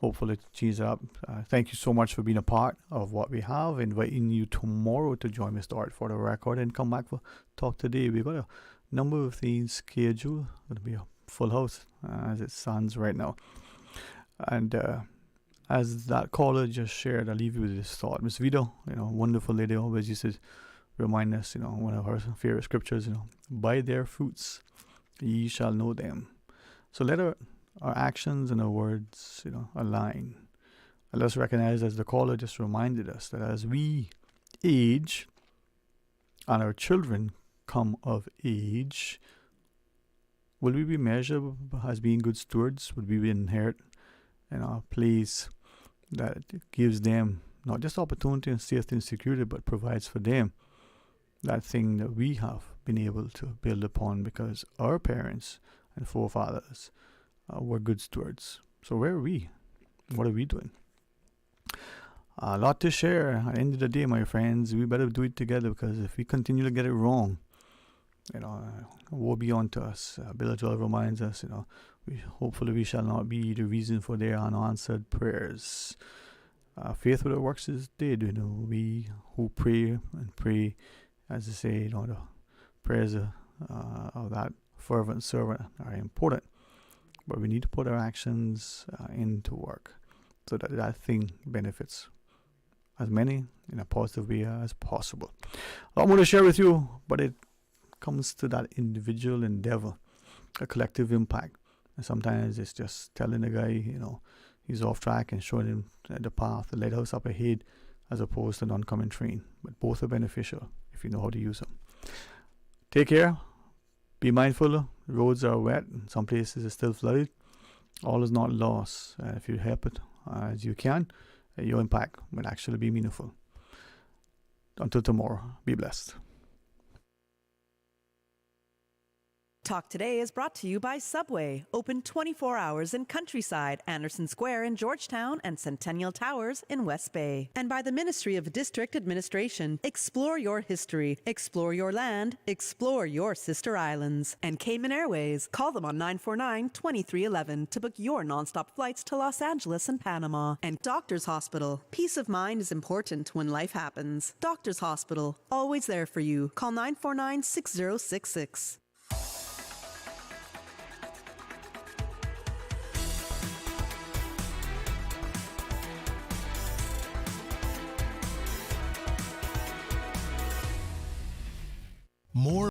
hopefully change it up. Thank you so much for being a part of what we have. Inviting you tomorrow to join me start for the record and come back for talk today. We've got a number of things scheduled. It'll be a full house as it stands right now. And as that caller just shared, I'll leave you with this thought. Miss Vito, wonderful lady, always used to remind us, one of her favorite scriptures, by their fruits ye shall know them. So let our actions and our words, align. And let's recognize, as the caller just reminded us, that as we age and our children come of age, will we be measured as being good stewards? Would we inherit a place that gives them not just opportunity and safety and security, but provides for them that thing that we have been able to build upon because our parents and forefathers were good stewards. So where are we? What are we doing? A lot to share. At the end of the day, my friends, we better do it together, because if we continue to get it wrong, woe be unto us. Bill Joel reminds us, hopefully we shall not be the reason for their unanswered prayers. Faith without works is dead. We who pray and pray, as they say, the prayers of that fervent servant are important. But we need to put our actions into work so that that thing benefits as many in a positive way as possible. A lot more to share with you, but it comes to that individual endeavor, a collective impact. And sometimes it's just telling the guy, he's off track and showing him the path, the lighthouse up ahead, as opposed to an oncoming train. But both are beneficial if you know how to use them. Take care. Be mindful. Roads are wet. In some places it's still flooded. All is not lost. If you help it as you can, your impact will actually be meaningful. Until tomorrow, be blessed. Talk Today is brought to you by Subway, open 24 hours in Countryside, Anderson Square in Georgetown, and Centennial Towers in West Bay. And by the Ministry of District Administration, explore your history, explore your land, explore your sister islands. And Cayman Airways, call them on 949-2311 to book your nonstop flights to Los Angeles and Panama. And Doctors Hospital, peace of mind is important when life happens. Doctors Hospital, always there for you. Call 949-6066. More